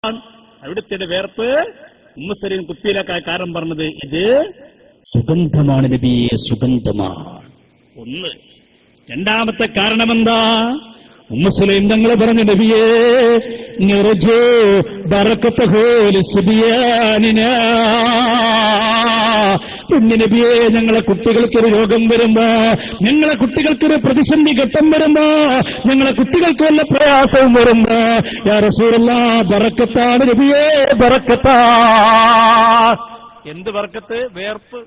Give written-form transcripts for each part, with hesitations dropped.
അവിടുത്തെ വേർപ്പ് ഉമ്മസരീൻ കുപ്പിയിലേക്കായ കാരണം പറഞ്ഞത് ഇത് സുഗന്ധമാണ് നബിയെ, സുഗന്ധമാണ്. ഒന്ന്. രണ്ടാമത്തെ കാരണമെന്താ? ഉമ്മസുലൈം തങ്ങൾ പറഞ്ഞു, നബിയേ നിറജോ ബറക്കത്തഹോലി സുബിയാനിനാ, നബിയെ ഞങ്ങളെ കുട്ടികൾക്കൊരു രോഗം വരുമ്പോ, ഞങ്ങളെ കുട്ടികൾക്കൊരു പ്രതിസന്ധി ഘട്ടം വരുമ്പോ, ഞങ്ങളെ കുട്ടികൾക്ക് വല്ല പ്രയാസവും വരുമ്പോ, യാ റസൂലല്ലാഹ് ബറക്കത്താണ് നബിയേ, ബറക്കത്താ. എന്ത് ബറക്കത്ത്? വേർപ്പ്.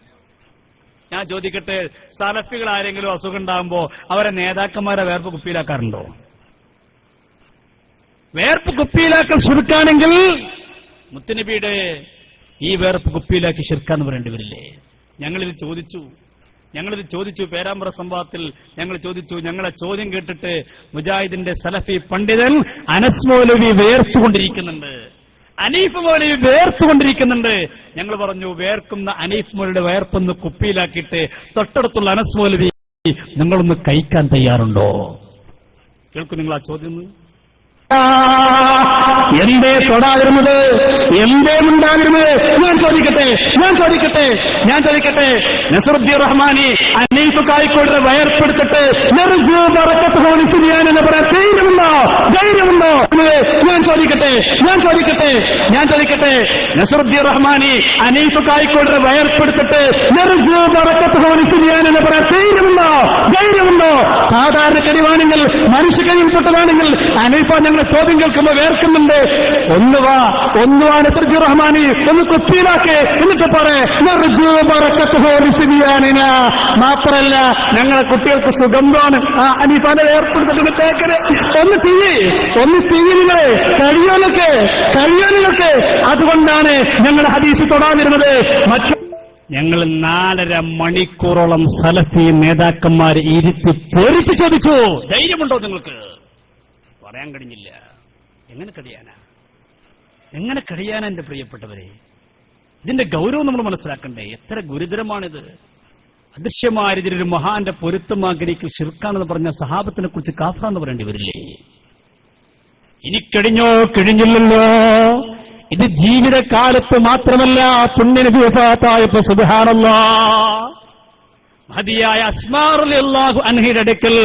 ഞാൻ ചോദിക്കട്ടെ, സലഫികൾ ആരെങ്കിലും അസുഖം ഉണ്ടാകുമ്പോ അവരെ നേതാക്കന്മാരെ വേർപ്പ് കുപ്പിയിലാക്കാറുണ്ടോ? വേർപ്പ് കുപ്പിയിലാക്കൽ ശിർക്കാണെങ്കിൽ മുത്തുനബിയുടെ ഈ വേർപ്പ് കുപ്പിയിലാക്കി ശിർക്കാന്ന് പറയേണ്ടി വരില്ലേ? ഞങ്ങളിത് ചോദിച്ചു പേരാമ്പ്ര സംഭവത്തിൽ ഞങ്ങൾ ചോദിച്ചു. ഞങ്ങളെ ചോദ്യം കേട്ടിട്ട് മുജാഹിദിന്റെ സലഫി പണ്ഡിതൻ അനസ് മൗലവി വേർത്തുകൊണ്ടിരിക്കുന്നുണ്ട്, അനീഫ് മൗലവി വേർത്തുകൊണ്ടിരിക്കുന്നുണ്ട്. ഞങ്ങൾ പറഞ്ഞു, വേർക്കുന്ന അനീഫ് മൗലവിയുടെ വേർപ്പൊന്ന് കുപ്പിയിലാക്കിയിട്ട് തൊട്ടടുത്തുള്ള അനസ് മൗലവി നിങ്ങളൊന്ന് കഴിക്കാൻ തയ്യാറുണ്ടോ? കേൾക്കും നിങ്ങൾ ആ ചോദ്യം. എന്തേ തൊടാതിരുന്നത്? എന്തേ ഉണ്ടാതിരുന്നത്? ഞാൻ ചോദിക്കട്ടെ നസറുദ്ദീൻ റഹ്മാനി അനീഫ് കായിക്കോടിനെ വയർപ്പെടുത്തിട്ട് എന്ന് പറയാൻ ധൈര്യമുണ്ടോ? ഞാൻ ചോദിക്കട്ടെ നസറുദ്ദീൻ റഹ്മാനി അനീഫ് കായിക്കോടിനെ വയർപ്പെടുത്തിട്ട് എന്ന് പറയാൻ ധൈര്യമുണ്ടോ? സാധാരണ കഴിവാണെങ്കിൽ, മനുഷ്യ കഴിവിൽപ്പെട്ടതാണെങ്കിൽ അനീഫ ഞങ്ങൾ ചോദ്യം കേൾക്കുമ്പോൾ വേർക്കുന്നുണ്ട്. ഒന്ന് വാ നസറുദ്ദീൻ റഹ്മാനി, ഒന്ന് കുപ്പിയിലാക്കേ, എന്നിട്ട് മാത്രല്ല ഞങ്ങളെ കുട്ടികൾക്ക് സുഗന്ധമാണ്. അനീഫാനെ ഏർപ്പെടുത്തിട്ട് തേക്കര് ഒന്ന് ചെയ്യ് നിങ്ങളെ, കഴിയോ നിങ്ങൾക്ക്. അതുകൊണ്ടാണ് ഞങ്ങൾ ഹദീസ് തൊടാതിരുന്നത്. ഞങ്ങൾ 4.5 മണിക്കൂറോളം സലഫി നേതാക്കന്മാരെ ഇരുത്തി പൊരിച്ചു ചോദിച്ചു, ധൈര്യമുണ്ടോ നിങ്ങൾക്ക്? പറയാൻ കഴിഞ്ഞില്ല. എങ്ങനെ കഴിയാനാ എന്റെ പ്രിയപ്പെട്ടവരെ? ഇതിന്റെ ഗൗരവം നമ്മൾ മനസ്സിലാക്കണ്ടേ? എത്ര ഗുരുതരമാണിത്. അദൃശ്യമായ ഇതിലൊരു മഹാന്റെ പൊരുത്തം ആഗ്രഹിക്കൽ ശിർക്കാണെന്ന് പറഞ്ഞ സഹാബത്തിനെ കുറിച്ച് കാഫറാന്ന് പറയേണ്ടി വരില്ലേ? ഇനി കഴിഞ്ഞില്ലല്ലോ. ഇത് ജീവിതകാലത്ത് മാത്രമല്ല, പുണ്യനബി വഫാത്തായപ്പോ സുബ്ഹാനല്ലാഹ് മഹദിയായ അസ്മാ റളിയല്ലാഹു അൻഹയുടെ അടുക്കൽ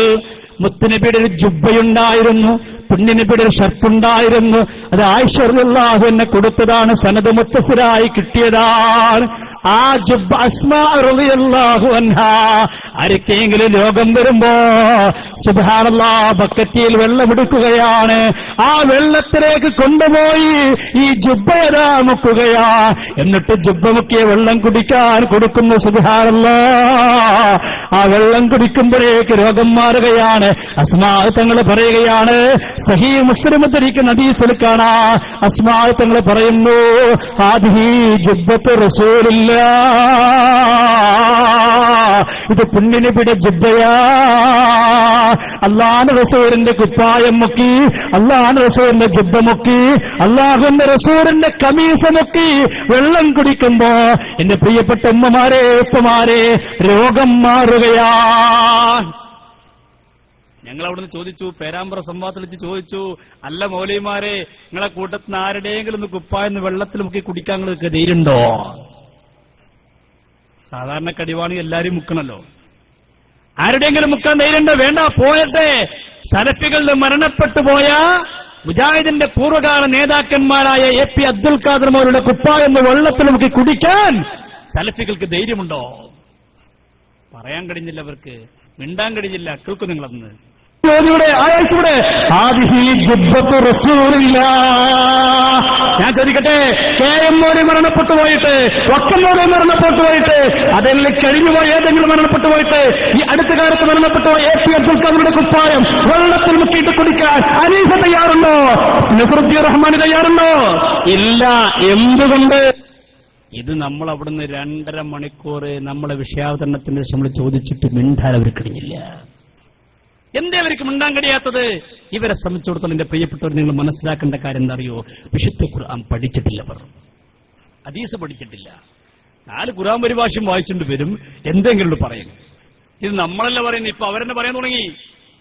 മുത്തുനബിയുടെ ഒരു ജുബ്ബയുണ്ടായിരുന്നു, പുണ്യനബിയുടെ ഒരു ഷർട്ടുണ്ടായിരുന്നു. അത് ആയിഷ റളിയല്ലാഹു അൻഹ കൊടുത്തതാണ്, സനദ് മുത്തസിറായി കിട്ടിയതാണ്. ആ ജുബ്ബ അസ്മാ റളിയല്ലാഹു അൻഹ ആർക്കെങ്കിലും രോഗം വരുമ്പോ സുബ്ഹാനല്ലാഹ് ബക്കറ്റിൽ വെള്ളമെടുക്കുകയാണ്. ആ വെള്ളത്തിലേക്ക് കൊണ്ടുപോയി ഈ ജുബ്ബയതാ മുക്കുകയാ. എന്നിട്ട് ജുബ്ബ മുക്കിയ വെള്ളം കുടിക്കാൻ കൊടുക്കുന്നു. സുബ്ഹാനല്ലാഹ് ആ വെള്ളം കുടിക്കുമ്പോഴേക്ക് രോഗം മാറുകയാണ്. അസ്മാ തങ്ങൾ പറയുകയാണ്, സഹീഹ് മുസ്ലിം ധരിക്കുന്ന ഹദീസിൽ കാണാം, അസ്മാ തങ്ങൾ പറയുന്നു, ഹാദിഹി ജുബ്ബത്തു റസൂലില്ലാഹ്, ഇത് പുണ്യനബിയുടെ ജുബ്ബയാ. അല്ലാഹുവിന്റെ റസൂലിന്റെ കുപ്പായം മുക്കി, അല്ലാഹുവിന്റെ റസൂലിന്റെ ജുബ്ബ മുക്കി, അല്ലാഹുവിന്റെ റസൂലിന്റെ കമീസ മുക്കി വെള്ളം കുടിക്കുമ്പോ എന്റെ പ്രിയപ്പെട്ട ഉമ്മമാരെ, ഉപ്പമാരെ, രോഗം മാറുകയാ. ഞങ്ങൾ അവിടുന്ന് ചോദിച്ചു, പേരാമ്പ്ര സംവാദത്തിൽ വെച്ച് ചോദിച്ചു, അല്ല മൗലവിമാരെ, നിങ്ങളെ കൂട്ടത്തിന് ആരുടെയെങ്കിലും ഒന്ന് കുപ്പായെന്ന് വെള്ളത്തിൽ മുക്കി കുടിക്കാൻ നിങ്ങൾക്ക് ധൈര്യമുണ്ടോ? സാധാരണ കടിവാണി എല്ലാരും മുക്കണല്ലോ. ആരുടെയെങ്കിലും മുക്കാൻ ധൈര്യമുണ്ടോ? വേണ്ട, പോയട്ടെ. സലഫികളിൽ മരണപ്പെട്ടു പോയ മുജാഹിദിന്റെ പൂർവ്വകാല നേതാക്കന്മാരായ AP അബ്ദുൽ ഖാദർ മൗലവിയുടെ കുപ്പായെന്ന് വെള്ളത്തിൽ മുക്കി കുടിക്കാൻ സലഫികൾക്ക് ധൈര്യമുണ്ടോ? പറയാൻ കഴിഞ്ഞില്ല, അവർക്ക് മിണ്ടാൻ കഴിഞ്ഞില്ല. കേൾക്കും നിങ്ങളന്ന് ഞാൻ ചോദിക്കട്ടെ, KM മോനെ മരണപ്പെട്ടു പോയിട്ട്, വക്കം മോനെ മരണപ്പെട്ടു പോയിട്ട്, അതെല്ലാം കഴിഞ്ഞുപോയ ഏതെങ്കിലും മരണപ്പെട്ടു പോയിട്ട്, ഈ അടുത്ത കാലത്ത് മരണപ്പെട്ടു പോയ AP അബ്ദുൽ ഖാദറിന്റെ കുപ്പായം വെള്ളത്തിൽ മുക്കിയിട്ട് കുടിക്കാൻ അനീഫ തയ്യാറുണ്ടോ? നസറുദ്ദീൻ റഹ്മാൻ തയ്യാറുണ്ടോ? ഇല്ല. എന്തുകൊണ്ട്? ഇത് നമ്മൾ അവിടുന്ന് 2.5 മണിക്കൂർ നമ്മളെ വിഷയാവതരണത്തിന് ശേഷം നമ്മൾ ചോദിച്ചിട്ട് മിണ്ടാൻ അവർ കഴിഞ്ഞില്ല. എന്തേ അവർക്ക് മിണ്ടാൻ കഴിയാത്തത്? ഇവരെ സംബന്ധിച്ചിടത്തോളം എന്റെ പ്രിയപ്പെട്ടവർ, നിങ്ങൾ മനസ്സിലാക്കേണ്ട കാര്യം എന്താ അറിയോ? വിശുദ്ധ ഖുർആൻ പഠിച്ചിട്ടില്ല, അവർ ഹദീസ് പഠിച്ചിട്ടില്ല. 4 ഖുർആൻ പരിഭാഷയും വായിച്ചിട്ട് വരും, എന്തെങ്കിലും പറയും. ഇത് നമ്മളല്ല പറയുന്നത്, ഇപ്പൊ അവരെന്നെ പറയാൻ തുടങ്ങി.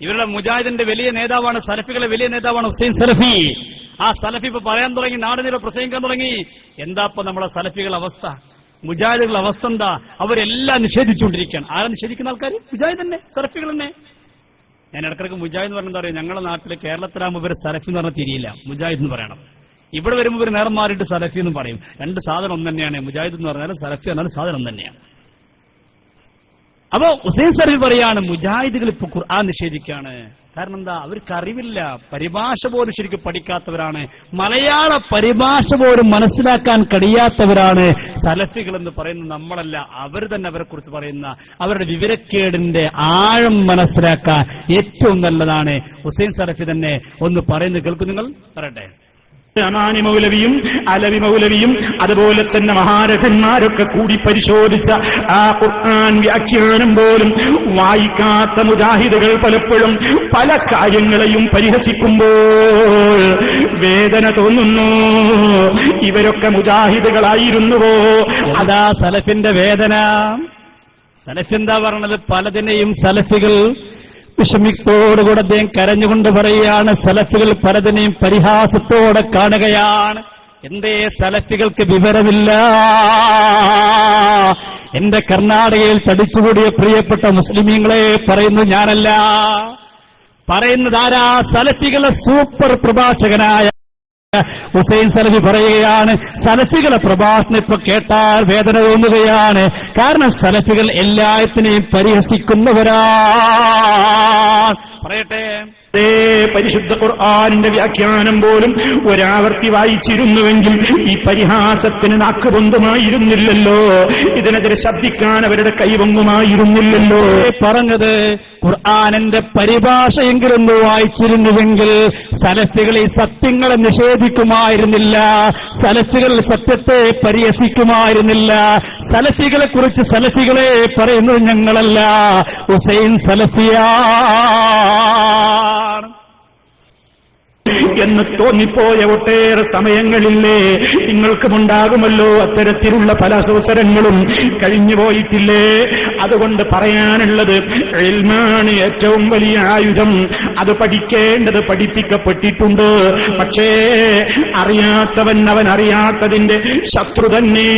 ഇവരുടെ മുജാഹിദിന്റെ വലിയ നേതാവാണ്, സലഫികളെ വലിയ നേതാവാണ് ഹുസൈൻ സലഫി. ആ സലഫി ഇപ്പൊ പറയാൻ തുടങ്ങി, നാടിനെ പ്രസംഗിക്കാൻ തുടങ്ങി. എന്താ ഇപ്പൊ നമ്മളെ സലഫികളുടെ അവസ്ഥ, മുജാഹിദുകളുടെ അവസ്ഥ എന്താ? അവരെല്ലാം നിഷേധിച്ചുകൊണ്ടിരിക്കുകയാണ്. ആരാ നിഷേധിക്കുന്ന ആൾക്കാർ? മുജാഹിദ് തന്നെ, സലഫികൾ തന്നെ. ഞാൻ ഇടക്കിടക്ക് മുജാഹിദ് എന്ന് പറഞ്ഞാൽ എന്താ പറയുക, ഞങ്ങളുടെ നാട്ടിൽ കേരളത്തിലാകുമ്പോൾ ഇവർ സലഫി എന്ന് പറഞ്ഞാൽ തിരിയില്ല, മുജാഹിദ് എന്ന് പറയണം. ഇവിടെ വരുമ്പോൾ ഇവർ നേരം മാറിയിട്ട് സലഫി എന്ന് പറയും. രണ്ട് സാധനം ഒന്ന് തന്നെയാണ്. മുജാഹിദ് എന്ന് പറഞ്ഞാലും സലഫി എന്നാലും സാധനം തന്നെയാണ്. അപ്പോ ഹുസൈൻ സലഫി പറയാണ് മുജാഹിദുകൾ ഇപ്പൊ ഖുർആൻ നിഷേധിക്കുകയാണ്. കാരണം എന്താ? അവർക്ക് അറിവില്ല, പരിഭാഷ പോലും ശരിക്കും പഠിക്കാത്തവരാണ്, മലയാള പരിഭാഷ പോലും മനസ്സിലാക്കാൻ കഴിയാത്തവരാണ് സലഫികൾ എന്ന് പറയുന്നത്. നമ്മളല്ല, അവർ തന്നെ അവരെ കുറിച്ച് പറയുന്ന അവരുടെ വിവരക്കേടിന്റെ ആഴം മനസ്സിലാക്കാൻ ഏറ്റവും നല്ലതാണ് ഹുസൈൻ സലഫി തന്നെ ഒന്ന് പറയുന്നത്. കേൾക്കും, നിങ്ങൾ പറയട്ടെ. അമാനി മൗലവിയും അലവി മൗലവിയും അതുപോലെ തന്നെ മഹാരഥന്മാരൊക്കെ കൂടി പരിശോധിച്ച ആ ഖുർആൻ വ്യാഖ്യാനം പോലും വായിക്കാത്ത മുജാഹിദുകൾ പലപ്പോഴും പല കാര്യങ്ങളെയും പരിഹസിക്കുമ്പോൾ വേദന തോന്നുന്നു. ഇവരൊക്കെ മുജാഹിദുകളായിരുന്നുവോ? അതാ സലഫിന്റെ വേദന. സലഫ് എന്താ പറഞ്ഞത്? പലതിനെയും സലഫികൾ വിഷമിത്തോടുകൂടെ അദ്ദേഹം കരഞ്ഞുകൊണ്ട് പറയുകയാണ്, സലഫികൾ പലതിനെയും പരിഹാസത്തോടെ കാണുകയാണ്. എന്തേ സലഫികൾക്ക് വിവരമില്ല? എന്റെ കർണാടകയിൽ തടിച്ചുകൂടിയ പ്രിയപ്പെട്ട മുസ്ലിമീങ്ങളെ പറയുന്നു ഞാനല്ല, പറയുന്നത് ആരാ? സലഫികളെ സൂപ്പർ പ്രഭാഷകനായ ഹുസൈൻ സലഫി പറയുകയാണ്. സലഫികളെ പ്രഭാഷണം ഇപ്പൊ കേട്ടാൽ വേദന തോന്നുകയാണ്. കാരണം സലഫികൾ എല്ലാത്തിനെയും പരിഹസിക്കുന്നവരാ. പറയട്ടെ, പരിശുദ്ധ ഖുർആനിന്റെ വ്യാഖ്യാനം പോലും ഒരാവർത്തി വായിച്ചിരുന്നുവെങ്കിൽ ഈ പരിഹാസത്തിന് നാക്കുപൊന്തുമായിരുന്നില്ലല്ലോ, ഇതിനെതിരെ ശബ്ദിക്കാൻ അവരുടെ കൈവങ്ങുമായിരുന്നില്ലല്ലോ. പറഞ്ഞത് ഖുർആനിന്റെ പരിഭാഷയെങ്കിലും വായിച്ചിരുന്നുവെങ്കിൽ സലഫികൾ ഈ സത്യങ്ങളെ നിഷേധിക്കുമായിരുന്നില്ല, സലഫികൾ സത്യത്തെ പരിഹസിക്കുമായിരുന്നില്ല. സലഫികളെ കുറിച്ച് സലഫികളെ പറയുന്നത് ഞങ്ങളല്ല, ഹുസൈൻ സലഫിയാ എന്ന് തോന്നിപ്പോയ ഒട്ടേറെ സമയങ്ങളില്ലേ? നിങ്ങൾക്കുമുണ്ടാകുമല്ലോ അത്തരത്തിലുള്ള പല അവസരങ്ങളും. കഴിഞ്ഞുപോയിട്ടില്ലേ? അതുകൊണ്ട് പറയാനുള്ളത്, ഇൽമാണ് ഏറ്റവും വലിയ ആയുധം. അത് പഠിക്കേണ്ടത് പഠിപ്പിക്കപ്പെട്ടിട്ടുണ്ട്. പക്ഷേ അറിയാത്തവൻ അവൻ അറിയാത്തതിന്റെ ശത്രു തന്നെ.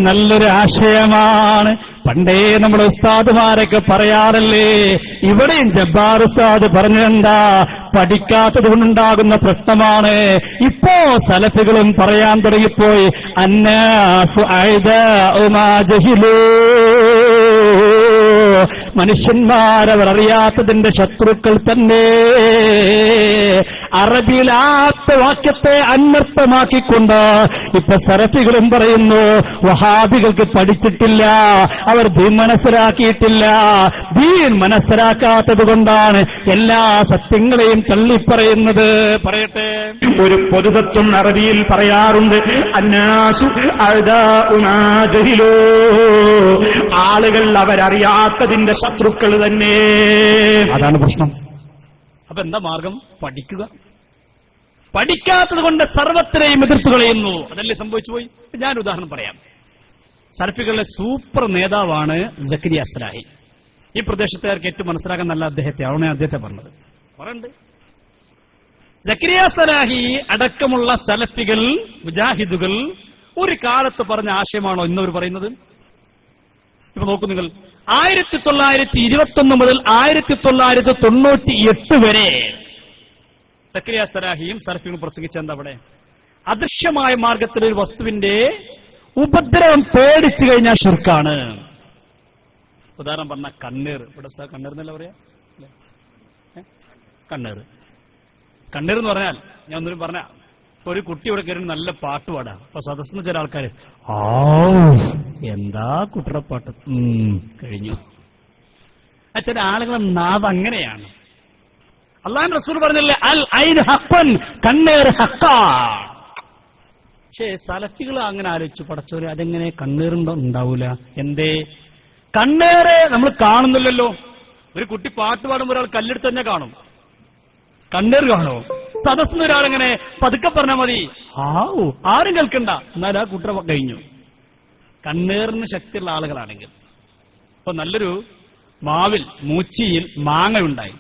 നല്ലൊരു ആശയമാണ്. പണ്ടേ നമ്മുടെ ഉസ്താദുമാരൊക്കെ പറയാറില്ലേ, ഇവിടെയും ജബ്ബാർ ഉസ്താദ് പറഞ്ഞെന്താ, പഠിക്കാത്തത് കൊണ്ടുണ്ടാകുന്ന പ്രശ്നമാണ്. ഇപ്പോ സലഫികളും പറയാൻ തുടങ്ങിപ്പോയി, അന്നാസു അഅദാഉ മാ ജഹിലൂ, മനുഷ്യന്മാരവർ അറിയാത്തതിന്റെ ശത്രുക്കൾ തന്നെ. അറബിയിലാത്ത വാക്യത്തെ അന്വർത്ഥമാക്കിക്കൊണ്ട് ഇപ്പൊ സലഫികളും പറയുന്നു, വഹാബികൾക്ക് പഠിച്ചിട്ടില്ല, അവർ ദീൻ മനസ്സിലാക്കിയിട്ടില്ല. ദീൻ മനസ്സിലാക്കാത്തത് കൊണ്ടാണ് എല്ലാ സത്യങ്ങളെയും തള്ളിപ്പറയുന്നത്. പറയട്ടെ, ഒരു പൊതുതത്വം അറബിയിൽ പറയാറുണ്ട്, അന്നാസു അഅദാഉ മാ ജഹിലൂ, ആളുകൾ അവരറിയാത്തതിന്റെ ശത്രുക്കൾ തന്നെ. അതാണ് പ്രശ്നം. അപ്പൊ എന്താ മാർഗം? പഠിക്കുക. പഠിക്കാത്തത് കൊണ്ട് സർവത്തിനെയും എതിർത്തു കളയുന്നു. അതല്ലേ സംഭവിച്ചു പോയി. ഞാൻ ഉദാഹരണം പറയാം. സലഫികളുടെ സൂപ്പർ നേതാവാണ് സക്കരിയ സലാഹി. ഈ പ്രദേശത്തുകാർക്ക് ഏറ്റവും മനസ്സിലാക്കാൻ നല്ല അദ്ദേഹത്തെ പറഞ്ഞത് പറയുന്നുണ്ട്. സക്കരിയ സലാഹി അടക്കമുള്ള സലഫികൾ, മുജാഹിദുകൾ ഒരു കാലത്ത് പറഞ്ഞ ആശയമാണോ ഇന്നവർ പറയുന്നത്? ഇപ്പൊ നോക്കൂ നിങ്ങൾ, 1921 മുതൽ 1998 വരെ സക്കരിയ സലാഹിയും സലഫികളും പ്രസംഗിച്ച എന്താ? അവിടെ അദൃശ്യമായ മാർഗത്തിൽ ഒരു വസ്തുവിന്റെ ഉപദ്രവം പേടിച്ചു കഴിഞ്ഞാൽ ശിർക്കാണ്. ഉദാഹരണം പറഞ്ഞ കണ്ണീർ. ഇവിടെ കണ്ണീർ എന്നല്ല പറയാ, കണ്ണീർ. കണ്ണീർ എന്ന് പറഞ്ഞാൽ ഞാൻ ഒന്നും പറഞ്ഞ, ഒരു കുട്ടി ഇവിടെ കയറി നല്ല പാട്ട് പാടാം. അപ്പൊ സദസ്സിന് ചില ആൾക്കാര് ആ എന്താ കുട്ടറപ്പാട്ട് കഴിഞ്ഞു. ചില ആളുകളെ നാവ് അങ്ങനെയാണ്. അല്ലാഹു റസൂൽ പറഞ്ഞല്ലേ, അൽ ഐൻ ഹഖൻ, കണ്ണീർ ഹഖാണ്. പക്ഷേ സലഫികൾ അങ്ങനെ ആലോചിച്ചു, പടച്ചോര് അതെങ്ങനെ കണ്ണീറുണ്ടോ? ഉണ്ടാവൂല. എന്തേ? കണ്ണേറെ നമ്മൾ കാണുന്നില്ലല്ലോ. ഒരു കുട്ടി പാട്ട് പാടുമ്പോൾ ഒരാൾ കല്ലെടുത്ത് തന്നെ കാണും, കണ്ണീർ കാണുമോ? സദസ്സിന് ഒരാളിങ്ങനെ പതുക്കെ പറഞ്ഞാൽ മതി, ആരും കേൾക്കണ്ട, എന്നാൽ ആ കുട്ടറ കഴിഞ്ഞു. കണ്ണീറിന് ശക്തിയുള്ള ആളുകളാണെങ്കിൽ. ഇപ്പൊ നല്ലൊരു മാവിൽ മൂച്ചിയിൽ മാങ്ങ ഉണ്ടായി,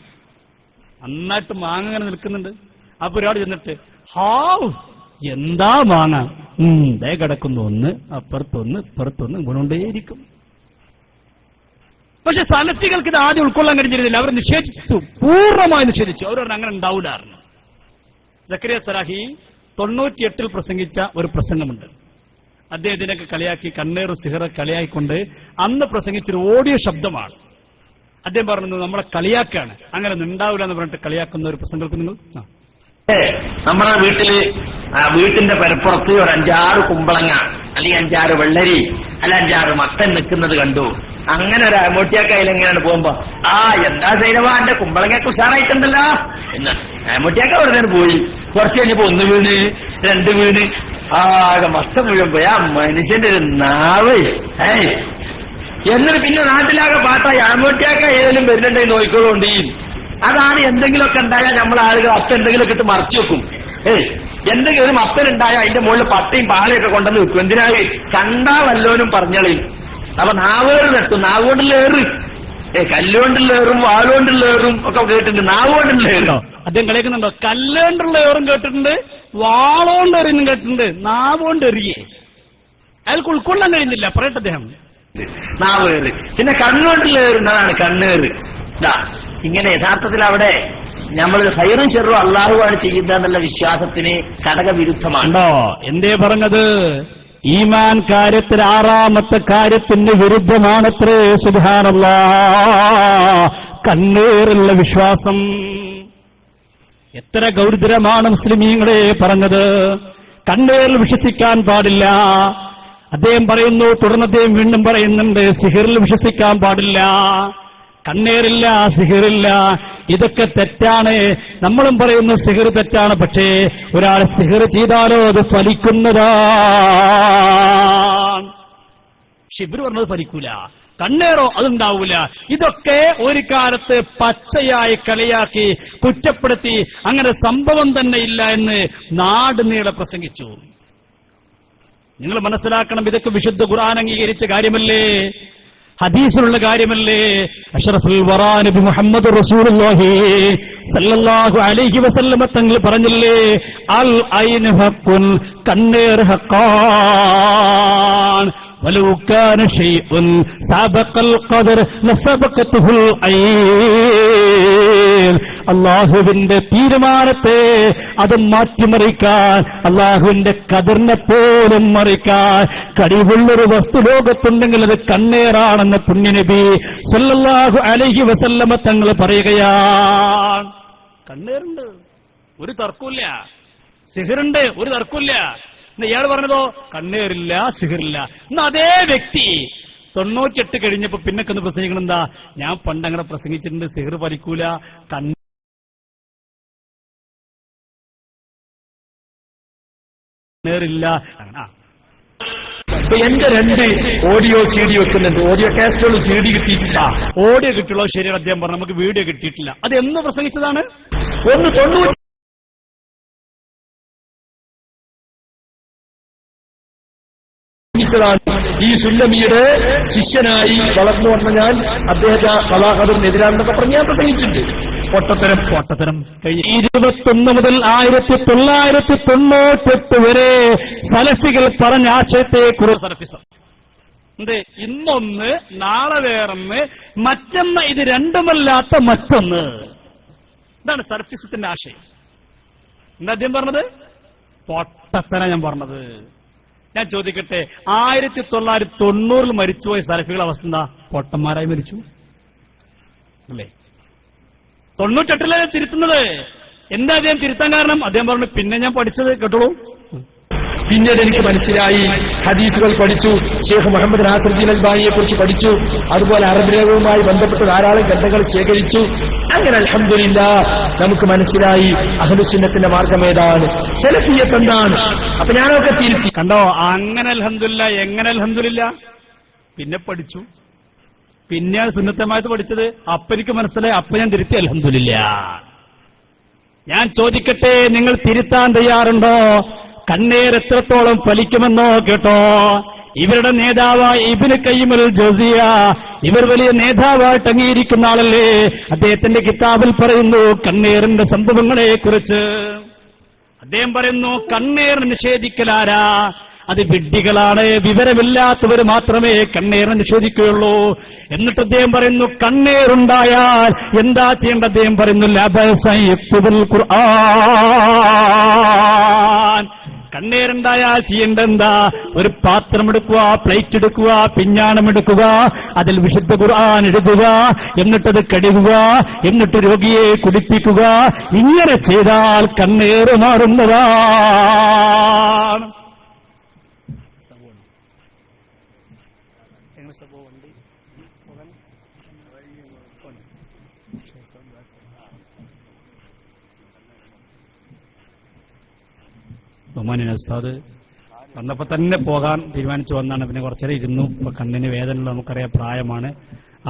നന്നായിട്ട് മാങ്ങ ഇങ്ങനെ നിൽക്കുന്നുണ്ട്. അപ്പൊ ഒരാൾ ചെന്നിട്ട് ഹാവ് എന്താ മാങ്ങ, ദേ കിടക്കുന്നു, ഒന്ന് അപ്പുറത്തൊന്ന് ഇപ്പുറത്തൊന്ന് കൊണ്ടേയിരിക്കും. പക്ഷെ സലഫികൾക്ക് ഇത് ആദ്യം ഉൾക്കൊള്ളാൻ കഴിഞ്ഞിരുന്നില്ല. അവർ നിഷേധിച്ചു, പൂർണ്ണമായി നിഷേധിച്ചു. അവർ പറഞ്ഞു അങ്ങനെ ഉണ്ടാവില്ലായിരുന്നു. സക്കരിയ സലാഹി 98 പ്രസംഗിച്ച ഒരു പ്രസംഗമുണ്ട്. അദ്ദേഹത്തിനൊക്കെ കളിയാക്കി, കണ്ണേർ സിഹറ കളിയായിക്കൊണ്ട് അന്ന് പ്രസംഗിച്ചൊരു ഓഡിയോ ശബ്ദമാണ്. അദ്ദേഹം പറഞ്ഞത് നമ്മളെ കളിയാക്കാണ്, അങ്ങനെ ഉണ്ടാവില്ല എന്ന് പറഞ്ഞിട്ട് കളിയാക്കുന്ന ഒരു പ്രസംഗം നിങ്ങൾ നമ്മളെ വീട്ടിന്റെ പരപ്പുറത്ത് ഒരു 5-6 കുമ്പളങ്ങ അല്ലെങ്കിൽ 5-6 വെള്ളരി അല്ല 5-6 മത്തൻ നിൽക്കുന്നത് കണ്ടു. അങ്ങനെ ഒരു ആമോട്ടിയാക്കയിൽ എങ്ങനെയാണ് പോകുമ്പോ എന്താ സൈനവാ എന്റെ കുമ്പളങ്ങയൊക്കെ ഉഷാറായിട്ടുണ്ടല്ലോ എന്ന് ആമോട്ടിയാക്ക വെറുതെ പോയി. കുറച്ച് കഴിഞ്ഞപ്പോ 1 വീണ് 2 വീണ് ആകെ മത്തം മുഴുവൻ പോയി. ആ മനുഷ്യന്റെ ഒരു നാവ് എന്നിട്ട് പിന്നെ നാട്ടിലാകെ പാട്ടായി ആമോട്ടിയാക്ക ഏതെങ്കിലും വരുന്നുണ്ടെങ്കിൽ നോക്കിക്കോളുണ്ട്. അതാണ് എന്തെങ്കിലുമൊക്കെ ഉണ്ടായാൽ നമ്മളെ ആളുകൾ അപ്പ എന്തെങ്കിലുമൊക്കെ ഇട്ട് മറച്ചു വെക്കും. എന്തെങ്കിലും ഒരു മത്തനുണ്ടായാൽ അതിന്റെ മുകളിൽ പട്ടയും പാളയൊക്കെ കൊണ്ടുവന്ന് വെക്കും. എന്തിനാണ്? കണ്ടാ വല്ലോനും പറഞ്ഞളയും. അപ്പൊ നാവേറ് തട്ടും, നാവുകൊണ്ടുള്ളേറ്, കല്ലുകൊണ്ടുള്ള ഏറും വാളുകൊണ്ടുള്ള ഏറും ഒക്കെ കേട്ടിട്ടുണ്ട്. നാവുകൊണ്ടുള്ള ഏറോ അദ്ദേഹം കളിക്കുന്നുണ്ടോ? കല്ലുകൊണ്ടുള്ള ഏറും കേട്ടിട്ടുണ്ട്, വാളുകൊണ്ട് എറിയുന്നും കേട്ടിട്ടുണ്ട്, നാവുകൊണ്ട് എറിയേ അയാൾക്ക് ഉൾക്കൊള്ളാൻ കഴിയുന്നില്ല. പറയട്ടെ അദ്ദേഹം. നാവേറ്. പിന്നെ കണ്ണുകൊണ്ടുള്ള ഏറുണ്ട്, അതാണ് കണ്ണേറ്. ഇങ്ങനെ യഥാർത്ഥത്തിൽ അവിടെ നമ്മൾ ഹൈറും ഷെറും അള്ളാഹുവാണ് ചെയ്യുന്നത് എന്നുള്ള വിശ്വാസത്തിന് ഘടകവിരുദ്ധമാണോ? എന്തേ പറഞ്ഞത്? ഈമാൻ കാര്യത്തിൽ 6ാമത്തെ കാര്യത്തിന് വിരുദ്ധമാണത്രേ. സുബ്ഹാനല്ലാഹ്. കണ്ണേറുള്ള വിശ്വാസം എത്ര ഗൗരവമാണ് മുസ്ലിമീങ്ങളെ പറഞ്ഞത്. കണ്ണേറിൽ വിശ്വസിക്കാൻ പാടില്ല. അദ്ദേഹം പറയുന്നു, തുടർന്ന് അദ്ദേഹം വീണ്ടും പറയുന്നുണ്ട്, സിഹിറിൽ വിശ്വസിക്കാൻ പാടില്ല. കണ്ണേറില്ല, സിഹിറില്ല, ഇതൊക്കെ തെറ്റാണ്. നമ്മളും പറയുന്നു സിഹിർ തെറ്റാണ്. പക്ഷേ ഒരാൾ സിഹിർ ചെയ്താലോ അത് ഫലിക്കുന്നതാണ്. ഷിബിർ പറഞ്ഞത് ഫലിക്കൂല, കണ്ണേറോ അതുണ്ടാവൂല. ഇതൊക്കെ ഒരു കാലത്ത് പച്ചയായി കളിയാക്കി കുറ്റപ്പെടുത്തി അങ്ങനെ സംഭവം തന്നെ ഇല്ല എന്ന് നാട് നീളെ പ്രസംഗിച്ചു. നിങ്ങൾ മനസ്സിലാക്കണം, ഇതൊക്കെ വിശുദ്ധ ഖുർആൻ അംഗീകരിച്ച കാര്യമല്ലേ, ഹദീസിലുള്ള കാര്യമല്ലേ. അഷ്റഫുൽ വറാ നബി മുഹമ്മദ് റസൂലുള്ളാഹി സല്ലല്ലാഹു അലൈഹി വസല്ലമ തങ്ങൾ പറഞ്ഞില്ലേ, അൽ ഐനു ഹഖുൻ, കണ്ണേർ ഹഖാൻ, വലൗ കാന ശൈഉൻ സബഖൽ ഖദർ ലസബഖതുൽ ഐൻ. അല്ലാഹുവിന്റെ തീരുമാനത്തെ അത് മാറ്റിമറിക്കാൻ, അല്ലാഹുവിന്റെ ഖദറിനെ പോലും മറിക്കാൻ കഴിവുള്ളൊരു വസ്തു ലോകത്തുണ്ടെങ്കിൽ അത് കണ്ണേറാണെന്ന് പുണ്യനബി സല്ലല്ലാഹു അലൈഹി വസല്ലമ തങ്ങൾ പറയുകയാണ്. കണ്ണേറുണ്ട്, ഒരു തർക്കമില്ല. സിഹിറുണ്ട്, ഒരു തർക്കമില്ല. ഇയാൾ പറഞ്ഞതോ കണ്ണേറില്ല, സിഹിറില്ല. ഇന്ന് അതേ വ്യക്തി 98 കഴിഞ്ഞപ്പോ പിന്നൊക്കെ ഒന്ന് പ്രസംഗിക്കണം. എന്താ, ഞാൻ പണ്ടങ്ങനെ പ്രസംഗിച്ചിട്ടുണ്ട്, സിഹിർ ഫലിക്കൂല, കണ്ണേറില്ല. എന്റെ 2 ഓഡിയോ CD വെക്കുന്നുണ്ട്. ഓഡിയോ കാസ്റ്റുകളും CD കിട്ടിയിട്ടില്ല. ഓഡിയോ കിട്ടുള്ളൂ, ശരിയാണ് അദ്ദേഹം പറഞ്ഞു. നമുക്ക് വീഡിയോ കിട്ടിയിട്ടില്ല. അത് എന്ന് പ്രസംഗിച്ചതാണ്? 90 ഈ സുല്ലമിയുടെ ശിഷ്യനായി വളർന്നു വന്ന ഞാൻ അദ്ദേഹത്തെ കലാകഥനെതിരാണെന്നൊക്കെ പറഞ്ഞ് ഞാൻ പ്രസംഗിച്ചിട്ടുണ്ട്. പൊട്ടത്തരം കഴിഞ്ഞ 21 മുതൽ 1998 വരെ സലഫികൾ പറഞ്ഞ ആശയത്തെക്കുറിച്ച് സലഫിസം എന്ത്, ഇന്നൊന്ന് നാളെ വേറൊന്ന്, മറ്റൊന്ന് ഇത് രണ്ടുമല്ലാത്ത മറ്റൊന്ന്. ഇതാണ് സലഫിസത്തിന്റെ ആശയം. എന്താ അദ്ദേഹം പറഞ്ഞത്? പൊട്ടത്തരം ഞാൻ പറഞ്ഞത്. ഞാൻ ചോദിക്കട്ടെ, 1990 മരിച്ചുപോയ സലഫികളുടെ അവസ്ഥ എന്താ? പൊട്ടന്മാരായി മരിച്ചു അല്ലേ? 98 തിരുത്തുന്നത്. എന്താ അദ്ദേഹം തിരുത്താൻ കാരണം? അദ്ദേഹം പറഞ്ഞു, പിന്നെ ഞാൻ പഠിച്ചത് കേട്ടോളൂ. പിന്നീട് എനിക്ക് മനസ്സിലായി, ഹദീസുകൾ പഠിച്ചു, ഷെയ്ഖ് മുഹമ്മദ് നാസിറുദ്ദീൻ അൽബാനിയെ കുറിച്ച് പഠിച്ചു, അതുപോലെ അറബ് ലോകവുമായി ബന്ധപ്പെട്ട് ധാരാളം ഗ്രന്ഥങ്ങൾ ശേഖരിച്ചു. അങ്ങനെ അൽഹംദുലില്ലാഹ് നമുക്ക് മനസ്സിലായി അഹ്ലുസുന്നത്തിന്റെ മാർഗം ഏതാണ്, സലഫിയ്യത്ത് എന്താണ്. അപ്പൊ ഞാനൊക്കെ തിരുത്തി. കണ്ടോ, അങ്ങനെ അൽഹംദുലില്ലാഹ്. എങ്ങനെ അൽഹംദുലില്ലാഹ്? പിന്നെ പഠിച്ചു, പിന്നെയാണ് സുന്നത്തമായത് പഠിച്ചത്. അപ്പൊ എനിക്ക് മനസ്സിലായി, അപ്പൊ ഞാൻ തിരുത്തി. അൽഹംദുലില്ലാഹ്. ഞാൻ ചോദിക്കട്ടെ, നിങ്ങൾ തിരുത്താൻ തയ്യാറുണ്ടോ? കണ്ണേർ എത്രത്തോളം ഫലിക്കുമെന്നോ കേട്ടോ. ഇവരുടെ നേതാവായ ഇബ്നു ഖയ്യിം അൽ ജൗസിയ, ഇവർ വലിയ നേതാവായിട്ട് അംഗീകരിക്കുന്ന ആളല്ലേ. അദ്ദേഹത്തിന്റെ കിതാബിൽ പറയുന്നു കണ്ണേറിന്റെ സംഭവങ്ങളെ കുറിച്ച്. അദ്ദേഹം പറയുന്നു കണ്ണീർ നിഷേധിക്കലാരാ? അത് വിഡ്ഢികളാണ്, വിവരമില്ലാത്തവർ മാത്രമേ കണ്ണീർ നിഷേധിക്കുകയുള്ളൂ. എന്നിട്ട് അദ്ദേഹം പറയുന്നു കണ്ണീറുണ്ടായാൽ എന്താ ചെയ്യേണ്ടത്? അദ്ദേഹം പറയുന്നു ലബസൻ യക്തുബുൽ ഖുർആൻ. കണ്ണീരുണ്ടായാൽ ചെയ്യേണ്ട എന്താ? ഒരു പാത്രം എടുക്കുക, പ്ലേറ്റ് എടുക്കുക, പിഞ്ഞാണം എടുക്കുക, അതിൽ വിശുദ്ധ ഖുർആൻ എഴുതുക, എന്നിട്ടത് കഴുകുക, എന്നിട്ട് രോഗിയെ കുടിപ്പിക്കുക. ഇങ്ങനെ ചെയ്താൽ കണ്ണീർ മാറുന്നതാണ്. ബഹുമാന്യനായ ഉസ്താദ് വന്നപ്പോ തന്നെ പോകാൻ തീരുമാനിച്ചു വന്നാണ്. പിന്നെ കുറച്ചേരം ഇരുന്നു. ഇപ്പൊ കണ്ണിന് വേദനയുള്ള നമുക്കറിയാം, പ്രായമാണ്.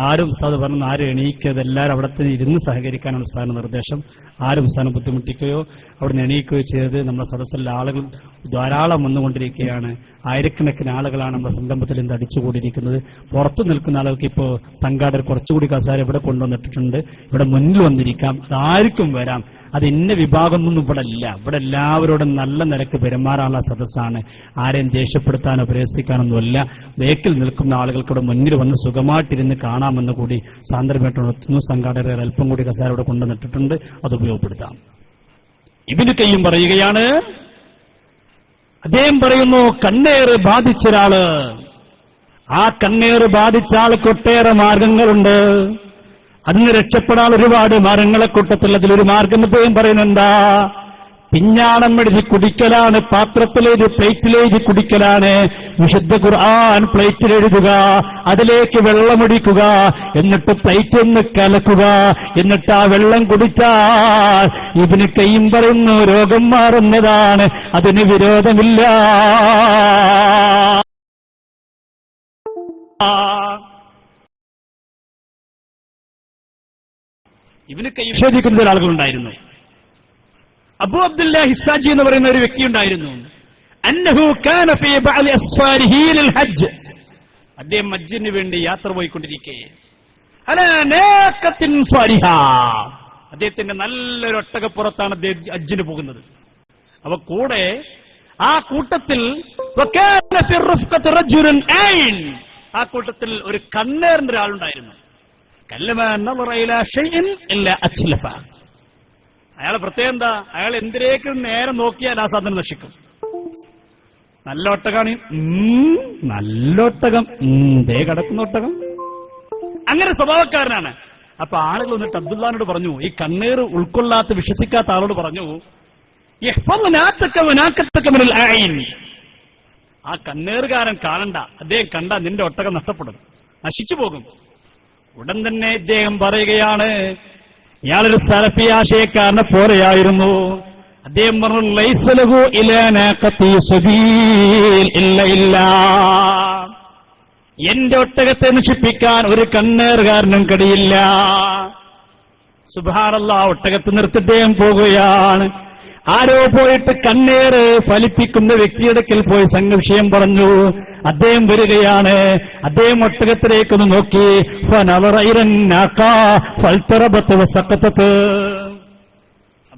ആരും ഉസ്താദ് പറഞ്ഞു ആരും എണീക്കരുത്, എല്ലാവരും അവിടെ തന്നെ ഇരുന്ന് സഹകരിക്കാനാണ് ഉസ്താദിന്റെ നിർദ്ദേശം. ആരും ഉസ്താദിനെ ബുദ്ധിമുട്ടിക്കുകയോ അവിടുന്ന് എണീക്കുകയോ ചെയ്തത്. നമ്മുടെ സദസ്സിലെ ആളുകൾ ധാരാളം വന്നുകൊണ്ടിരിക്കുകയാണ്. ആയിരക്കണക്കിന് ആളുകളാണ് നമ്മുടെ സംരംഭത്തിൽ ഇന്ന് അടിച്ചുകൂടിയിരിക്കുന്നത്. പുറത്തു നിൽക്കുന്ന ആളുകൾക്ക് ഇപ്പോൾ സംഘാടകർ കുറച്ചുകൂടി കസാര ഇവിടെ കൊണ്ടുവന്നിട്ടുണ്ട്. ഇവിടെ മുന്നിൽ വന്നിരിക്കാം, അതാർക്കും വരാം. അത് ഇന്ന വിഭാഗമൊന്നും ഇവിടെ ഇല്ല. ഇവിടെ എല്ലാവരോടും നല്ല നിലക്ക് പെരുമാറാനുള്ള സദസ്സാണ്. ആരെയും ദേഷ്യപ്പെടുത്താനോ പ്രേസിക്കാനൊന്നുമല്ല. ബേക്കിൽ നിൽക്കുന്ന ആളുകൾക്ക് ഇവിടെ മുന്നിൽ വന്ന് സുഖമായിട്ടിരുന്ന് കാണാമെന്ന് കൂടി സാന്ദ്രമായിട്ട് ഉണർത്തുന്നു. സംഘാടകർ അല്പം കൂടി കസാര ഇവിടെ കൊണ്ടുവന്നിട്ടുണ്ട്, അത് ഉപയോഗപ്പെടുത്താം. ഇബ്നു ഖയ്യിം പറയുകയാണ്, അദ്ദേഹം പറയുന്നു കണ്ണേറ് ബാധിച്ചൊരാള്, ആ കണ്ണേറ് ബാധിച്ച ആൾക്ക് ഒട്ടേറെ മാർഗങ്ങളുണ്ട്. അതിന് രക്ഷപ്പെടാൻ ഒരുപാട് മാർഗങ്ങളെ കൂട്ടത്തിൽ അതിലൊരു മാർഗം ഇപ്പോഴും പറയുന്നുണ്ടാ? പിഞ്ഞാണം എഴുതി കുടിക്കലാണ്, പാത്രത്തിലേത് പ്ലേറ്റിലേത് കുടിക്കലാണ്. വിശുദ്ധ ഖുർആൻ പ്ലേറ്റിൽ എഴുതുക, അതിലേക്ക് വെള്ളമൊഴിക്കുക, എന്നിട്ട് പ്ലേറ്റ് ഒന്ന് കലക്കുക, എന്നിട്ട് ആ വെള്ളം കുടിച്ചാൽ ഇബ്നു ഖയ്യിം പറയുന്നു രോഗം മാറുന്നതാണ്, അതിന് വിരോധമില്ല. ഇബ്നു ഖയ്യിം നിഷേധിക്കുന്ന ആളുകളുണ്ടായിരുന്നു. അബൂ അബ്ദുല്ലാ ഹിസ്സാജി എന്ന് പറയുന്ന ഒരു വ്യക്തി ഉണ്ടായിരുന്നു. അന്നഹു കാന ഫീ ബഅദി അസ്ഫാരിഹി ലിൽ ഹജ്ജ്. അദ്ദേഹം ഹജ്ജിന് വേണ്ടി യാത്ര പോയിക്കൊണ്ടിരിക്കെ അലാ നാഖത്തിൻ സ്വാരിഹ, അദ്ദേഹത്തിന്റെ നല്ലൊരു ഒട്ടകപ്പുറത്താണ് അദ്ദേഹം ഹജ്ജിന് പോകുന്നത്. അവ കൂടെ ആ കൂട്ടത്തിൽ വകാന ഫി റഫ്ഖത്തി റജുലുൻ ഐൻ, ആ കൂട്ടത്തിൽ ഒരു കണ്ണേറിന്റെ ഒരാളുണ്ടായിരുന്നു. കല്ലമാ നളറ ഇലാ ഷൈഇൻ ഇല്ലാ അച്ലഫ. അയാളെ പ്രത്യേകം എന്താ? അയാൾ എന്തിനേക്കും നേരെ നോക്കിയാൽ ആ സാധനം നശിക്കും. നല്ല ഒട്ടകാണ്, നല്ല ഒട്ടകം, ദേ കിടക്കുന്ന ഒട്ടകം, അങ്ങനെ സ്വഭാവക്കാരനാണ്. അപ്പൊ ആളുകൾ വന്നിട്ട് അബ്ദുല്ലാനോട് പറഞ്ഞു, ഈ കണ്ണീർ ഉൾക്കൊള്ളാത്ത വിശ്വസിക്കാത്ത ആളോട് പറഞ്ഞു, ആ കണ്ണേറുകാരൻ കാണണ്ട, അദ്ദേഹം കണ്ട നിന്റെ ഒട്ടകം നഷ്ടപ്പെടും, നശിച്ചു പോകും. ഉടൻ തന്നെ ഇദ്ദേഹം പറയുകയാണ്, ഇയാളൊരു സലഫി ആശയക്കാരനെ പോലെയായിരുന്നു. അദ്ദേഹം പറഞ്ഞു, ലൈസ ലഹു ഇലാ നാഖതി സബീൽ ഇല്ല ഇല്ലാ, എന്റെ ഒട്ടകത്തെ നശിപ്പിക്കാൻ ഒരു കണ്ണേറുകാരനും കഴിയില്ല. സുബ്ഹാനല്ലാഹ്, ഒട്ടകത്തെ നിർത്തിട്ട് അദ്ദേഹം പോകുകയാണ്. ആരോ പോയിട്ട് കണ്ണേറ് ഫലിപ്പിക്കുന്ന വ്യക്തിയെടുക്കൽ പോയി സംഘവിഷയം പറഞ്ഞു. അദ്ദേഹം വരികയാണ്. അദ്ദേഹം ഒട്ടകത്തിലേക്കൊന്ന് നോക്കി,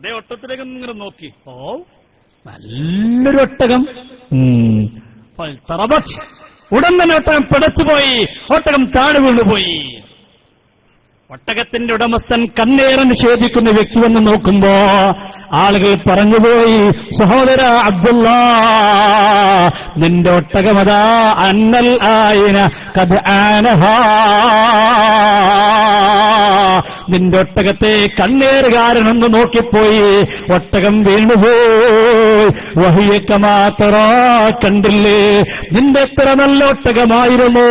അദ്ദേഹം ഒട്ടകത്തിലേക്ക് ഇങ്ങനെ നോക്കി, ഓ നല്ലൊരു ഒട്ടകം. ഉടൻ തന്നെ ഒട്ടകം പിടച്ചുപോയി, ഒട്ടകം താഴെ വീണുപോയി. ഒട്ടകത്തിന്റെ ഉടമസ്ഥൻ കണ്ണേറ് നിഷേധിക്കുന്ന വ്യക്തി വന്ന് നോക്കുമ്പോ ആളുകൾ പറഞ്ഞുപോയി, സഹോദര അബ്ദുല്ലാ, നിന്റെ ഒട്ടകമതാ അന്നൽ ആയിന ഖദ് ആനഹാ, നിന്റെ ഒട്ടകത്തെ കണ്ണേറുകാരനൊന്ന് നോക്കിപ്പോയി, ഒട്ടകം വീണുപോയി. വഹിയക്കമാത്തറാ, കണ്ടില്ലേ, നിന്റെ എത്ര നല്ല ഒട്ടകമായിരുന്നു,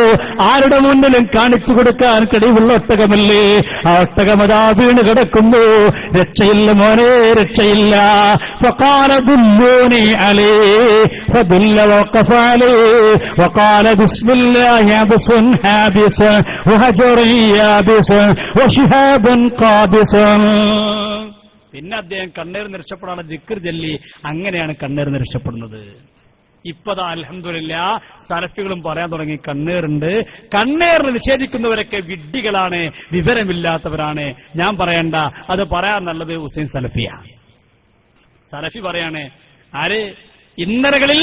ആരുടെ മുന്നിലും കാണിച്ചു കൊടുക്കാൻ കഴിവുള്ള ഒട്ടകമല്ലേ, ആ ഒട്ടകമതാ വീണ് കിടക്കുന്നു, രക്ഷയില്ല മോനെ, രക്ഷയില്ല. فقال دلوني عليه فدل وقف عليه وقال بسم الله عبس حابس وهجر يابس وشهاب قابس. പിന്നെ അദ്ദേഹം കണ്ണേറിന് രക്ഷപ്പെടാനുള്ള ദിക്ർ ചൊല്ലി, അങ്ങനെയാണ് കണ്ണേറിന് രക്ഷപ്പെടുന്നത്. ഇപ്പതാ അൽഹംദുലില്ലാ സലഫികളും പറയാൻ തുടങ്ങി കണ്ണേറുണ്ട്. കണ്ണേറിന് നിഷേധിക്കുന്നവരൊക്കെ വിഡ്ഢികളാണ്, വിവരമില്ലാത്തവരാണ്. ഞാൻ പറയണ്ട, അത് പറയാൻ നല്ലത് ഹുസൈൻ സലഫിയ. സലഫി പറയാണ് ആര്? ഇന്നലകളിൽ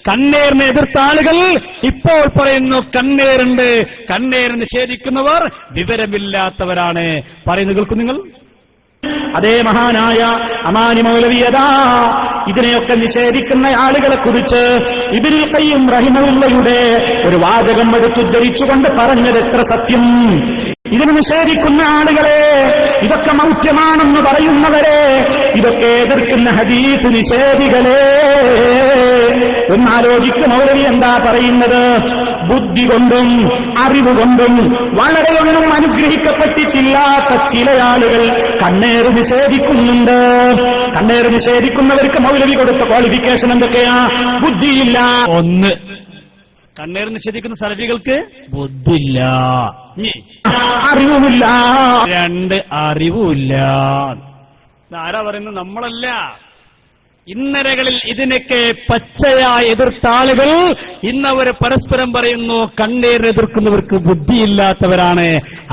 കണ്ണേറിനെ എതിർത്ത ആളുകൾ ഇപ്പോൾ പറയുന്നു കണ്ണേറുണ്ട്. കണ്ണേർ നിഷേധിക്കുന്നവർ വിവരമില്ലാത്തവരാണ് പറയുന്നത്. കേൾക്കും നിങ്ങൾ? അതേ മഹാനായ അമാനി മൗലവിയതാ ഇതിനെയൊക്കെ നിഷേധിക്കുന്ന ആളുകളെ കുറിച്ച് ഇബ്നുൽ ഖയ്യിം റഹിമഹുള്ളയുടെ ഒരു വാചകം എടുത്തുദ്ധരിച്ചുകൊണ്ട് പറഞ്ഞത് എത്ര സത്യം. ഇതിനെ നിഷേധിക്കുന്ന ആളുകളെ, ഇതൊക്കെ മൗഢ്യമാണെന്ന് പറയുന്നവരെ, ഇതൊക്കെ എതിർക്കുന്ന ഹദീസ് നിഷേധികളെ, ഒന്നാലോചിക്കും. മൗലവി എന്താ പറയുന്നത്? ബുദ്ധി കൊണ്ടും അറിവുകൊണ്ടും വളരെയൊന്നും അനുഗ്രഹിക്കപ്പെട്ടിട്ടില്ലാത്ത ചില ആളുകൾ കണ്ണേറ് നിഷേധിക്കുന്നുണ്ട്. കണ്ണേറ് നിഷേധിക്കുന്നവർക്ക് മൗലവി കൊടുത്ത ക്വാളിഫിക്കേഷൻ എന്തൊക്കെയാ? ബുദ്ധിയില്ല. ഒന്ന്, കണ്ണേർ നിഷേധിക്കുന്ന സലഫികൾക്ക് ബുദ്ധിയില്ല. അറിവുമില്ല. രണ്ട്, അറിവുമില്ല. ആരാ പറയുന്നത്? നമ്മളല്ല. ഇന്നരകളിൽ ഇതിനൊക്കെ പച്ചയായി എതിർത്ത ആളുകൾ ഇന്നവര് പരസ്പരം പറയുന്നു കണ്ണേർ എതിർക്കുന്നവർക്ക് ബുദ്ധിയില്ലാത്തവരാണ്,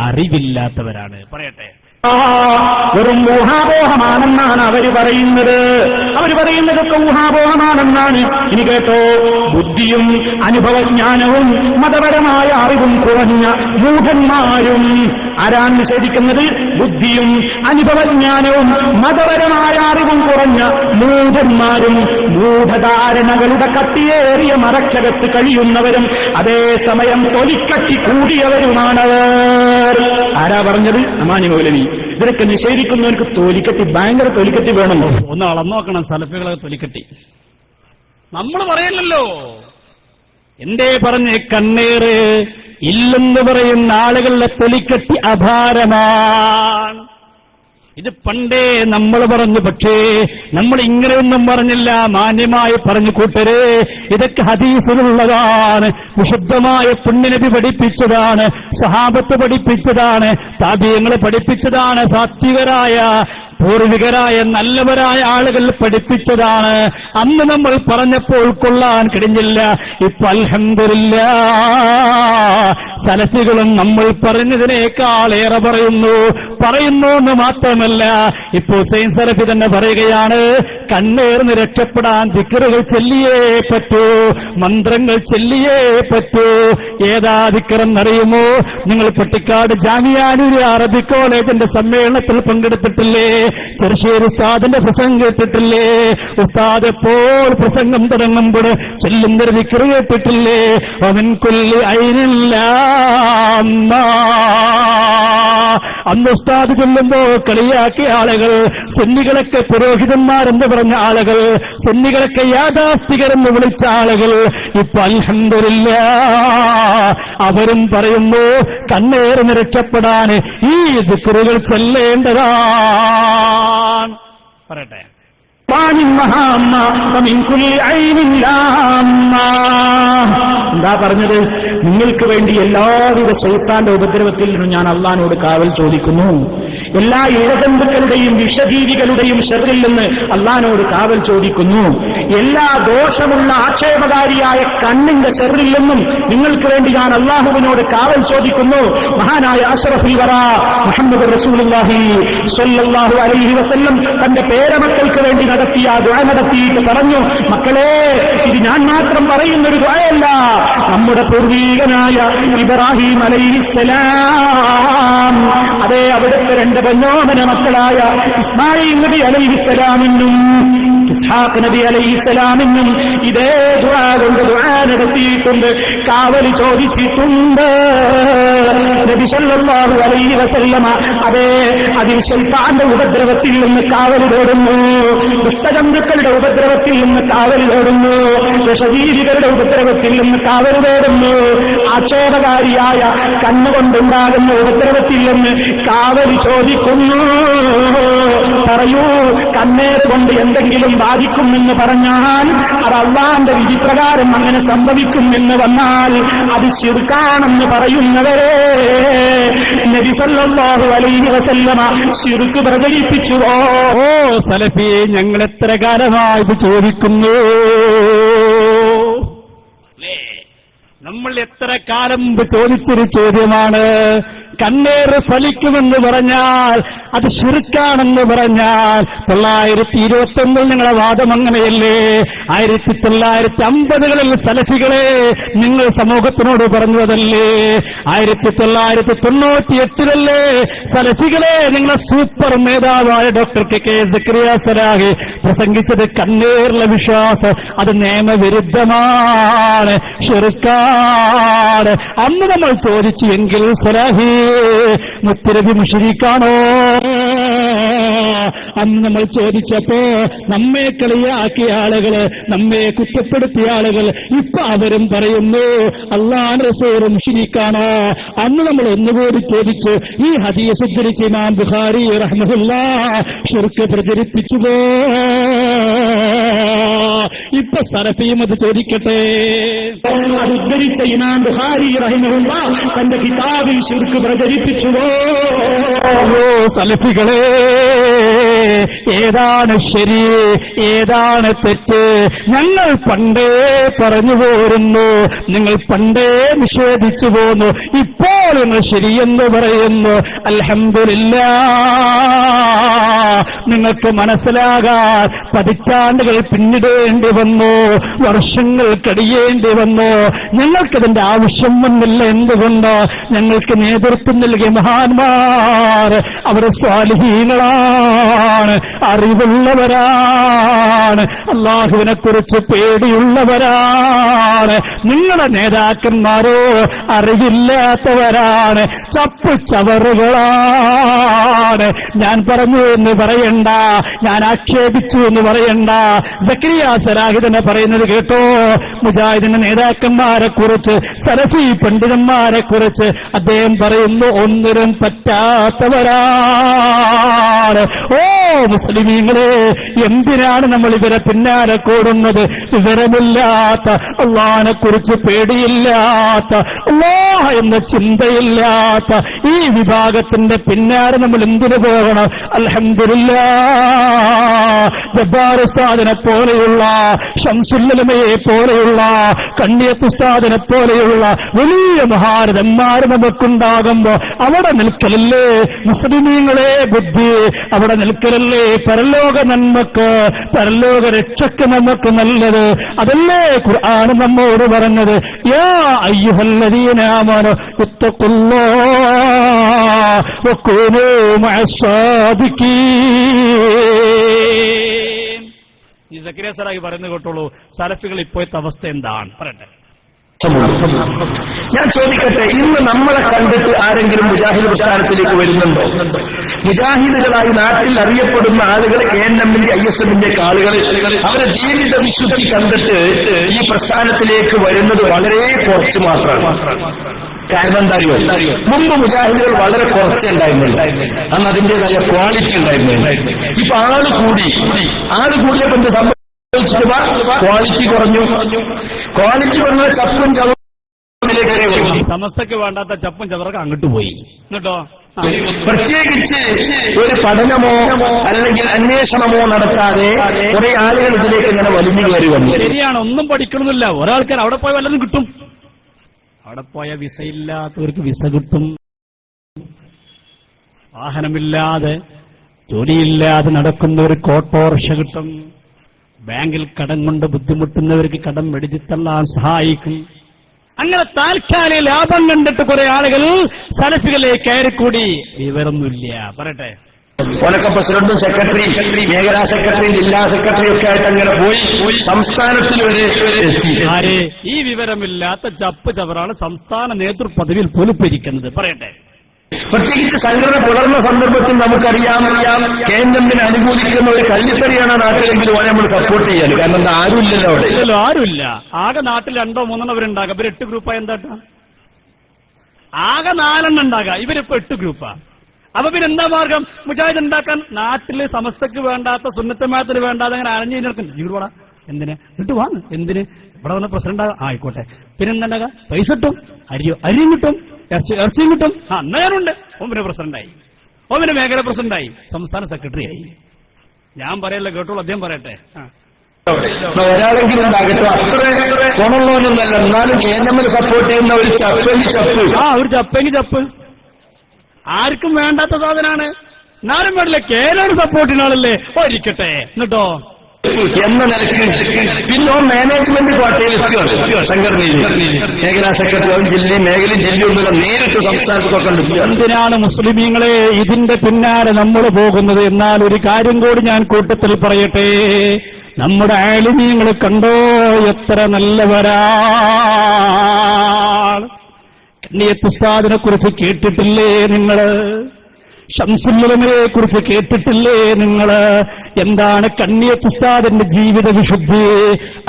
അറിവില്ലാത്തവരാണ്. പറയട്ടെ, വെറും ഊഹാപോഹമാണെന്നാണ് അവര് പറയുന്നത്. അവര് പറയുന്നതൊക്കെ ഊഹാപോഹമാണെന്നാണ്. ഇനി കേട്ടോ, ബുദ്ധിയും അനുഭവജ്ഞാനവും മതപരമായ അറിവും കുറഞ്ഞ മൂഢന്മാരും. ആരാണ് നിഷേധിക്കുന്നത്? ബുദ്ധിയും അനുഭവജ്ഞാനവും മതപരമായ അറിവും കുറഞ്ഞ മൂഢന്മാരും മൂഢധാരണകളുടെ കട്ടിയേറിയ മറക്കകത്ത് കഴിയുന്നവരും അതേസമയം തൊലിക്കട്ടി കൂടിയവരുമാണവർ. ആരാ പറഞ്ഞത്? അമാനി മൗലവി. ഇതിനൊക്കെ നിഷേധിക്കുന്നവർക്ക് തൊലിക്കട്ടി, ഭയങ്കര തൊലിക്കട്ടി വേണമോ? ഒന്ന് അളന്നു നോക്കണം സലഫികളെ തൊലിക്കട്ടി. നമ്മൾ പറയണല്ലോ. എന്തേ പറഞ്ഞ് കണ്ണേറ് ഇല്ലെന്ന് പറയുന്ന ആളുകളുടെ തൊലിക്കട്ടി അപാരമാണ്. ഇത് പണ്ടേ നമ്മൾ പറഞ്ഞു. പക്ഷേ നമ്മൾ ഇങ്ങനെയൊന്നും പറഞ്ഞില്ല, മാന്യമായി പറഞ്ഞു കൂട്ടരെ. ഇതൊക്കെ ഹദീസിലുള്ളതാണ്, വിശുദ്ധമായ പുണ്യനബി പഠിപ്പിച്ചതാണ്, സഹാബത്ത് പഠിപ്പിച്ചതാണ്, താബിയങ്ങൾ പഠിപ്പിച്ചതാണ്, സാത്വികരായ പൂർവികരായ നല്ലവരായ ആളുകൾ പഠിപ്പിച്ചതാണ്. അന്ന് നമ്മൾ പറഞ്ഞപ്പോൾ ഉൾക്കൊള്ളാൻ കഴിഞ്ഞില്ല. ഇപ്പൊ അൽഹംദുലില്ലാഹ് സലഫികളും നമ്മൾ പറഞ്ഞതിനേക്കാൾ ഏറെ പറയുന്നു എന്ന് മാത്രമല്ല, ഇപ്പോ ഹുസൈൻ സലഫി തന്നെ പറയുകയാണ്, കണ്ണേർന്ന് രക്ഷപ്പെടാൻ ദിക്റുകൾ ചൊല്ലിയേ പറ്റൂ, മന്ത്രങ്ങൾ ചൊല്ലിയേ പറ്റൂ. ഏതാ ദിക്റെന്നറിയുമോ? നിങ്ങൾ പട്ടിക്കാട് ജാമിയാനൂർ അറബി കോളേജിന്റെ സമ്മേളനത്തിൽ പങ്കെടുത്തിട്ടില്ലേ? ചെറുശ്ശേരി ഉസ്താദിന്റെ പ്രസംഗം കേട്ടിട്ടില്ലേ? ഉസ്താദ് എപ്പോൾ പ്രസംഗം തുടങ്ങുമ്പോൾ ചൊല്ലുന്നൊരു ദിക്റ് കേട്ടിട്ടില്ലേ? അവൻ കൊല്ലി അയിനില്ല. അന്ന് ഉസ്താദ് ചൊല്ലുമ്പോ കളിയാക്കിയ ആളുകൾ, സുന്നികളൊക്കെ പുരോഹിതന്മാരെന്ന് പറഞ്ഞ ആളുകൾ, സുന്നികളൊക്കെ യാഥാസ്ഥികരെന്ന് വിളിച്ച ആളുകൾ, ഇപ്പൊ അൽഹംദുലില്ലാഹ് അവരും പറയുന്നു കണ്ണേറിന് രക്ഷപ്പെടാൻ ഈ ദിക്റുകൾ ചൊല്ലേണ്ടതാണ്. പറയട്ടെ, എന്താ പറഞ്ഞത്? നിങ്ങൾക്ക് വേണ്ടി എല്ലാവിധ ശൈത്താന്റെ ഉപദ്രവത്തിൽ നിന്നും ഞാൻ അള്ളാനോട് കാവൽ ചോദിക്കുന്നു. എല്ലാ ഇഴജന്തുക്കളുടെയും വിഷജീവികളുടെയും ശർറിൽ നിന്ന് അള്ളാനോട് കാവൽ ചോദിക്കുന്നു. എല്ലാ ദോഷമുള്ള ആക്ഷേപകാരിയായ കണ്ണിന്റെ ശർറിൽ നിന്നും നിങ്ങൾക്ക് വേണ്ടി ഞാൻ അള്ളാഹുവിനോട് കാവൽ ചോദിക്കുന്നു. മഹാനായ അഷ്റഫുൽ വറ മുഹമ്മദ് റസൂലുള്ളാഹി സ്വല്ലല്ലാഹു അലൈഹി വസല്ലം തന്റെ പേരമക്കൾക്ക് വേണ്ടി നടത്തിയ ദുആ നടത്തിയിട്ട് പറഞ്ഞു, മക്കളെ, ഇത് ഞാൻ മാത്രം പറയുന്നൊരു ദുആയല്ല. നമ്മുടെ പൂർവീകനായ ഇബ്രാഹിം അലൈഹിസ്സലാം, അതേ അവിടുത്തെ രണ്ട് പൊന്നോമന മക്കളായ ഇസ്മായിൽ നബി അലൈഹിസ്സലാമിനും ഇസ്ഹാഖ് നബി അലൈഹിസ്സലാമിനും ഇതേ ദുആ കൊണ്ട് ദുആ നടത്തിയിട്ടുണ്ട്, കാവൽ ചോദിച്ചിട്ടുണ്ട്. നബി സല്ലല്ലാഹു അലൈഹി വസല്ലമ അതേ അതിൽ ശൈത്താന്റെ ഉപദ്രവത്തിൽ നിന്ന് കാവൽ തേടുന്നു, ദുഷ്ടജന്തുക്കളുടെ ഉപദ്രവത്തിൽ നിന്ന് കാവൽ തേടുന്നു, വിഷജീവികളുടെ ഉപദ്രവത്തിൽ നിന്ന് കാവൽ തേടുന്നു, ആക്ഷേപകാരിയായ കണ്ണുകൊണ്ടുണ്ടാകുന്ന ഉപദ്രവത്തിൽ നിന്ന് കാവൽ ചോദിക്കുന്നു. പറയൂ, കണ്ണേറ് കൊണ്ട് എന്തെങ്കിലും ബാധിക്കുമെന്ന് പറഞ്ഞാൽ അത് അള്ളാന്റെ വിധിപ്രകാരം അങ്ങനെ സംഭവിക്കുമെന്ന് വന്നാൽ അത് ശിർക്കാണെന്ന് പറയുന്നവരെ നബി സല്ലല്ലാഹു അലൈഹി വസല്ലമ ശിർക്ക് പ്രചരിപ്പിച്ചുവോ? ഓ സലഫി, ഞങ്ങൾ എത്ര കാലമായി ഇത് ചോദിക്കുന്നു. നമ്മൾ എത്ര കാലം മുമ്പ് ചോദിച്ചൊരു ചോദ്യമാണ്. കണ്ണേറ് ഫലിക്കുമെന്ന് പറഞ്ഞാൽ അത് ശിർക്കാണെന്ന് പറഞ്ഞാൽ 921 നിങ്ങളെ വാദം അങ്ങനെയല്ലേ? 1950കളിൽ സലഫികളെ നിങ്ങൾ സമൂഹത്തിനോട് പറഞ്ഞതല്ലേ? 1998 സലഫികളെ നിങ്ങളെ സൂപ്പർ നേതാവായ ഡോക്ടർ കെ സക്കരിയ സലാഹി പ്രസംഗിച്ചത് കണ്ണേറിലെ വിശ്വാസം അത് നിയമവിരുദ്ധമാണ്, ശിർക്കാണ്. അന്ന് നമ്മൾ ചോദിച്ചു, എങ്കിൽ സലാഹി മുത്തരബി മുശ്രിക്കാണോ? അന്ന് നമ്മൾ ചോദിച്ചപ്പോ നമ്മെ കളിയാക്കിയ ആളുകള്, നമ്മെ കുറ്റപ്പെടുത്തിയ ആളുകൾ ഇപ്പൊ അവരും പറയുന്നു അല്ലാഹുവിന്റെ റസൂൽ മുശ്രിക്കാണോ? അന്ന് നമ്മൾ ഒന്നുകൂടി ചോദിച്ചു, ഈ ഹദീസ് ഉദ്ധരിച്ച് ഇമാം ബുഖാരി റഹ്മഹുല്ലാഹ് ശിർക്ക് പ്രചരിപ്പിച്ചുവോ? ഇപ്പൊ സലഫിയും അത് ചോദിക്കട്ടെ. അത് ഉദ്ധരിച്ച ഇമാം ബുഖാരി റഹിമഹുല്ലാഹ് തന്റെ കിതാബിൽ ശിർക്ക് പ്രചരിപ്പിച്ചുവോ? സലഫികളെ, ഏതാണ് ശരി, ഏതാണ് തെറ്റ്? ഞങ്ങൾ പണ്ടേ പറഞ്ഞു പോരുന്നു, നിങ്ങൾ പണ്ടേ നിഷേധിച്ചു പോന്നു, ഇപ്പോൾ നിങ്ങൾ ശരിയെന്ന് പറയുന്നു. അൽഹംദുലില്ലാഹ്, നിങ്ങൾക്ക് മനസ്സിലാകാൻ പതിറ്റാണ്ടുകൾ പിന്നിടേണ്ടി വന്നു, വർഷങ്ങൾ കഴിയേണ്ടി വന്നു. ഞങ്ങൾക്കതിന്റെ ആവശ്യം വന്നില്ല. എന്തുകൊണ്ട്? ഞങ്ങൾക്ക് നേതൃത്വം നൽകിയ മഹാന്മാർ അവർ സ്വാലിഹീങ്ങളാണ്, അറിവുള്ളവരാണ്, അല്ലാഹുവിനെ കുറിച്ച് പേടിയുള്ളവരാണ്. നിങ്ങളുടെ നേതാക്കന്മാരോ അറിവില്ലാത്തവരാണ്, ചപ്പ് ചവറുകളാണ്. ഞാൻ പറഞ്ഞു എന്ന് പറയണ്ട, ഞാൻ ആക്ഷേപിച്ചു എന്ന് പറയണ്ട. സക്കരിയ സലാഹി തന്നെ പറയുന്നത് കേട്ടോ, മുജാഹിദിന്റെ നേതാക്കന്മാരെ കുറിച്ച്, സലഫി പണ്ഡിതന്മാരെ കുറിച്ച് അദ്ദേഹം പറയുന്നു, ഒന്നിനും പറ്റാത്തവരാണ്. ഓ മുസ്ലിമീങ്ങളെ, എന്തിനാണ് നമ്മൾ ഇവരെ പിന്നാലെ കൂടുന്നത്? വിവരമില്ലാത്ത, അള്ളാഹിനെ കുറിച്ച് പേടിയില്ലാത്ത, അല്ലാഹ് എന്ന ചിന്തയില്ലാത്ത ഈ വിഭാഗത്തിന്റെ പിന്നാലെ നമ്മൾ എന്തിനു പോകണം? അൽഹംദുലില്ലാഹ്, ജബ്ബാർ ഉസ്താദിനെ പോലെയുള്ള, ശംസുല്ലമയെ പോലെയുള്ള, കണ്ണിയത്ത് ഉസ്താദിനെ പോലെയുള്ള വലിയ മഹാരഥന്മാർ നമുക്കുണ്ടാകുമ്പോ അവിടെ നിൽക്കലല്ലേ മുസ്ലിമീങ്ങളെ ബുദ്ധി? അവിടെ നിൽക്കലല്ലേ പരലോക നന്മക്ക്, പരലോക രക്ഷക്ക് നമുക്ക് നല്ലത്? അതല്ലേ ഖുർആൻ നമ്മോട് പറഞ്ഞത്, യാ അയ്യുഹല്ലദീന ആമനൂ ഇത്തഖുല്ലാഹ വകൂനൂ മഅസ്സാദിഖീൻ. ഈ സക്കരിയ സലാഹി പറയുന്നത് കേട്ടോളൂ, സലഫികൾ ഇപ്പോഴത്തെ അവസ്ഥ എന്താണ് പറയട്ടെ. ഞാൻ ചോദിക്കട്ടെ, ഇന്ന് നമ്മളെ കണ്ടിട്ട് ആരെങ്കിലും മുജാഹിദ് പ്രസ്ഥാനത്തിലേക്ക് വരുന്നുണ്ടോ? മുജാഹിദുകളായി നാട്ടിൽ അറിയപ്പെടുന്ന ആളുകൾ, KNM-ന്റെ ISM-ന്റെ ആളുകൾ അവരെ ജീവിത വിശുദ്ധി കണ്ടിട്ട് ഈ പ്രസ്ഥാനത്തിലേക്ക് വരുന്നത് വളരെ കുറച്ച് മാത്രമാണ്. കാരണം എന്താ അറിയോ? മുമ്പ് മുജാഹിദുകൾ വളരെ കുറച്ചുണ്ടായിരുന്നില്ല, അന്ന് അതിന്റേതായ ക്വാളിറ്റി ഉണ്ടായിരുന്നില്ല. ഇപ്പൊ ആള് കൂടിയപ്പോ എന്ത് സംഭവിച്ചിട്ട് ക്വാളിറ്റി കുറഞ്ഞു. ക്വാളിറ്റി കുറഞ്ഞ ചപ്പും ചവറിലേക്ക് വരും. സമസ്തക്ക് വേണ്ടാത്ത ചപ്പും ചവറൊക്കെ അങ്ങോട്ട് പോയി കേട്ടോ. പ്രത്യേകിച്ച് ഒരു പഠനമോ അല്ലെങ്കിൽ അന്വേഷണമോ നടത്താതെ കുറെ ആളുകൾ ഇതിലേക്ക് ഇങ്ങനെ വലിഞ്ഞു കയറി വന്നു. ശരിയാണ്, ഒന്നും പഠിക്കണമെന്നില്ല. ഒരാൾക്കാർ അവിടെ പോയ വല്ലതും കിട്ടും. അവിടെ പോയ വിസയില്ലാത്തവർക്ക് വിസ കിട്ടും. വാഹനമില്ലാതെ, ജോലിയില്ലാതെ നടക്കുന്നവർക്ക് ഓട്ടോറിക്ഷ കിട്ടും. ബാങ്കിൽ കടം കൊണ്ട് ബുദ്ധിമുട്ടുന്നവർക്ക് കടം എഴുതിത്തള്ളാൻ സഹായിക്കും. അങ്ങനെ താൽക്കാലിക ലാഭം കണ്ടിട്ട് കുറെ ആളുകൾ സലഫികളിലേക്ക് കയറിക്കൂടി. വിവരമൊന്നുമില്ല. പറയട്ടെ, ഓനൊക്കെ പ്രസിഡന്റും സെക്രട്ടറിയും, മേഖലാ സെക്രട്ടറിയും, ജില്ലാ സെക്രട്ടറിയും ഒക്കെ ആയിട്ട് അങ്ങനെ പോയി സംസ്ഥാനത്തിൽ വരെ എത്തി. ആര്? ഈ വിവരമില്ലാത്ത ചപ്പ് ചവറാണ് സംസ്ഥാന നേതൃപദവിയിൽ പോലും ഇരിക്കുന്നത്. പറയട്ടെ, പ്രത്യേകിച്ച് സംഘടന പുലർന്ന സന്ദർഭത്തിൽ നമുക്കറിയാം, KNM-നെ അനുകൂലിക്കുന്ന ഒരു കല്ലിത്തറിയാണ് നാട്ടിലെങ്കിലും ഓനെ നമ്മൾ സപ്പോർട്ട് ചെയ്യാൻ. കാരണം എന്താ, ആരുമില്ലല്ലോ അവിടെ. ഇല്ലല്ലോ, ആരുമില്ല. ആകെ നാട്ടിൽ 2 or 3 അവരുണ്ടാകാം. ഇവർ 8 ഗ്രൂപ്പായി എന്താട്ടാ? ആകെ 4 ഉണ്ടാകാം. ഇവരിപ്പോ 8 ഗ്രൂപ്പാ. അപ്പൊ പിന്നെ എന്താ മാർഗം മുജാഹിദ് ഉണ്ടാക്കാൻ? നാട്ടില് സമസ്തക്ക് വേണ്ടാത്ത, സുന്നത്തമാത്തിന് വേണ്ടാതെ അങ്ങനെ അരഞ്ഞു കഴിഞ്ഞാൽ ഇങ്ങോട്ട് പോടാ, എന്തിന് ഇട്ട് വാങ്ങ്, എന്തിന് ഇവിടെ വന്ന് പ്രസിഡന്റ് ആയിക്കോട്ടെ. പിന്നെന്താ? പൈസ കിട്ടും, അരിയും കിട്ടും, ഇറച്ചിയും കിട്ടും. എന്നാ ഞാനുണ്ട്. ഓമിന് പ്രസിഡന്റായി, ഓമിന് മേഖല പ്രസിഡന്റായി, സംസ്ഥാന സെക്രട്ടറി ആയി. ഞാൻ പറയല്ല, കേട്ടോളൂ, അദ്ദേഹം പറയട്ടെ. ഒരാളെങ്കിലും ഉണ്ടാകട്ടെ, ഗുണമുള്ളവനൊന്നല്ല, എന്നാലും കേന്ദ്രമ്മൽ സപ്പോർട്ട് ചെയ്യുന്ന ഒരു ചപ്പെങ്കിൽ ചപ്പ്. ഒരു ചപ്പെങ്കിൽ ചപ്പ് ആർക്കും വേണ്ടാത്ത സാധനാണ്. എന്നാലും വേണ്ടില്ല, കേരള സപ്പോർട്ടിന് ആളല്ലേ, ഇരിക്കട്ടെ എന്നിട്ടോ എന്ന നിലയ്ക്ക് പിന്നെ മാനേജ്മെന്റ് കോട്ടയിൽ സംഘടനയിൽ മേഖലാ സെക്രട്ടറിയും ജില്ലയും മേഖലയും ജില്ലയും ഒന്നുമില്ല, നേരിട്ട് സംസ്ഥാനത്തൊക്കെ ഉണ്ട്. എന്തിനാണ് മുസ്ലിമീങ്ങളെ ഇതിന്റെ പിന്നാലെ നമ്മൾ പോകുന്നത്? എന്നാൽ ഒരു കാര്യം കൂടി ഞാൻ കൂട്ടത്തിൽ പറയട്ടെ. നമ്മുടെ ആലിമീങ്ങൾ കണ്ടോ എത്ര നല്ലവരാണ്. കണ്ണിയത്ത് ഉസ്താദിനെ കുറിച്ച് കേട്ടിട്ടില്ലേ നിങ്ങള്? ശംസുല്ലമയെ കുറിച്ച് കേട്ടിട്ടില്ലേ നിങ്ങള്? എന്താണ് കണ്ണിയത്ത് ഉസ്താദിന്റെ ജീവിത വിശുദ്ധി?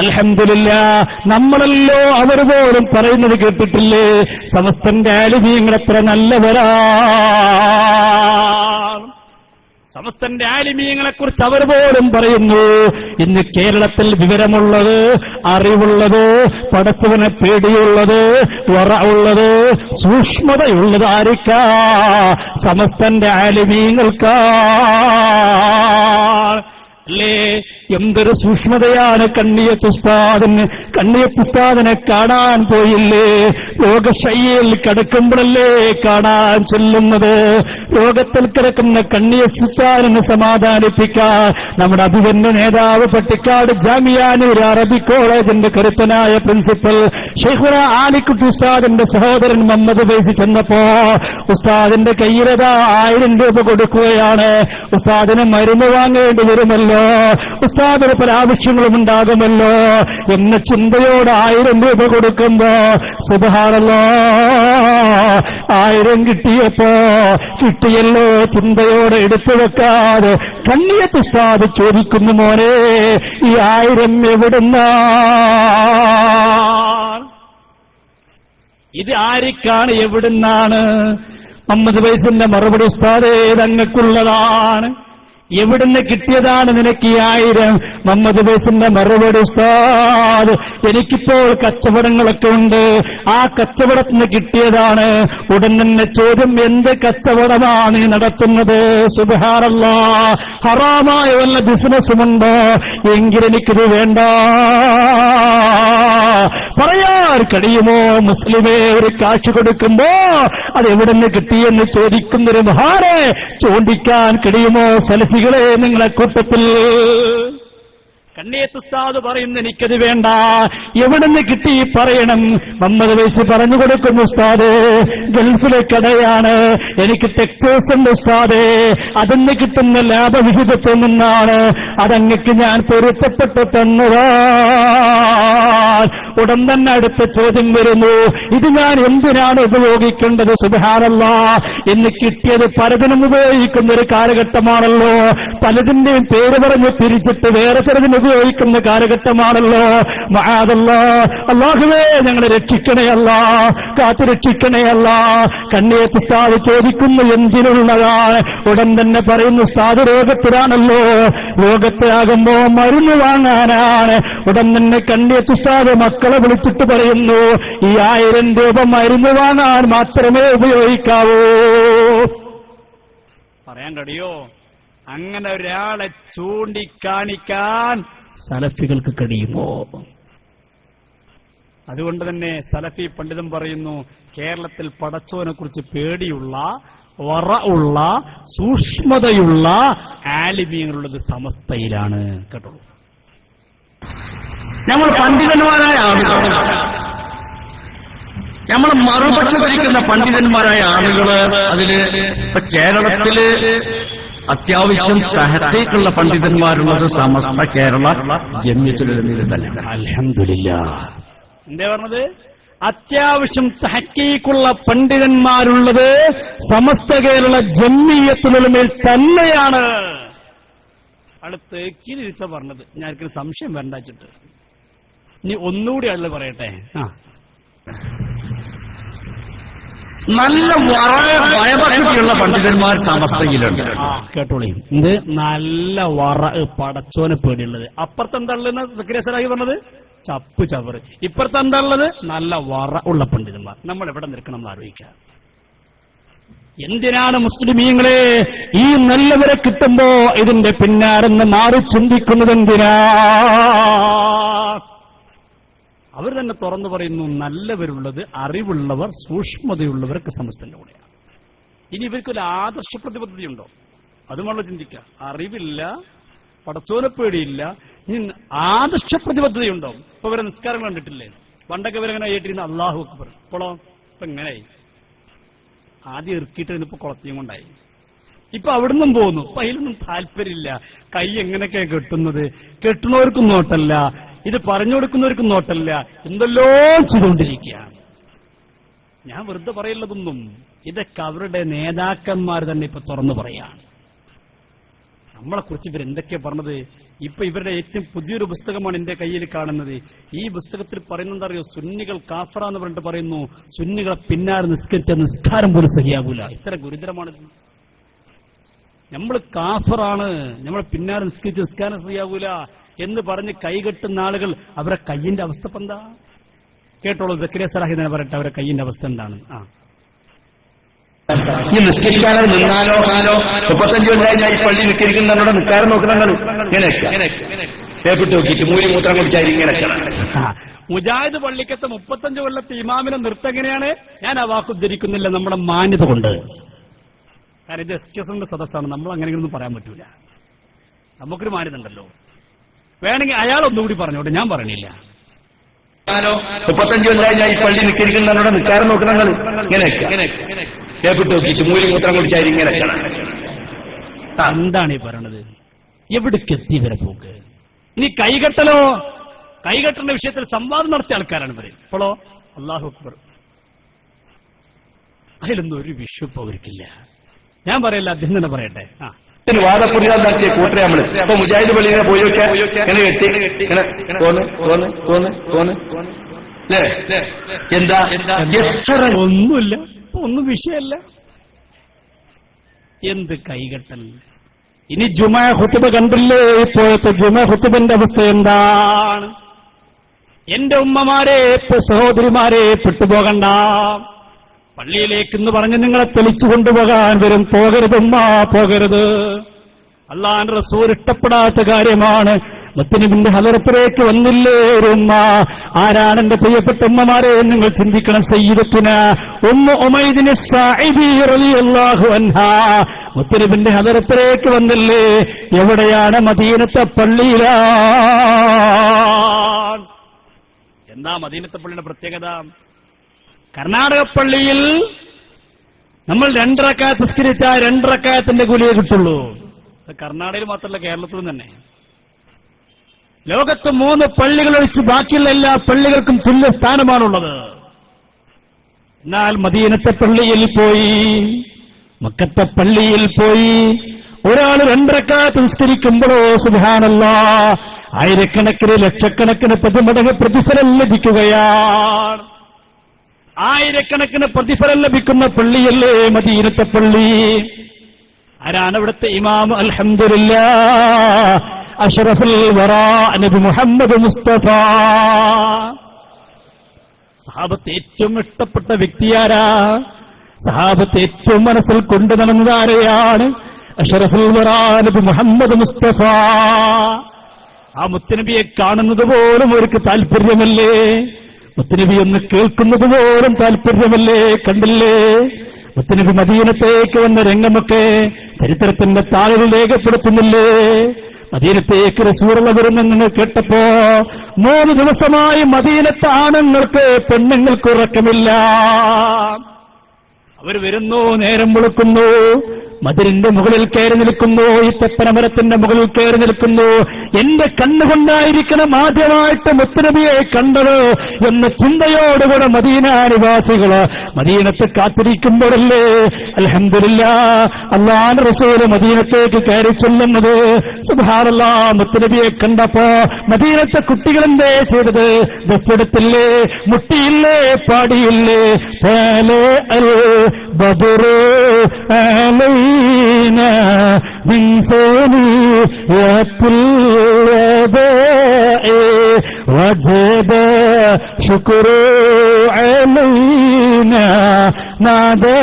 അൽഹംദുലില്ലാഹ്, നമ്മളല്ലോ അവർ പോലും പറയുന്നത് കേട്ടിട്ടില്ലേ? സമസ്തന്റെ ആലിമീങ്ങൾ എത്ര നല്ലവരാണ്. സമസ്തന്റെ ആലിമീങ്ങളെ കുറിച്ച് അവർ പോലും പറയുന്നു. ഇന്ന് കേരളത്തിൽ വിവരമുള്ളത്, അറിവുള്ളത്, പടച്ചവനെ പേടിയുള്ളത്, വറഉള്ളത്, സൂക്ഷ്മതയുള്ളത് ആർക്കാ? സമസ്തന്റെ ആലിമീങ്ങൾക്കാ. അല്ലേ? എന്തൊരു സൂക്ഷ്മതയാണ് കണ്ണിയത്ത് ഉസ്താദിന്. കണ്ണിയത്ത് ഉസ്താദിനെ കാണാൻ പോയില്ലേ? രോഗശയ്യയിൽ കിടക്കുമ്പോഴല്ലേ കാണാൻ ചെല്ലുന്നത്? രോഗത്തിൽ കിടക്കുന്ന കണ്ണിയത്ത് ഉസ്താദിനെ സമാധാനിപ്പിക്കാൻ നമ്മുടെ അഭിമന്യ നേതാവ് പട്ടിക്കാട് ജാമിയാനൂർ അറബി കോളേജിന്റെ കരുത്തനായ പ്രിൻസിപ്പൽ ഷെയ്ഖുന ആലിക്കുട്ടി ഉസ്താദിന്റെ സഹോദരൻ മുഹമ്മദ് ഫൈസി ചെന്നപ്പോ ഉസ്താദിന്റെ കയ്യിലതാ 1000 രൂപ കൊടുക്കുകയാണ്. ഉസ്താദിന് മരുന്ന് വാങ്ങേണ്ടി വരുമല്ലോ, ഉസ്താദിന് പല ആവശ്യങ്ങളും ഉണ്ടാകുമല്ലോ എന്ന ചിന്തയോട് 1000 രൂപ കൊടുക്കുമ്പോ സുബ്ഹാനല്ലാഹ് 1000 കിട്ടിയപ്പോ കിട്ടിയല്ലോ ചിന്തയോടെ എടുത്തു വെക്കാതെ കണ്ണിയത്ത് ഉസ്താദ് ചോദിക്കുന്നു, മോനെ ഈ 1000 എവിടുന്നാ? ഇത് ആരിക്കാണ്, എവിടുന്നാണ്? മുഹമ്മദ് ഫൈസിന്റെ മറുപടി, ഉസ്താദേ തങ്ങൾക്കുള്ളതാണ്. എവിടുന്ന് കിട്ടിയതാണ് നിനക്ക് ഈ 1000? മുഹമ്മദ് ഫൈസിന്റെ മറുപടി, ഉസ്താദ് എനിക്കിപ്പോൾ കച്ചവടങ്ങളൊക്കെ ഉണ്ട്, ആ കച്ചവടത്തിൽ നിന്ന് കിട്ടിയതാണ്. ഉടൻ തന്നെ ചോദ്യം, എന്ത് കച്ചവടമാണ് ഈ നടത്തുന്നത്? സുബ്ഹാനല്ലാഹ്, ഹറാമായ വല്ല ബിസിനസ്സുമുണ്ടോ? എങ്കിലെനിക്കിത് വേണ്ട. പറയാൻ കഴിയുമോ മുസ്ലിമേ? ഒരു കാശ് കൊടുക്കുമ്പോ അത് എവിടുന്ന് കിട്ടിയെന്ന് ചോദിക്കുന്നൊരു മഹാനെ ചൂണ്ടിക്കാൻ കഴിയുമോ? സലഫികളെ നിങ്ങളെ കൂട്ടത്തിൽ കണ്ണിയത്ത് ഉസ്താദ് പറയുന്നു, എനിക്കത് വേണ്ട. എവിടുന്ന് കിട്ടി പറയണം. മുഹമ്മദ് ഫൈസി പറഞ്ഞു കൊടുക്കുന്നു, ഉസ്താദ് ഗൾഫിലെ കടയാണ്, എനിക്ക് ടെക്സ്റ്റൈൽസ് ഉണ്ട് ഉസ്താദേ, അതിന് കിട്ടുന്ന ലാഭവിഹിതത്തിൽ നിന്നാണ്, അതങ്ങക്ക് ഞാൻ പൊരുത്തപ്പെട്ട് തന്നതാ. ഉടൻ തന്നെ അടുത്ത ചോദ്യം വരുന്നു, ഇത് ഞാൻ എന്തിനാണ് ഉപയോഗിക്കേണ്ടത്? സുബ്ഹാനല്ലാഹ്, ഇന്ന് കിട്ടിയത് പലതിനും ഉപയോഗിക്കുന്ന ഒരു കാലഘട്ടമാണല്ലോ. പലതിന്റെയും പേര് പറഞ്ഞ് തിരിച്ചിട്ട് വേറെ ചിലതിന് ഉപയോഗിക്കുന്ന കാലഘട്ടമാണല്ലോ. മഅദല്ലാഹ്, അല്ലാഹുവേ ഞങ്ങളെ രക്ഷിക്കണേ അല്ലാ, കാത്തു രക്ഷിക്കണേ അല്ലാ. കണ്ണിയത്ത് ഉസ്താദ് ചോദിക്കുന്നു, എന്തിനുള്ളതാണ്? ഉടൻ തന്നെ പറയുന്നു, ഉസ്താദ് രോഗത്തിലാണല്ലോ, രോഗത്തിലാകുമ്പോ മരുന്ന് വാങ്ങാനാണ്. ഉടൻ തന്നെ കണ്ണിയത്ത് ഉസ്താദ് മക്കളെ വിളിച്ചിട്ട് പറയുന്നു, ഈ 1000 രൂപ മരുന്ന് വാങ്ങാൻ മാത്രമേ ഉപയോഗിക്കാവൂ. പറയാൻ കഴിയോ? അങ്ങനെ ഒരാളെ ചൂണ്ടിക്കാണിക്കാൻ സലഫികൾക്ക് കഴിയുമോ? അതുകൊണ്ട് തന്നെ സലഫി പണ്ഡിതൻ പറയുന്നു, കേരളത്തിൽ പടച്ചോനെ കുറിച്ച് പേടിയുള്ള, വറഉള്ള, സൂക്ഷ്മതയുള്ള ആലിമീങ്ങളുള്ളത് സമസ്തയിലാണ്. കേട്ടോ, നമ്മൾ പണ്ഡിതന്മാരായ ആളുകൾ, നമ്മൾ മറുപക്ഷത്തിരിക്കുന്ന പണ്ഡിതന്മാരായ ആളുകള്, അതില് ഇപ്പൊ കേരളത്തില് അത്യാവശ്യം തഹഖീഖുള്ള പണ്ഡിതന്മാരുള്ളത് സമസ്ത കേരള ജമിയത്തുൽ തന്നെ. അൽഹംദുലില്ലാഹ്. എന്താ പറഞ്ഞത്? അത്യാവശ്യം തഹഖീഖുള്ള പണ്ഡിതന്മാരുള്ളത് സമസ്ത കേരള ജമിയത്തുൽ തന്നെയാണ്. അടുത്ത് കിരിച്ച പറഞ്ഞത് ഞാൻ സംശയം വരണ്ട വെച്ചിട്ട് ഇനി ഒന്നുകൂടി ആള് പറയട്ടെ. നല്ല ഭയഭക്തിയുള്ള പണ്ഡിതന്മാർ സമസ്തയിലുണ്ട്. കേട്ടോളി, ഇത് നല്ല വറ, പടച്ചോനെ പേടിയുള്ളത്. അപ്പുറത്തെന്താണെന്ന് സക്രിയസരായി പറഞ്ഞത് ചപ്പ് ചവറ്. ഇപ്പുറത്തെന്താണുള്ളത്? നല്ല വറ ഉള്ള പണ്ഡിതന്മാർ. നമ്മൾ എവിടെ നിൽക്കണം എന്ന് ആലോചിക്കാം. എന്തിനാണ് മുസ്ലിമീങ്ങളെ ഈ നല്ലവരെ കിട്ടുമ്പോ ഇതിന്റെ പിന്നാരെന്ന് മാറി ചിന്തിക്കുന്നത്? എന്തിനാ? അവർ തന്നെ തുറന്നു പറയുന്നു, നല്ലവരുള്ളത് അറിവുള്ളവർ സൂക്ഷ്മതയുള്ളവർക്ക് സമസ്തന്റെ കൂടെയാണ്. ഇനി ഇവർക്കൊരു ആദർശ പ്രതിബദ്ധതയുണ്ടോ? അതുമുള്ള ചിന്തിക്കുക. അറിവില്ല, പടച്ചോനെ പേടിയില്ല, ഇനി ആദർശ പ്രതിബദ്ധതയുണ്ടോ? ഇപ്പൊ ഇവരെ നിസ്കാരങ്ങൾ കണ്ടിട്ടില്ലേ? പണ്ടൊക്കെ ഇവരെങ്ങനെ കേട്ടിരുന്ന അല്ലാഹു അക്ബർ, ഇപ്പോഴോ ഇപ്പൊ എങ്ങനെയായി? ആദ്യം ഇറക്കിയിട്ട് ഇപ്പൊ കുളത്തിയും കൊണ്ടായി. ഇപ്പൊ അവിടുന്നും പോകുന്നു. ഇപ്പൊ അതിലൊന്നും താല്പര്യമില്ല. കൈ എങ്ങനെയൊക്കെ കെട്ടുന്നത്, കെട്ടുന്നവർക്കും നോട്ടല്ല, ഇത് പറഞ്ഞു കൊടുക്കുന്നവർക്കും നോട്ടല്ല, എന്തെല്ലോ ചെയ്തുകൊണ്ടിരിക്കുകയാണ്. ഞാൻ വെറുതെ പറയുന്നതൊന്നും ഇതൊക്കെ അവരുടെ നേതാക്കന്മാർ തന്നെ ഇപ്പൊ തുറന്നു പറയാണ്. നമ്മളെക്കുറിച്ച് ഇവരെന്തൊക്കെയാ പറഞ്ഞത്? ഇപ്പൊ ഇവരുടെ ഏറ്റവും പുതിയൊരു പുസ്തകമാണ് എന്റെ കയ്യിൽ കാണുന്നത്. ഈ പുസ്തകത്തിൽ പറയുന്നത് അറിയോ? സുന്നികൾ കാഫറ എന്ന് പറഞ്ഞിട്ട് പറയുന്നു, സുന്നികളെ പിന്നാലെ നിസ്കരിച്ച നിസ്കാരം പോലും സഹിയാകൂല. ഇത്ര ഗുരുതരമാണിത്. നമ്മൾ കാഫറാണ്, നമ്മൾ പിന്നാലെ നിസ്കരിച്ച് നിസ്കാരം സഹിയാകൂല എന്ന് പറഞ്ഞ് കൈകെട്ടുന്ന ആളുകൾ, അവരുടെ കയ്യിന്റെ അവസ്ഥ ഇപ്പൊ എന്താ? കേട്ടോളൂ, സക്കരിയ സലാഹി തന്നെ പറയട്ടെ അവരുടെ കയ്യിന്റെ അവസ്ഥ എന്താണ്. ഈ നിസ്കരിക്കാനോ നിന്നാലോ കാലോ 35 കൊല്ലമായി ഞാൻ ഈ പള്ളി നിസ്കരിക്കുന്നവരോട് നിൽക്കാരം നോക്കണങ്ങൾ ഇങ്ങനെ പേപ്പിട്ട് നോക്കിയിട്ട് മൂലി മൂത്രം കുടിച്ചാൽ ഇങ്ങനെ. മുജാഹിദ് പള്ളിക്കത്തെ 35 കൊല്ലത്തെ ഇമാമിനെ നിർത്തങ്ങനെയാണ്. ഞാൻ ആ വാക്ക് ഉദ്ധരിക്കുന്നില്ല, നമ്മുടെ മാന്യത കൊണ്ട്. കാരണം ഇത് എസ്കേസിന്റെ സദസ്സാണ്, നമ്മൾ അങ്ങനെയൊന്നും പറയാൻ പറ്റൂല. നമുക്കൊരു മാന്യത ഉണ്ടല്ലോ. വേണമെങ്കിൽ അയാൾ ഒന്നുകൂടി പറഞ്ഞോട്ടെ, ഞാൻ പറയണില്ല. 35 കൊല്ലമായി ഞാൻ ഈ പള്ളി നിസ്കരിക്കുന്നവരോട് നിൽക്കാരം നോക്കണങ്ങൾ ഇങ്ങനെ പേപ്പിട്ട് നോക്കിയിട്ട് മൂലി മൂത്രം കുടിച്ചാൽ ഇങ്ങനെ. എന്താണ് ഈ പറയണത്? എവിടേക്ക് എത്തി ഇവരെ പോക്ക്? ഇനി കൈകെട്ടലോ? കൈകെട്ടലിന്റെ വിഷയത്തിൽ സംവാദം നടത്തിയ ആൾക്കാരാണ് ഇവര്. ഇപ്പോഴോ അല്ലാഹു അക്ബർ, അതിലൊന്നും ഒരു വിഷുപ്പ് അവർക്കില്ല. ഞാൻ പറയില്ല, അദ്ദേഹം തന്നെ പറയട്ടെ. വാദപ്രതികാരം നടത്തിയ കൂട്ടരെ നമ്മള് ഇപ്പൊ മുജാഹിദ് പള്ളിയിലെ പോയി വെക്കാൻ ഇങ്ങനെ കെട്ടി ഇങ്ങനെ അല്ലേ? എന്താ എത്ര ഒന്നുമില്ല, ഒന്നും വിഷയമല്ല. എന്ത് കൈകെട്ടൽ? ഇനി ജുമാ ഖുതുബ കണ്ടില്ലേ? ഇപ്പോഴത്തെ ജുമാ ഖുതുബന്റെ അവസ്ഥ എന്താണ്? എന്റെ ഉമ്മമാരെ, സഹോദരിമാരെ, പെട്ടുപോകണ്ട. പള്ളിയിലേക്കെന്ന് പറഞ്ഞ് നിങ്ങളെ തെളിച്ചു കൊണ്ടുപോകാൻ വരും. പോകരുതുമ്മ, പോകരുത്. അല്ലാഹുവിന്റെ റസൂൽ ഇഷ്ടപ്പെടാത്ത കാര്യമാണ്. മുത്തനബിന്റെ ഹദറത്തിലേക്ക് വന്നില്ലേ ഒരു ഉമ്മ? ആരാണ് എന്റെ പ്രിയപ്പെട്ട ഉമ്മമാരെ? നിങ്ങൾ ചിന്തിക്കണം. സയ്യിദത്തുന ഉമ്മു ഉമൈദിന് സാഇബി റളിയല്ലാഹു അൻഹാ മുത്തനബിന്റെ ഹദറത്തിലേക്ക് വന്നില്ലേ? എവിടെയാണ്? മദീനത്തെ പള്ളിയിലാണ്. എന്താ മദീനത്തെ പള്ളിയുടെ പ്രത്യേകത? കർണാടക പള്ളിയിൽ നമ്മൾ 2 റക്അത്ത് നിസ്കരിച്ചാൽ 2 റക്അത്തിന്റെ കൂലിയേ കിട്ടുള്ളൂ. കർണാടകയിൽ മാത്രമല്ല, കേരളത്തിലും തന്നെ. ലോകത്ത് 3 പള്ളികൾ ഒഴിച്ച് ബാക്കിയുള്ള എല്ലാ പള്ളികൾക്കും തുല്യ സ്ഥാനമാണുള്ളത്. എന്നാൽ മദീനത്തെ പള്ളിയിൽ പോയി, മക്കത്തെ പള്ളിയിൽ പോയി ഒരാൾ 2 റക്അത്ത് നിസ്കരിക്കുമ്പോഴോ സുബ്ഹാനല്ലാഹ്, ആയിരക്കണക്കിന് ലക്ഷക്കണക്കിന് പ്രതിഫലം ലഭിക്കുകയാണ്. ആയിരക്കണക്കിന് പ്രതിഫലം ലഭിക്കുന്ന പള്ളിയല്ലേ മദീനത്തെ പള്ളി? ആരാണ് അവിടുത്തെ ഇമാം? അൽഹംദുലില്ലാഹ് അഷ്റഫുൽ വറാ നബി മുഹമ്മദ് മുസ്തഫ. സഹാബത്ത് ഏറ്റവും ഇഷ്ടപ്പെട്ട വ്യക്തിയാരാ? സഹാബത്ത് ഏറ്റവും മനസ്സിൽ കൊണ്ടു നടന്നതാരെയാണ്? അഷ്റഫുൽ വറാ നബി മുഹമ്മദ് മുസ്തഫ. ആ മുത്തനബിയെ കാണുന്നത് പോലും അവർക്ക് താല്പര്യമല്ലേ? മുത്തനബി ഒന്ന് കേൾക്കുന്നത് പോലും താല്പര്യമല്ലേ? കണ്ടില്ലേ മുത്തനബി മദീനത്തേക്ക് വന്ന രംഗമൊക്കെ ചരിത്രത്തിന്റെ താളുകൾ രേഖപ്പെടുത്തുന്നില്ലേ? മദീനത്തേക്ക് റസൂലുള്ള വരുന്നെന്ന് കേട്ടപ്പോ 3 ദിവസമായി മദീനത്തെ ആണുങ്ങൾക്ക് പെണ്ണുങ്ങൾക്ക് ഉറക്കമില്ല. അവർ വരുന്നു, നേരം വെളുക്കുന്നു, മതിലിന്റെ മുകളിൽ കയറി നിൽക്കുന്നു, ഈ തെപ്പനമരത്തിന്റെ മുകളിൽ കയറി നിൽക്കുന്നു. എന്റെ കണ്ണുകൊണ്ടായിരിക്കണം ആദ്യമായിട്ട് മുത്തുനബിയെ കണ്ടത് എന്ന ചിന്തയോടുകൂടെ മദീന നിവാസികള് മദീനത്ത് കാത്തിരിക്കുമ്പോഴല്ലേ അൽഹംദുലില്ലാഹ് അല്ലാഹുവിന്റെ റസൂല് മദീനത്തേക്ക് കയറി ചെല്ലുന്നത്. സുബ്ഹാനല്ലാഹ്, മുത്തുനബിയെ കണ്ടപ്പോ മദീനത്തെ കുട്ടികളെന്തേ ചെയ്തത്? ദഫെടുത്തില്ലേ, മുട്ടിയില്ലേ, പാടിയില്ലേ? ബദറു അലൈനാ ബിൻ സനിയത്തിൽ വദാഇ വജബ ശുക്രു അലൈനാ നാദാ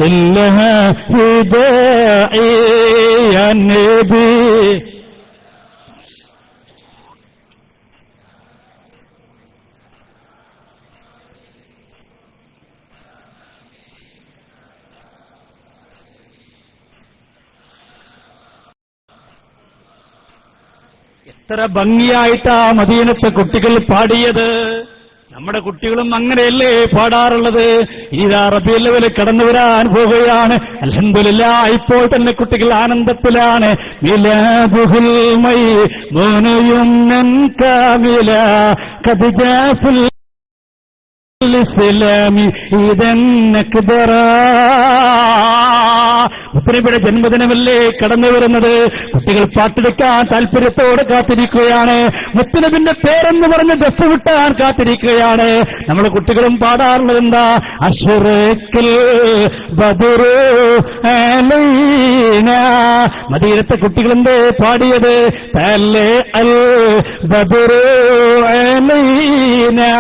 ലില്ലാഹി ദാഇ യാ നബി. എത്ര ഭംഗിയായിട്ടാ മദീനത്തെ കുട്ടികൾ പാടിയത്. നമ്മുടെ കുട്ടികളും അങ്ങനെയല്ലേ പാടാറുള്ളത്. ഇതാ റബീഉൽ അവ്വൽ കടന്നു വരാൻ പോവുകയാണ്. അൽഹംദുലില്ലാഹ്, ഇപ്പോൾ തന്നെ കുട്ടികൾ ആനന്ദത്തിലാണ്. മിലാദുൽ മൈമൂനയും കാമില ഖദ് ജാഫുൽ ഇസ്ലാമി ഇദന്നക്ബറാ. മുത്തനബിയുടെ ജന്മദിനമല്ലേ കടന്നു വരുന്നത്. കുട്ടികൾ പാട്ടെടുക്കാൻ താല്പര്യത്തോടെ കാത്തിരിക്കുകയാണ്. മുത്തനബിന്റെ പേരെന്ന് പറഞ്ഞ് ദഫ് വിട്ടാൻ കാത്തിരിക്കുകയാണ്. നമ്മുടെ കുട്ടികളും പാടാറുള്ളത് എന്താ? അശ്റഖൽ ബദറു അലൈനാ. മദീനത്തെ കുട്ടികൾ എന്തേ പാടിയത്? തല അൽ ബദറു അലൈനാ.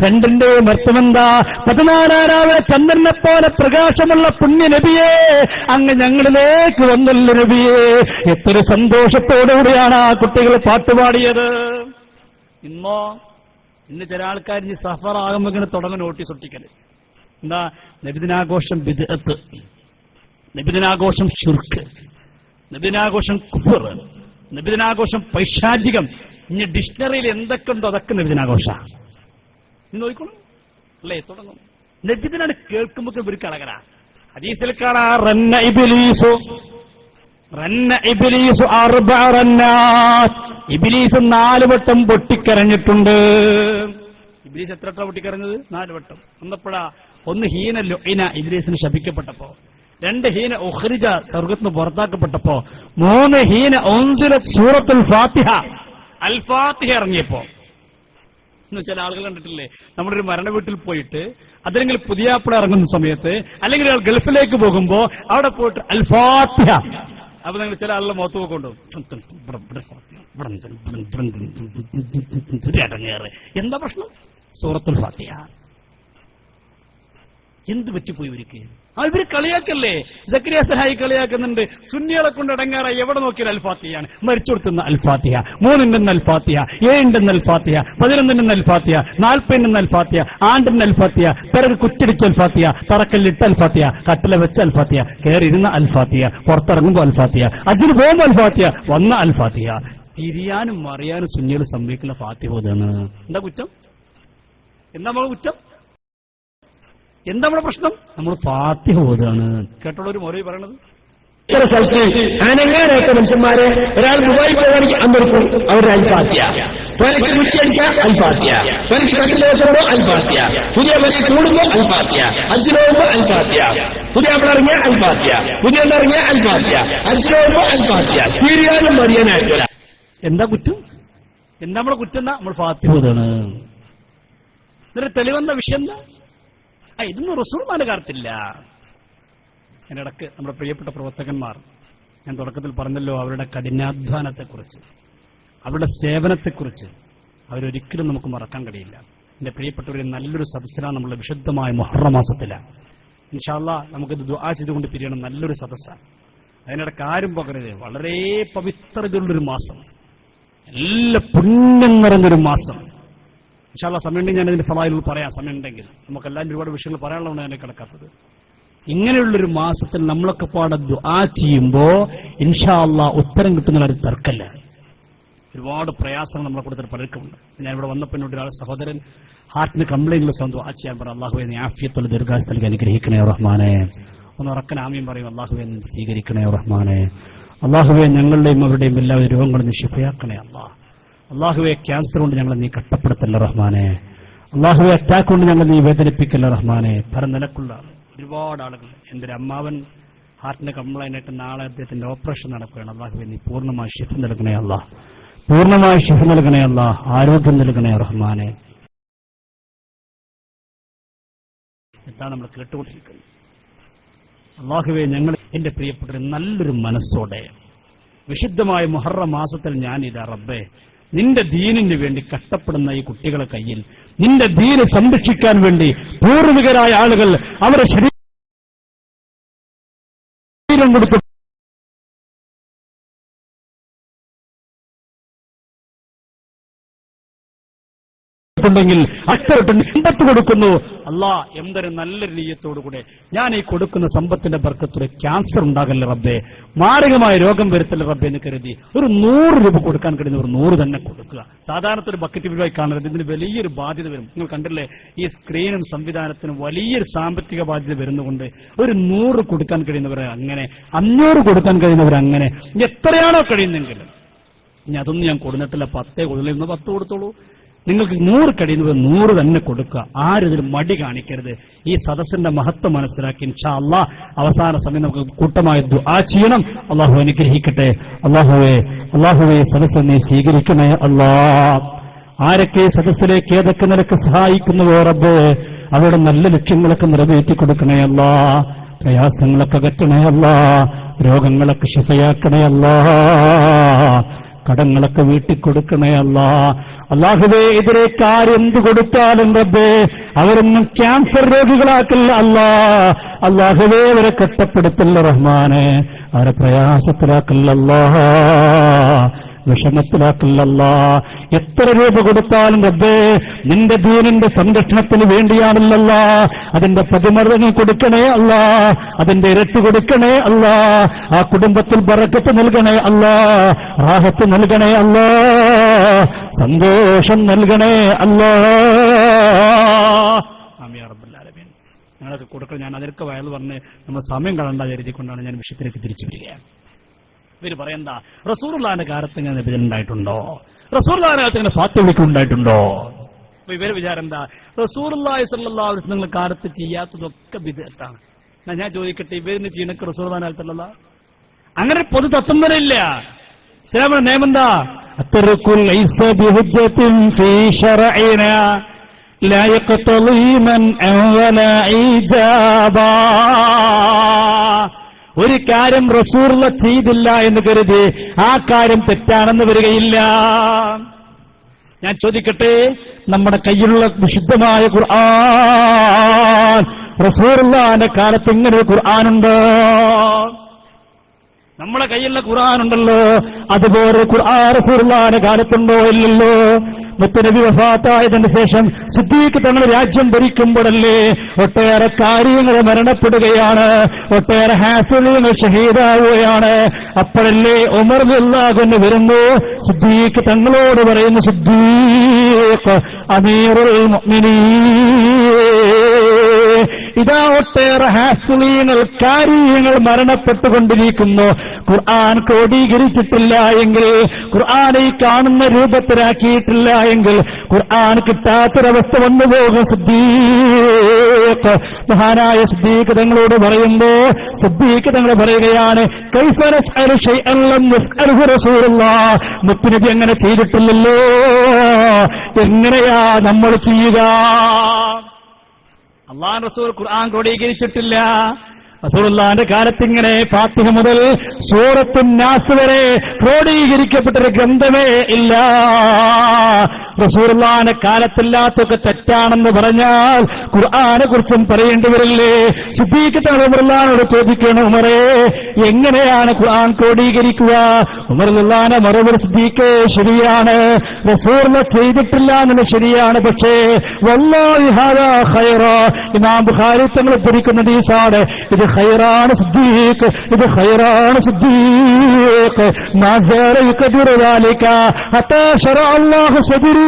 രണ്ടിന്റെയും അർത്ഥമെന്താ? 14 രാവിലെ ചന്ദ്രനെ പോലെ പ്രകാശമുള്ള പുണ്യ നബിയെ, അങ്ങ് ഞങ്ങളിലേക്ക് വന്നല്ല നബിയെ. എത്ര സന്തോഷത്തോടുകൂടിയാണ് ആ കുട്ടികൾ പാട്ടുപാടിയത്. ഇന്ന് ചില ആൾക്കാർ ഇനി സഫറാകുമ്പോൾ ഇങ്ങനെ തുടങ്ങും നോട്ടീസ് ഒട്ടിക്കല്. എന്താ? നബിദിനാഘോഷം ബിദ്അത്ത്, നബിദിനാഘോഷം ശിർക്ക്, നബിദിനാഘോഷം കുഫർ, നബിദിനാഘോഷം പൈശാചികം. ഇനി ഡിക്ഷണറിയിൽ എന്തൊക്കെ ഉണ്ടോ അതൊക്കെ നബിദിനാഘോഷ. നോക്കിക്കോളൂ അല്ലേ, തുടങ്ങും. നബിദിനാണ് കേൾക്കുമ്പോൾ ഇവർക്ക് അളകരാ. ഹദീസിൽ കാണാ റന്ന ഇബ്ലീസു 4 റന്നാത്ത്. ഇബ്ലീസ് 4 വട്ടം പൊട്ടിക്കരഞ്ഞിട്ടുണ്ട്. ഇബ്ലീസ് എത്ര വട്ടം പൊട്ടിക്കരഞ്ഞത്? 4 വട്ടം. ഒന്നപ്പോഴാ? ഒന്ന് ഹീന ലുഇന, ഇബ്ലീസിന് ശപിക്കപ്പെട്ടപ്പോ. 2 ഹീന ഉഖ്രിജ, സ്വർഗ്ഗത്തിന് പുറത്താക്കപ്പെട്ടപ്പോ. 3 ഹീന ഉൻസിലത് സൂറത്തുൽ ഫാത്തിഹ, അൽ ഫാത്തിഹ ഇറങ്ങിയപ്പോ. ചില ആളുകൾ കണ്ടിട്ടില്ലേ, നമ്മുടെ ഒരു മരണ വീട്ടിൽ പോയിട്ട് അതിലെങ്കിൽ പുതിയാപ്പിള ഇറങ്ങുന്ന സമയത്ത്, അല്ലെങ്കിൽ അയാൾ ഗൾഫിലേക്ക് പോകുമ്പോ അവിടെ പോയിട്ട് അൽ ഫാത്തിഹ. അപ്പൊ നിങ്ങൾ ചില ആളുടെ മുഖത്ത് പോയിക്കൊണ്ടും എന്താ പ്രശ്നം? സൂറത്തുൽ ഫാത്തിഹ. എന്ത് പറ്റിപ്പോയി ഇവർക്ക്? ഇവര് കളിയാക്കല്ലേ? സക്കരിയ സഹായി കളിയാക്കുന്നുണ്ട്. സുന്നികളെ കൊണ്ട് അടങ്ങാറായി എവിടെ നോക്കിയാൽ അൽഫാത്തിയാണ്. മരിച്ചെടുത്തുന്ന അൽഫാത്തിയ, 3 അൽഫാത്തിയ, 7 അൽഫാത്തിയ, 11 അൽഫാത്തിയ, 40 അൽഫാത്തിയ, ആണ്ടിന് അൽഫാത്തിയ, പിറക് കുറ്റിടിച്ച അൽഫാത്തിയ, തറക്കല്ലിട്ട അൽഫാത്തിയ, കട്ടില വെച്ച അൽഫാത്തിയ, കയറിയിരുന്ന അൽഫാത്തിയ, പുറത്തിറങ്ങുമ്പോ അൽഫാത്തിയ, അജിന് പോകുമ്പോ അൽഫാത്തിയ, വന്ന അൽഫാത്തിയ. തിരിയാനും മറിയാനും സുന്നികൾ സമ്മതിക്കുന്ന ഫാത്തിഹ ഓതാണ്. എന്താ കുറ്റം? എന്താ നമ്മളെ കുറ്റം? എന്താ നമ്മുടെ പ്രശ്നം? നമ്മൾ ഫാത്തിഹ ഓതാണ്. കേട്ടോളൊരു മറുപടി പറയണത്. ഇത്ര സ്ഥലത്ത് അനങ്ങാനായിട്ട് മനുഷ്യന്മാരെ, ഒരാൾ ദുബായി പോകാണെങ്കിൽ അന്നെടുക്കും അവരുടെ അൽഫാത്തിയ, പലക്ക് കുറ്റിയടിച്ചാൽ അൽഫാത്തിയ, പലക്ക് കട്ടിൽ വെക്കുമ്പോ അൽഫാത്തിയ, പുതിയ പലക്ക് കൂടുമ്പോ അൽഫാത്തിയ, അഞ്ചിലോകുമ്പോ അൽഫാത്തിയ, പുതിയ ഇറങ്ങിയ അൽഫാത്തിയ, പുതിയ ഇറങ്ങിയ അൽഫാത്തിയ, അഞ്ചിലോകുമ്പോ അൽഫാത്തിയ. തീരുവാനും മറിയാനായിട്ടില്ല. എന്താ കുറ്റം? എന്താ നമ്മളെ കുറ്റം? എന്താ? നമ്മൾ ഫാത്തിഹ ഓതാണ്. എന്നിട്ട് തെളിവെന്ന വിഷയം എന്താ? ഇതൊന്നും റസൂലുള്ളാഹിന്റെ കാലത്തില്ല. അതിനിടക്ക് നമ്മുടെ പ്രിയപ്പെട്ട പ്രവർത്തകന്മാർ, ഞാൻ തുടക്കത്തിൽ പറഞ്ഞല്ലോ, അവരുടെ കഠിനാധ്വാനത്തെക്കുറിച്ച്, അവരുടെ സേവനത്തെക്കുറിച്ച് അവരൊരിക്കലും നമുക്ക് മറക്കാൻ കഴിയില്ല. എന്റെ പ്രിയപ്പെട്ടവരെ, നല്ലൊരു സദസ്സിലാണ് നമ്മൾ വിശുദ്ധമായ മുഹറം മാസത്തിലാണ്. ഇൻഷാ അല്ലാഹ് നമുക്കിത് ദുആ ചെയ്തുകൊണ്ട് പിരിയണം. നല്ലൊരു സദസ്സാണ്. അതിനിടക്ക് ആരും പകരുത്. വളരെ പവിത്രതയുള്ളൊരു മാസം, എല്ലാ പുണ്യം നിറഞ്ഞൊരു മാസം. ഇൻഷാ അല്ലാഹ് സമയമുണ്ടെങ്കിൽ ഞാൻ ഇതിന്റെ ഫളായിൽ പറയാം. സമയമുണ്ടെങ്കിൽ നമുക്കെല്ലാം ഒരുപാട് വിഷയങ്ങൾ പറയാനുള്ളതാണ് ഞാൻ കിടക്കാത്തത്. ഇങ്ങനെയുള്ളൊരു മാസത്തിൽ നമ്മളൊക്കെ പാടെ ദുആ ചെയ്യുമ്പോ ഇൻഷാ അല്ലാഹ് ഉത്തരം കിട്ടുന്ന ഒരു തർക്കല്ല. ഒരുപാട് പ്രയാസങ്ങൾ നമ്മളെ കൂടുതൽ പലർക്കുമുണ്ട്. ഞാൻ ഇവിടെ വന്നപ്പോൾ എന്നോട് ഒരാൾ സഹോദരൻ ഹാർട്ടിന് കംപ്ലൈന്റുള്ള സ്വന്തം ദുആ ചെയ്യാൻ പറ. അല്ലാഹുവേ നീ ആഫിയത്തുള്ള ദീർഘായുസ്സ് നൽകി അനുഗ്രഹിക്കണേ റഹ്മാനെ. ഒന്ന് ഉറക്കൻ ആമീൻ പറയും. അല്ലാഹുവേ നീ സ്വീകരിക്കണേ റഹ്മാനെ. അല്ലാഹുവേ ഞങ്ങളുടെയും അവരുടെയും എല്ലാ രോഗങ്ങളും നീ ശിഫയാക്കണേ അല്ലാഹ്. അല്ലാഹുവേ ക്യാൻസർ കൊണ്ട് ഞങ്ങളെ നീ കഷ്ടപ്പെടുത്തല്ല റഹ്മാനെ. അല്ലാഹുവേ അറ്റാക്ക് കൊണ്ട് ഞങ്ങൾ നീ വേദനിപ്പിക്കല്ല റഹ്മാനെ. പല നിലക്കുള്ള ഒരുപാട് ആളുകൾ. എൻ്റെ ഒരു അമ്മാവൻ ഹാർട്ടിന് കംപ്ലൈന്റ് ആയിട്ട് നാളെ അദ്ദേഹത്തിന്റെ ഓപ്പറേഷൻ നടക്കുകയാണ്. അല്ലാഹുവേ നീ പൂർണ്ണമായി ശിഫ നൽകണേ അല്ലാഹ്. പൂർണ്ണമായി ശിഫ നൽകണേ അല്ലാഹ്. ആരോഗ്യം നൽകണേ റഹ്മാനെ. എന്താണ് നമ്മൾ കേട്ടുകൊണ്ടിരിക്കുന്നത്? അല്ലാഹുവേ ഞങ്ങൾ എന്റെ പ്രിയപ്പെട്ടവരെ നല്ലൊരു മനസ്സോടെ വിശുദ്ധമായ മുഹറം മാസത്തിൽ ഞാനിതാ റബ്ബേ നിന്റെ ദീനിന് വേണ്ടി കഷ്ടപ്പെടുന്ന ഈ കുട്ടികളെ കയ്യിൽ നിന്റെ ദീന് സംരക്ഷിക്കാൻ വേണ്ടി പൂർവികരായ ആളുകൾ അവരുടെ ശരീരം കൊടുത്തു കൊടുക്കുന്നുണ്ടെങ്കിൽ അട്ടോട്ടുണ്ട് സമ്പത്ത് കൊടുക്കുന്നു. അല്ലാ, എന്തൊരു നല്ലൊരു നീയത്തോടുകൂടെ ഞാൻ ഈ കൊടുക്കുന്ന സമ്പത്തിന്റെ ബർക്കത്തോടെ ക്യാൻസർ ഉണ്ടാകല്ലേ റബ്ബേ, മാരകമായ രോഗം വരുത്തല്ലേ റബ്ബേ എന്ന് കരുതി ഒരു 100 രൂപ കൊടുക്കാൻ കഴിയുന്നവർ 100 തന്നെ കൊടുക്കുക. സാധാരണ ഒരു ബക്കറ്റ് രൂപയായി കാണരുത്. ഇതിന് വലിയൊരു ബാധ്യത വരും. നിങ്ങൾ കണ്ടില്ലേ, ഈ സ്ക്രീനും സംവിധാനത്തിനും വലിയൊരു സാമ്പത്തിക ബാധ്യത വരുന്നതുകൊണ്ട് ഒരു 100 കൊടുക്കാൻ കഴിയുന്നവരെ അങ്ങനെ, 500 കൊടുക്കാൻ കഴിയുന്നവർ അങ്ങനെ, എത്രയാണോ കഴിയുന്നെങ്കിലും. ഇനി അതൊന്നും ഞാൻ കൊടുത്തിട്ടില്ല, 10 കൊടുത്തില്ല, 10 കൊടുത്തോളൂ. നിങ്ങൾക്ക് 100 കഴിയുന്നത് 100 തന്നെ കൊടുക്കുക. ആരും ഇതിൽ മടി കാണിക്കരുത്. ഈ സദസ്സിന്റെ മഹത്വം മനസ്സിലാക്കി ഇൻഷാ അല്ലാഹ് അവസാന സമയം നമുക്ക് കൂട്ടമായി ദുആ ചെയ്യണം. അള്ളാഹു അനുഗ്രഹിക്കട്ടെ. അള്ളാഹുവേ സദസ്സ് നീ സ്വീകരിക്കണേ അല്ലാഹ്. ആരൊക്കെ സദസ്സിലേക്ക് ഏതൊക്കെ നിലക്ക് സഹായിക്കുന്നുവോ റബ്ബേ, അവരുടെ നല്ല ലക്ഷ്യങ്ങളൊക്കെ നിറവേറ്റി കൊടുക്കണേ അല്ലാഹ്. പ്രയാസങ്ങളൊക്കെ അകറ്റണേ അല്ലാഹ്. രോഗങ്ങളൊക്കെ ശിഫയാക്കണേ അല്ലാഹ്. കടങ്ങളൊക്കെ വീട്ടിക്കൊടുക്കണേ അല്ലാഹ്. അല്ലാഹുവേ, ഇതിലേക്ക് ആരെന്ത് കൊടുത്താലും റബ്ബേ അവരൊന്നും ക്യാൻസർ രോഗികളാക്കല്ല അല്ലാഹ്. അല്ലാഹുവേ, അവരെ കഷ്ടപ്പെടുത്തല്ല റഹ്മാനെ, അവരെ പ്രയാസത്തിലാക്കല്ല അല്ലാഹ്, വിഷമത്തിലാക്കല്ലല്ലാ. എത്ര രൂപ കൊടുത്താലും റബ്ബേ നിന്റെ ദീനിന്റെ സംരക്ഷണത്തിന് വേണ്ടിയാണല്ലല്ലാ. അതിന്റെ പ്രതിമർദ്ദങ്ങൾ കൊടുക്കണേ അല്ലാ, അതിന്റെ ഇരട്ടി കൊടുക്കണേ അല്ലാ. ആ കുടുംബത്തിൽ ബറക്കത്ത് നൽകണേ അല്ലാ, റാഹത്ത് നൽകണേ അല്ലാ, സന്തോഷം നൽകണേ അല്ലാ. ആമീൻ യാ റബ്ബൽ ആലമീൻ. ഞങ്ങളൊക്കെ കൊടുക്കണം. ഞാൻ അതിനൊക്കെ വയൽ പറഞ്ഞ് നമ്മൾ സമയം കളണ്ട കരുതിക്കൊണ്ടാണ് ഞാൻ വിഷയത്തിലേക്ക് തിരിച്ചു വരികയാണ്. ഇവര് പറയണ്ട റസൂലുള്ളാഹിന്റെ കാലത്ത് ഇങ്ങനെ നിബിധനുണ്ടായിട്ടുണ്ടോ, റസൂലുള്ളാഹിന്റെ കാലത്ത് ഇങ്ങനെ ഫാത്തിഹയുണ്ടായിട്ടുണ്ടോ? അപ്പൊ ഇവര് വിചാരം എന്താ, റസൂലുള്ളാഹി സ്വല്ലല്ലാഹു അലൈഹി വസല്ലം കാലത്ത് ചെയ്യാത്തതൊക്കെ ബിദ്അത്താണ്. ഞാൻ ചോദിക്കട്ടെ, ഇവരിന്ന് ചെയ്യുന്നൊക്കെ റസൂലുള്ളാഹിന്റെ കാലത്തല്ല? അങ്ങനെ പൊതു തത്വം വരെ ഇല്ല. ഇസ്ലാമിന്റെ നിയമം എന്താ? അത്തറകുൽ ലൈസ ബിഹുജ്ജത്തിൻ ഫീ ശറഇനാ ലാ യഖ്തളീ മൻ അവല ഇജാബാ. ഒരു കാര്യം റസൂലുള്ള ചെയ്തില്ല എന്ന് കരുതി ആ കാര്യം തെറ്റാണെന്ന് വരികയില്ല. ഞാൻ ചോദിക്കട്ടെ, നമ്മുടെ കയ്യിലുള്ള വിശുദ്ധമായ ഖുർആൻ, റസൂലുള്ളാഹിന്റെ കാലത്ത് ഇങ്ങനെ ഒരു ഖുർആനുണ്ടോ? നമ്മളെ കയ്യിലുള്ള ഖുർആനുണ്ടല്ലോ, അതുപോലെ ഖുർആൻ റസൂലുള്ളാഹിന്റെ കാലത്തുണ്ടോ? ഇല്ലല്ലോ. മുത്തുനബി വഫാത്തായതിനു ശേഷം സിദ്ദീഖ് തങ്ങൾ രാജ്യം ഭരിക്കുമ്പോഴല്ലേ ഒട്ടേറെ കാര്യങ്ങൾ മരണപ്പെടുകയാണ്, ഒട്ടേറെ ഹാഫിളുകൾ ഷഹീദാവുകയാണ്. അപ്പോഴല്ലേ ഉമർ റളിയല്ലാഹു അൻഹു വരുന്നു, സിദ്ദീഖ് തങ്ങളോട് പറയുന്നു, സിദ്ദീഖ് അമീറുൽ മുഅ്മിനീൻ, ഇതാ ഒട്ടേറെ ഹാഫിളീങ്ങൾ കാര്യങ്ങൾ മരണപ്പെട്ടുകൊണ്ടിരിക്കുന്നു. ഖുർആൻ ക്രോഡീകരിച്ചിട്ടില്ല എങ്കിൽ, ഖുർആൻ ഈ കാണുന്ന രൂപത്തിലാക്കിയിട്ടില്ല എങ്കിൽ ഖുർആൻ കിട്ടാത്തൊരവസ്ഥ വന്നു പോകും. സിദ്ദീഖ്, മഹാനായ സിദ്ദീഖ് തങ്ങളോട് പറയുമ്പോ സിദ്ദീഖ് തങ്ങൾ പറയുകയാണ്, കൈഫ നസ്അലു ശൈഅൻ ലം യസ്അലുഹു റസൂലുള്ളാഹ്. മുത്തുനബി അങ്ങനെ ചെയ്തിട്ടില്ലല്ലോ, എങ്ങനെയാ നമ്മൾ ചെയ്യുക? അല്ലാഹു റസൂൽ ഖുർആൻ ക്രോഡീകരിച്ചിട്ടില്ല. റസൂലുള്ളാഹിന്റെ കാലത്ത് ഇങ്ങനെ ഫാത്തിഹ മുതൽ സൂറത്തുൻ നാസ് വരെ ക്രോഡീകരിക്കപ്പെട്ടൊരു ഗ്രന്ഥമേ ഇല്ല. റസൂലുള്ളാഹിന്റെ കാലത്തില്ലാത്തൊക്കെ തെറ്റാണെന്ന് പറഞ്ഞാൽ ഖുർആനെ കുറിച്ചും പറയേണ്ടി വരില്ലേ? സിദ്ദീഖ് തങ്ങൾ ഉമറുള്ളാഹിനോട് ചോദിക്കണം, ഉമറേ എങ്ങനെയാണ് ഖുർആൻ ക്രോഡീകരിക്കുക? ഉമറുള്ളാഹിന്റെ മറുപടി, സിദ്ദീഖേ ശരിയാണ്, റസൂലുള്ള ചെയ്തിട്ടില്ല എന്നത് ശരിയാണ്, പക്ഷേ വല്ലാഹി ഹാദാ ഖൈറാ. ഇമാം ബുഖാരി തങ്ങൾ ഉദ്ധരിക്കുന്ന ഹദീസാണ്, ഇത് ഖൈറാണ് സിദ്ദീഖ്, ഇത് ഖൈറാണ് സിദ്ദീഖ്. മാ സാല യഖദിറു ദാലിക ഹത്താ ശറഅ അല്ലാഹു സദരി.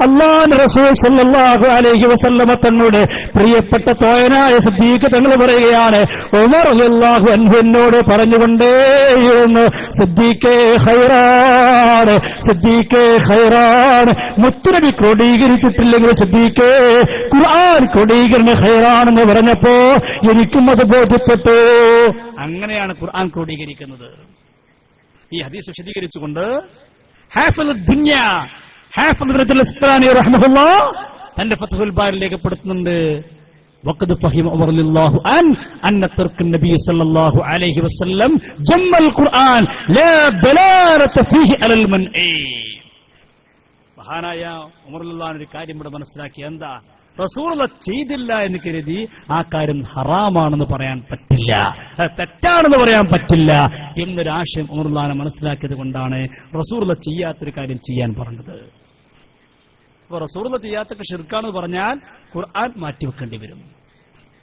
അല്ലാഹുവിന്റെ റസൂൽ സല്ലല്ലാഹു അലൈഹി വസല്ലമ തങ്ങളുടെ പ്രിയപ്പെട്ട തോയനായ സിദ്ദീഖ് തങ്ങൾ പറയുകയാണ്, ഉമർ റളിയല്ലാഹു അൻഹു എന്നോട് പറഞ്ഞുകൊണ്ടേയിരുന്നു, സിദ്ദീഖേ ഖൈറാണ്, സിദ്ദീഖേ ഖൈറാണ്. മുത്തുനബി ക്രോഡീകരിച്ചിട്ടില്ലെങ്കിൽ സിദ്ദീഖേ ഖുർആൻ ക്രോഡീകരണ ഖൈറാണെന്ന് പറഞ്ഞപ്പോ എനിക്കും അത് ബോധ്യപ്പെട്ടു. അങ്ങനെയാണ് ഖുർആൻ ക്രോഡീകരിക്കുന്നത്. ഈ ഹദീസ് വിശദീകരിച്ചുകൊണ്ട് ഹാഫിദ് ദുനിയ ഹാഫിദ് ഇബ്നുൽ ഇസ്ലാനി റഹ്മഹുല്ലാഹ് തന്റെ ഫത്ഹുൽ ബാരിൽ രേഖപ്പെടുത്തുന്നുണ്ട്, വഖദ് ഫഹിമ ഉമർ റളിയല്ലാഹു അന്ന തർക്കൻ നബി സല്ലല്ലാഹു അലൈഹി വസല്ലം ജമ്മൽ ഖുർആൻ ലാ ദലാലത ഫീഹി അലൽ മൻഇ. മഹാനായ ഉമർ റളിയല്ലാഹു ഒരു കാര്യം ഇവിടെ മനസ്സിലാക്കി, എന്താ? റസൂലുള്ള ചെയ്തില്ല എന്ന് കരുതി ആ കാര്യം ഹറാമാണെന്ന് പറയാൻ പറ്റില്ല, തെറ്റാണെന്ന് പറയാൻ പറ്റില്ല എന്നൊരാശയം ഉമർ റളിയല്ലാഹു മനസ്സിലാക്കിയത് കൊണ്ടാണ് റസൂലുള്ള ചെയ്യാത്തൊരു കാര്യം ചെയ്യാൻ പറഞ്ഞത്. അപ്പൊ റസൂലുള്ള ചെയ്യാത്തൊക്കെ ഷിർക്കാണെന്ന് പറഞ്ഞാൽ ഖുർആൻ മാറ്റിവെക്കേണ്ടി വരും.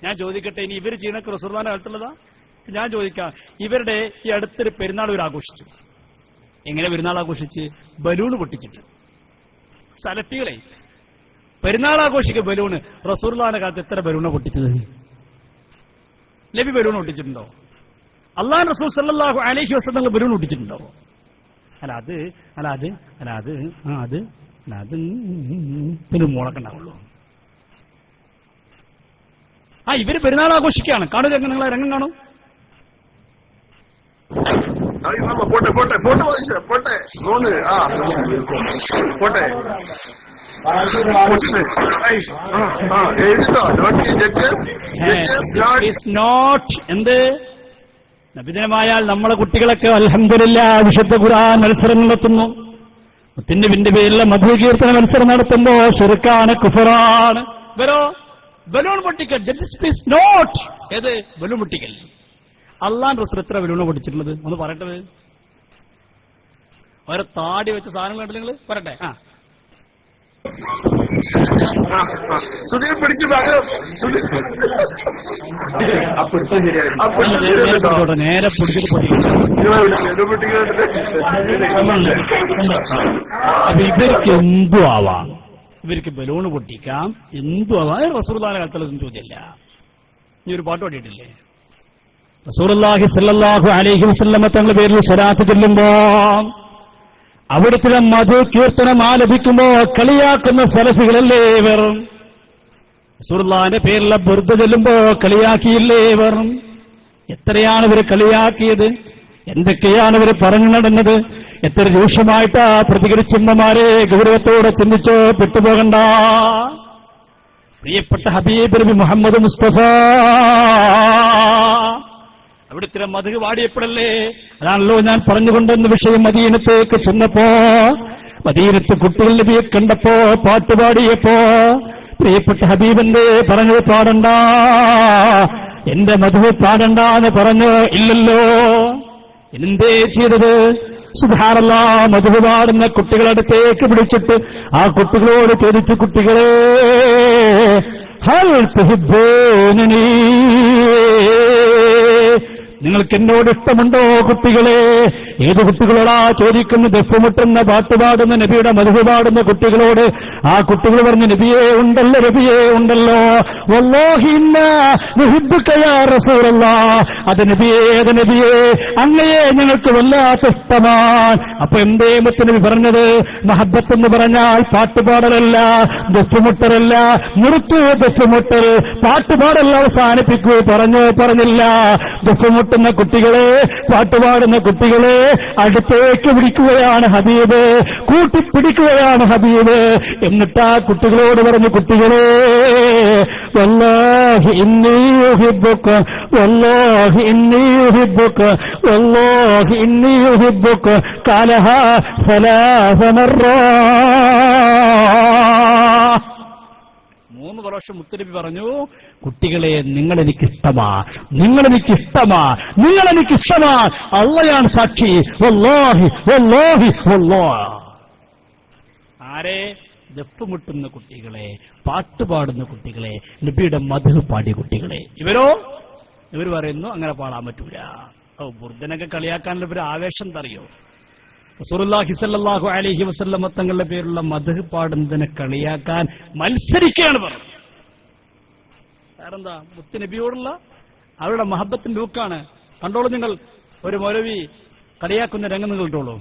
ഞാൻ ചോദിക്കട്ടെ, ഇനി ഇവർ ചെയ്യണൊക്കെ റസൂലുള്ളാഹിന്റെ കാലത്തുള്ളതാ? ഞാൻ ചോദിക്കാം, ഇവരുടെ ഈ അടുത്തൊരു പെരുന്നാൾ ഇവർ ആഘോഷിച്ചു. എങ്ങനെ പെരുന്നാൾ ആഘോഷിച്ച്? ബലൂണ് പൊട്ടിച്ചിട്ട്. സലഫികളെ പെരുന്നാൾ ആഘോഷിക്കുക ബലൂണ്. റസൂലുള്ളാഹിന്റെ കാലത്ത് എത്ര ബലൂണ് പൊട്ടിച്ചത്? നബി ബലൂൺ പൊട്ടിച്ചിട്ടുണ്ടോ? അള്ളാഹു റസൂൽ സല്ലല്ലാഹു അലൈഹി വസല്ലം ബലൂൺ പൊട്ടിച്ചിട്ടുണ്ടോ? അത് പിന്നെ മോളൊക്കെ ഉണ്ടാവുള്ളൂ. ഇവര് പെരുന്നാൾ ആഘോഷിക്കുകയാണ്. കാണുക, നിങ്ങളെ രംഗം കാണും. പോട്ടെ പോട്ടെ പോട്ടെ പോട്ടെ നോന്ന് പോട്ടെ നോട്ട് എന്ത് നബിദിനമായാൽ നമ്മളെ കുട്ടികളൊക്കെ അൽഹംദുലില്ലാഹ് വിശുദ്ധ ഖുർആൻ മത്സരം നടത്തുന്നു. മുത്തുനബിന്റെ പേരിലെ മധുകീർത്തന മത്സരം നടത്തുമ്പോ ശിർക്കാണ്, കുഫറാണ്. ഇവരോ ബലൂൺ പൊട്ടിക്കൽ. നോട്ട് ഏത് ബലൂൺ പൊട്ടിക്കൽ. അള്ളാന്റെ റസൂൽ എത്ര ബലൂണ് പൊട്ടിച്ചിട്ടുള്ളത് ഒന്ന് പറയട്ടത്? ഓരോ താടി വെച്ച സാധനങ്ങൾ കണ്ടില്ല നിങ്ങൾ? പറയട്ടെ. സുധീർ പിടിച്ചു പകരം നേരെ പിടിച്ചിട്ട് അപ്പൊ ഇവർക്ക് എന്തു ആവാം, ഇവർക്ക് ബലൂണ് പൊട്ടിക്കാം, എന്തു ആവാം. റസൂലുള്ളാഹിന്റെ കാലത്തുള്ളതൊന്നും ചോദ്യമില്ല. ഇനി ഒരു പാട്ട് പാടിയിട്ടില്ലേ? റസൂലുള്ളാഹി സ്വല്ലല്ലാഹു അലൈഹി വസല്ലമ തങ്ങളുടെ പേരിൽ സ്വലാത്ത് ചൊല്ലുമ്പോ അവിടുത്തെ മധു കീർത്തനം ആലപിക്കുമ്പോ കളിയാക്കുന്ന സലഫികളല്ലേ ഇവർ? റസൂലുള്ളാഹിന്റെ പേരിലുള്ള ബുർദ ചൊല്ലുമ്പോ കളിയാക്കിയില്ലേ ഇവർ? എത്രയാണ് ഇവർ കളിയാക്കിയത്? എന്തൊക്കെയാണ് ഇവർ പറഞ്ഞു നടന്നത്? എത്ര രൂക്ഷമായിട്ടാ പ്രതികരിച്ചുമ്മമാരെ ഗൗരവത്തോടെ ചിന്തിച്ചോ, പെട്ടുപോകണ്ട. പ്രിയപ്പെട്ട ഹബീബ് നബി മുഹമ്മദ് മുസ്തഫ അവിടുത്തെ മധു പാടിയപ്പോഴല്ലേ? അതാണല്ലോ ഞാൻ പറഞ്ഞുകൊണ്ടെന്ന വിഷയം. മദീനത്തേക്ക് ചെന്നപ്പോ, മദീനത്ത് കുട്ടികൾ നബിയെ കണ്ടപ്പോ, പാട്ടുപാടിയപ്പോ പ്രിയപ്പെട്ട ഹബീബന്റെ പറഞ്ഞത് പാടണ്ട, എന്റെ മധു പാടണ്ട എന്ന് പറഞ്ഞു. ഇല്ലല്ലോ. എന്തേ ചെയ്തത്? സുബ്ഹാനല്ലാഹ്, മധു പാടുന്ന കുട്ടികളടുത്തേക്ക് പിടിച്ചിട്ട് ആ കുട്ടികളോട് ചോദിച്ചു, കുട്ടികളെ ഹൽ തുഹിബ്ബൂനനി, നിങ്ങൾക്ക് എന്നോട് ഇഷ്ടമുണ്ടോ കുട്ടികളെ? ഏത് കുട്ടികളോടാ ചോദിക്കുന്ന? ദഫ്മുട്ടുന്ന പാട്ടുപാടുന്ന നബിയുടെ മധു പാടുന്ന കുട്ടികളോട്. ആ കുട്ടികൾ പറഞ്ഞു, നബിയേ ഉണ്ടല്ലോ, നബിയേ ഉണ്ടല്ലോ. വല്ലാഹി ഇന്നാ നുഹിബ്ബുക യാ റസൂലല്ലാഹ്. അത് നബിയേ, അത് നബിയേ, അങ്ങയെ ഞങ്ങൾക്ക് വല്ലാത്ത ഇഷ്ടമാണ്. അപ്പൊ എന്തേ മുത്തുനബി പറഞ്ഞത്? മഹബ്ബത്ത് എന്ന് പറഞ്ഞാൽ പാട്ടുപാടലല്ല, ദഫ്മുട്ടലല്ല. നിർത്തൂ ദഫ്മുട്ടൽ, പാട്ടുപാടൽ അവസാനിപ്പിക്കൂ. പറഞ്ഞില്ല. ദഫ്മുട്ട കുട്ടികളെ, പാട്ടുപാടുന്ന കുട്ടികളെ അടുത്തേക്ക് വിളിക്കുകയാണ് ഹബീബ്, കൂട്ടിപ്പിടിക്കുകയാണ് ഹബീബ്. എന്നിട്ട് ആ കുട്ടികളോട് പറഞ്ഞു, കുട്ടികളെ വല്ലാഹി ഇന്നീ യുഹിബ്ബുക, വല്ലാഹി ഇന്നീ യുഹിബ്ബുക, വല്ലാഹി ഇന്നീ യുഹിബ്ബുക ഖാലഹാ സലാസ മർറാ. 3 പ്രാവശ്യം മുത്തുനബി പറഞ്ഞു, കുട്ടികളെ നിങ്ങളെനിക്കിഷ്ടമാ, നിങ്ങളെനിക്കിഷ്ടമാ, നിങ്ങളെനിക്കിഷ്ടമാ. അള്ളയാണ് സാക്ഷി. വല്ലാഹി വല്ലാഹി വല്ലാഹ്. ആരെ? ദഫ്മുട്ടുന്ന കുട്ടികളെ, പാട്ടുപാടുന്ന കുട്ടികളെ, നബിയുടെ മധു പാടിയ കുട്ടികളെ. ഇവർ പറയുന്നു അങ്ങനെ പാടാൻ പറ്റൂല. ബുർദനൊക്കെ കളിയാക്കാനുള്ള ഒരു ആവേശം തറിയോ? റസൂലുള്ളാഹി സ്വല്ലല്ലാഹു അലൈഹി വസല്ലം തങ്ങളുടെ പേരുള്ള മദ്ഹ് പാടുന്നതിനെ കളിയാക്കാൻ മത്സരിക്കുകയാണ് പറഞ്ഞു. വേറെന്താ? മുത്തുനബിയോടുള്ള അവരുടെ മഹബത്തിന്റെ ഊക്കാണ്. കണ്ടോളൂ നിങ്ങൾ, ഒരു മൗലവി കളിയാക്കുന്ന രംഗം നിങ്ങൾ കണ്ടോളൂ.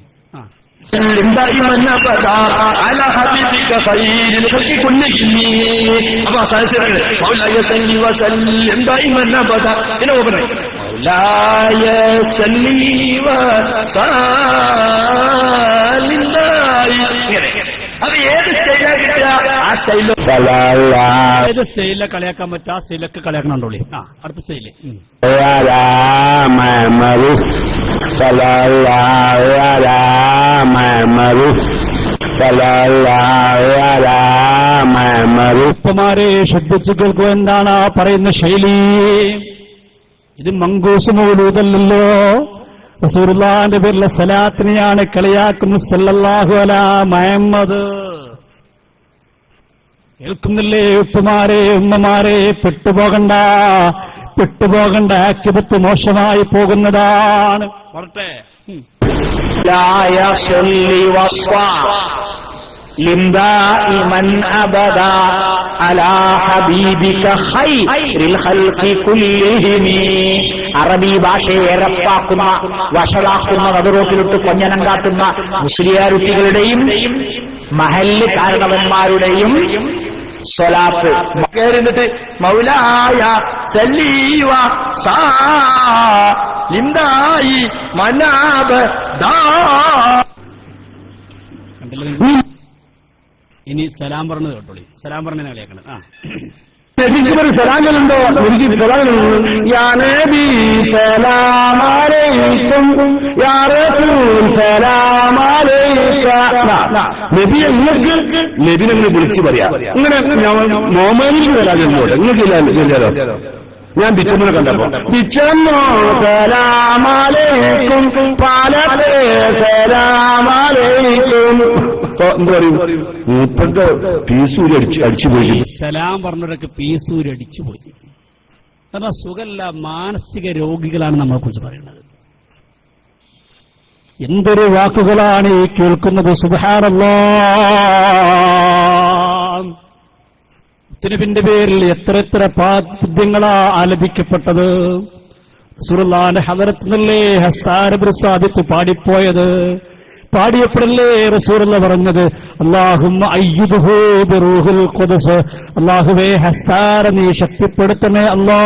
അത് ഏത് സ്റ്റൈലാ കിട്ടുക ആ സ്റ്റൈലിൽ, ഏത് സ്റ്റൈലിലെ കളിയാക്കാൻ പറ്റുക ആ സ്റ്റൈലൊക്കെ കളിയാക്കണം. കണ്ടോളി. അടുത്ത സ്റ്റൈല് ഉപ്പമാരെ ശ്രദ്ധിച്ചു കേൾക്കൂ. എന്താണ് ആ പറയുന്ന ശൈലി? ഇത് മങ്കൂസ് മൗലൂദല്ലല്ലോ. റസൂലുള്ളാഹിന്റെ പേരിലെ സലാത്തിനെയാണ് കളിയാക്കുന്നത്. സല്ലല്ലാഹു അലാ മുഹമ്മദ്. കേൾക്കുന്നില്ലേ ഉപ്പമാരെ ഉമ്മമാരെ, പെട്ടുപോകണ്ട ആക്കിബത്ത് മോശമായി പോകുന്നതാണ്. പറട്ടെ അറബി ഭാഷയെ ഏറപ്പാക്കുന്ന വഷളാക്കുന്ന നടുറോട്ടിലിട്ട് കൊഞ്ഞനം കാട്ടുന്ന മുസ്ലിയാരുട്ടികളുടെയും മഹല്ല് കാരണവന്മാരുടെയും സ്വലാത്ത് കേറിന്നിട്ട് മൗലായ സല്ലീവ സാലിന്ദായി മനാബ് ദാ. ഇനി സലാം പറഞ്ഞത് കേട്ടോളി. സലാം പറഞ്ഞ കളിയാക്കണം. നബിക്കൊരു സലാങ്ങളുണ്ടോ? എനിക്ക് സലാങ്ങളുണ്ട്. യാ നബി സലാം അലൈക്കും, യാ റസൂൽ സലാം അലൈക. നബി നിങ്ങൾക്ക് നബിനെ വിളിച്ച് പറയാം. ഇങ്ങനെ മോമാനിക്ക് സലാമുണ്ട്. നിങ്ങൾക്ക് ഇല്ലാലോ. ഞാൻ ബിച്ചമ്മനെ കണ്ടപ്പോ ബിച്ചമ്മോ സലാമലൈക്കും, പാലത്തെ സലാമലൈക്കും. എന്താ പറയും? മൂപ്പന്റെ പീസൂരി അടിച്ചുപോയി. സലാം പറഞ്ഞവരൊക്കെ പീസൂരി അടിച്ചുപോയി. കാരണം സുഖല്ല, മാനസിക രോഗികളാണ് നമ്മളെ കുറിച്ച് പറയുന്നത്. എന്തൊരു വാക്കുകളാണ് ഈ കേൾക്കുന്നത്! സുബ്ഹാനല്ലാഹ്. തിരുവിന്റെ പേരിൽ എത്ര പദ്യങ്ങളാ ആലപിക്കപ്പെട്ടത്. റസൂലുള്ളാഹിന്റെ ഹദറത്ത് നിന്നല്ലേ ഹസ്സാൻ ഇബ്നു സാബിത്ത് പാടിപ്പോയത്. പാടിയപ്പോഴല്ലേ റസൂലുള്ള പറഞ്ഞത് അല്ലാഹുമ്മ അയ്യിദ്ഹു ബിറൂഹിൽ ഖുദ്സ്, അല്ലാഹുവേ ഹസ്സാനെ നീ ശക്തിപ്പെടുത്തണേ അല്ലാഹ്.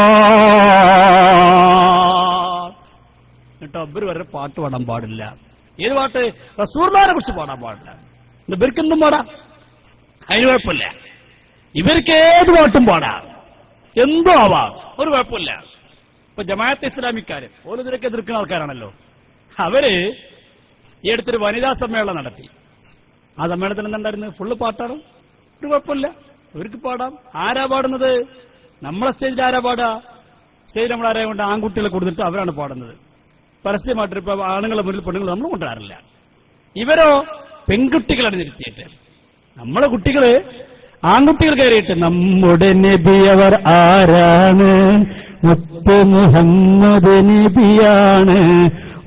എന്നിട്ട് അവർ വരെ പാട്ട് പാടാൻ പാടില്ല. ഏത് പാട്ട്? റസൂലുള്ളാഹിനെ കുറിച്ച് പാടാൻ പാടില്ല. ഇവർക്കെന്തും പാടാം, അതിന് കുഴപ്പമില്ല. ഇവർക്ക് ഏത് പാട്ടും പാടാം, എന്തോ ആവാം, ഒരു കുഴപ്പമില്ല. ഇപ്പൊ ജമാഅത്തെ ഇസ്ലാമിക്കാര് ഓരോ ഇതിനൊക്കെ എതിർക്കുന്ന ആൾക്കാരാണല്ലോ. അവര് ഈ അടുത്തൊരു വനിതാ സമ്മേളനം നടത്തി. ആ സമ്മേളനത്തിൽ എന്താണ്ടായിരുന്നു? ഫുള്ള് പാട്ടാണ്, ഒരു കുഴപ്പമില്ല, അവർക്ക് പാടാം. ആരാ പാടുന്നത്? നമ്മളെ സ്റ്റേജിൽ ആരാ പാടുക? സ്റ്റേജിൽ നമ്മളാരെ കൊണ്ട് ആൺകുട്ടികളെ കൊടുത്തിട്ട് അവരാണ് പാടുന്നത്. പരസ്യമായിട്ട് ഇപ്പൊ ആണുങ്ങളെ മുന്നിൽ പെണ്ണുങ്ങൾ നമ്മൾ കൊണ്ടുവരാറില്ല. ഇവരോ പെൺകുട്ടികളാണ് നിർത്തിയിട്ട്, നമ്മളെ കുട്ടികള് ആൺകുട്ടികൾ കയറിയിട്ട് നമ്മുടെ നബി അവർ ആരാണ്? മുത്ത് മുഹമ്മദ് നബിയാണ്,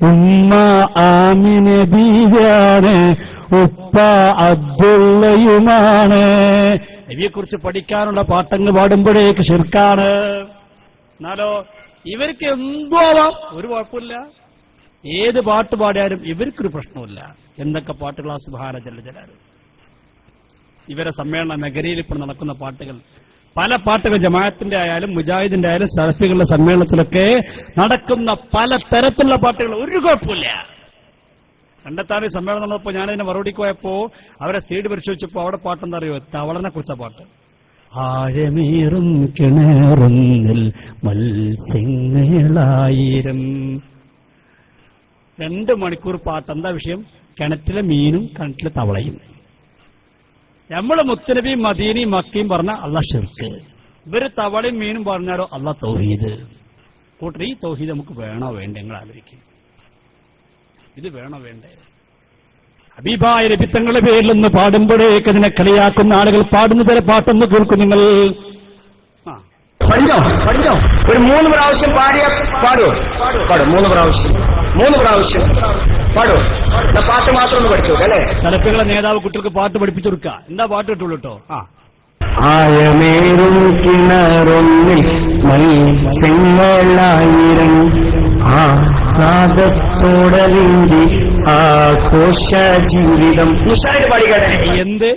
ഉമ്മ ആമിന ബീവിയാണ്, ഉപ്പ അബ്ദുള്ളയുമാണ്. നബിയെക്കുറിച്ച് പഠിക്കാനുള്ള പാട്ടങ്ങ് പാടുമ്പോഴേക്ക് ശിർക്കാണ്. എന്നാലോ ഇവർക്ക് എന്തോ ആവാം, ഒരു കുഴപ്പമില്ല. ഏത് പാട്ട് പാടിയാലും ഇവർക്കൊരു പ്രശ്നമില്ല. എന്തൊക്കെ പാട്ടുകളാ സുബ്ഹാന ജല്ല ജലാലുഹു. ഇവരെ സമ്മേളന നഗരിയിൽ ഇപ്പോൾ നടക്കുന്ന പാട്ടുകൾ, പല പാട്ടുകൾ ജമാഅത്തിന്റെ ആയാലും മുജാഹിദിന്റെ ആയാലും സലഫികളുടെ സമ്മേളനത്തിലൊക്കെ നടക്കുന്ന പല തരത്തിലുള്ള പാട്ടുകൾ, ഒരു കുഴപ്പമില്ല. കണ്ടെത്താനും സമ്മേളനം നടന്നപ്പോൾ ഞാനതിനെ മറുപടിക്ക് പോയപ്പോ അവരെ സീഡ് പരിശോധിച്ചപ്പോ അവിടെ പാട്ടെന്താ അറിയോ? തവളനെ കുറിച്ച പാട്ട്. ആഴമേറും കിണറുന്നിൽ മത്സ്യങ്ങളായിരം. 2 മണിക്കൂർ പാട്ട്. എന്താ വിഷയം? കിണറ്റിലെ മീനും കിണറ്റിലെ തവളയും. നമ്മള് മുത്തനബിയും മദീനയും മക്കയും പറഞ്ഞ അള്ളാഹ് ശിർക്ക്, ഇവര് തവളയും മീനും പറഞ്ഞാലോ അള്ളാഹ് തൗഹീദ്. കൂട്ടർ, ഈ തൗഹീദ് നമുക്ക് വേണോ വേണ്ടേ? നിങ്ങൾ ആലോചിക്കും, ഇത് വേണോ വേണ്ടേ? ഹബീബായ നബി തങ്ങളുടെ പേരിലൊന്ന് പാടുമ്പോഴേക്ക് അതിനെ കളിയാക്കുന്ന ആളുകൾ പാടുന്ന ചില പാട്ടൊന്ന് കേൾക്കും നിങ്ങൾ. പഠിച്ചോ ഒരു 3 പ്രാവശ്യം പാടിയ പാടുവോ? പാടും. 3 പ്രാവശ്യം പാടുവോ? പാട്ട് മാത്രം ഒന്ന് പഠിച്ചു അല്ലേ? സലഫികളെ നേതാവ് കുട്ടികൾക്ക് പാട്ട് പഠിപ്പിച്ചു കൊടുക്കുക. എന്താ പാട്ട് കിട്ടുള്ളൂ കേട്ടോ. ആഴമേറും കിണറൊന്നിൽ മത്സ്യങ്ങളായിരം, ആഹ്ലാദത്തോടലിന്റെ ആഘോഷ ജീവിതം. മുസായിട്ട് പാടിക്കട്ടെ. എന്ത്?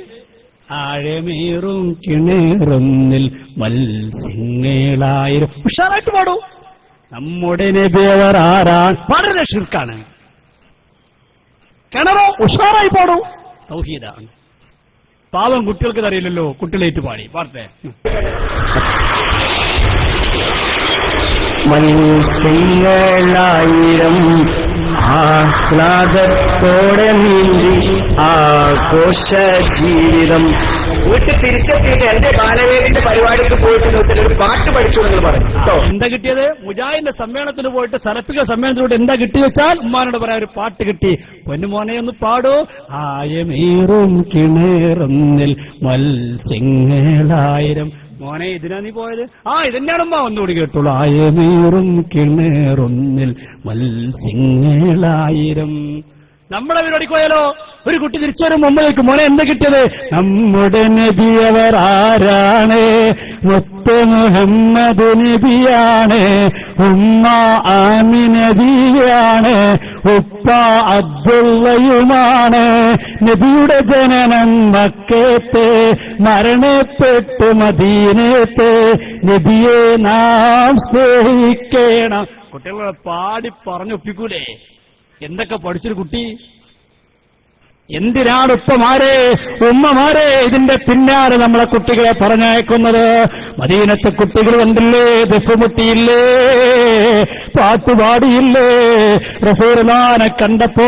ആഴമേറും കിണറൊന്നിൽ മത്സ്യങ്ങളായിരം. ഉഷാറായിട്ട് പാടൂ. നമ്മുടെ നബി അവർ ആരാണ്? പാടുന്നത് ശിർക്കാണ്. കിണറോ ഉഷാറായി പാടൂ, തൗഹീദാണ്. പാവം കുട്ടികൾക്ക് അറിയില്ലല്ലോ, കുട്ടികളേറ്റ് പാടി പാടത്തെ. മത്സ്യങ്ങളായിരം ആഹ്ലാദത്തോടെ നീന്തി ആഘോഷ ജീവിതം. വീട്ടിൽ തിരിച്ചെത്തിയിട്ട് എന്റെ ബാലവേദിന്റെ മുജാഹിദിന്റെ പരിപാടിക്ക് പോയിട്ട് വെച്ചാൽ ഒരു പാട്ട് പഠിച്ചു നിങ്ങൾ പറയും കേട്ടോ. എന്താ കിട്ടിയത്? മുജാഹിദിന്റെ സമ്മേളനത്തിന് പോയിട്ട് സലഫിക സമ്മേളനത്തിന് പോയിട്ട് എന്താ കിട്ടി വെച്ചാൽ ഉമ്മാനോട് പറയാൻ ഒരു പാട്ട് കിട്ടി. പൊന്നുമോനെ ഒന്ന് പാടൂ. ആയമേറും കിണേറുന്നിൽ മത്സ്യങ്ങളായിരം. മോനെ ഇതിനാ നീ പോയത്? ഇതന്നെയാണ് ഉമ്മ ഒന്നുകൂടി കേട്ടോളൂ. ആയമേറും കിണേറുന്നിൽ മത്സ്യങ്ങളായിരം. നമ്മുടെ പരിപാടിക്ക് പോയാലോ ഒരു കുട്ടി തിരിച്ചു വരും മുമ്പ് ചോദിക്കും, മോനെ എന്താ കിട്ടിയത്? നമ്മുടെ നബിയവർ ആരാണ്? മുത്ത് മുഹമ്മദ് നബിയാണ്, ഉമ്മ ആമിന ബീവിയാണ്, ഉപ്പ അബ്ദുള്ളയുമാണ്. നബിയുടെ ജനനം മക്കത്ത്, മരണപ്പെട്ടു മദീനത്ത്. നബിയെ നാം സ്നേഹിക്കണം. കുട്ടികളെ പാടി പറഞ്ഞൊപ്പിക്കൂലേ? എന്തൊക്കെ പഠിച്ചൊരു കുട്ടി. എന്തിനാണ് ഉപ്പമാരെ ഉമ്മമാരെ ഇതിന്റെ പിന്നാലെ നമ്മളെ കുട്ടികളെ പറഞ്ഞയക്കുന്നത്? മദീനത്തെ കുട്ടികൾ കണ്ടില്ലേ, ദഫുമുട്ടിയില്ലേ, പാട്ടുപാടിയില്ലേ? റസൂലുള്ളാഹിനെ കണ്ടപ്പോ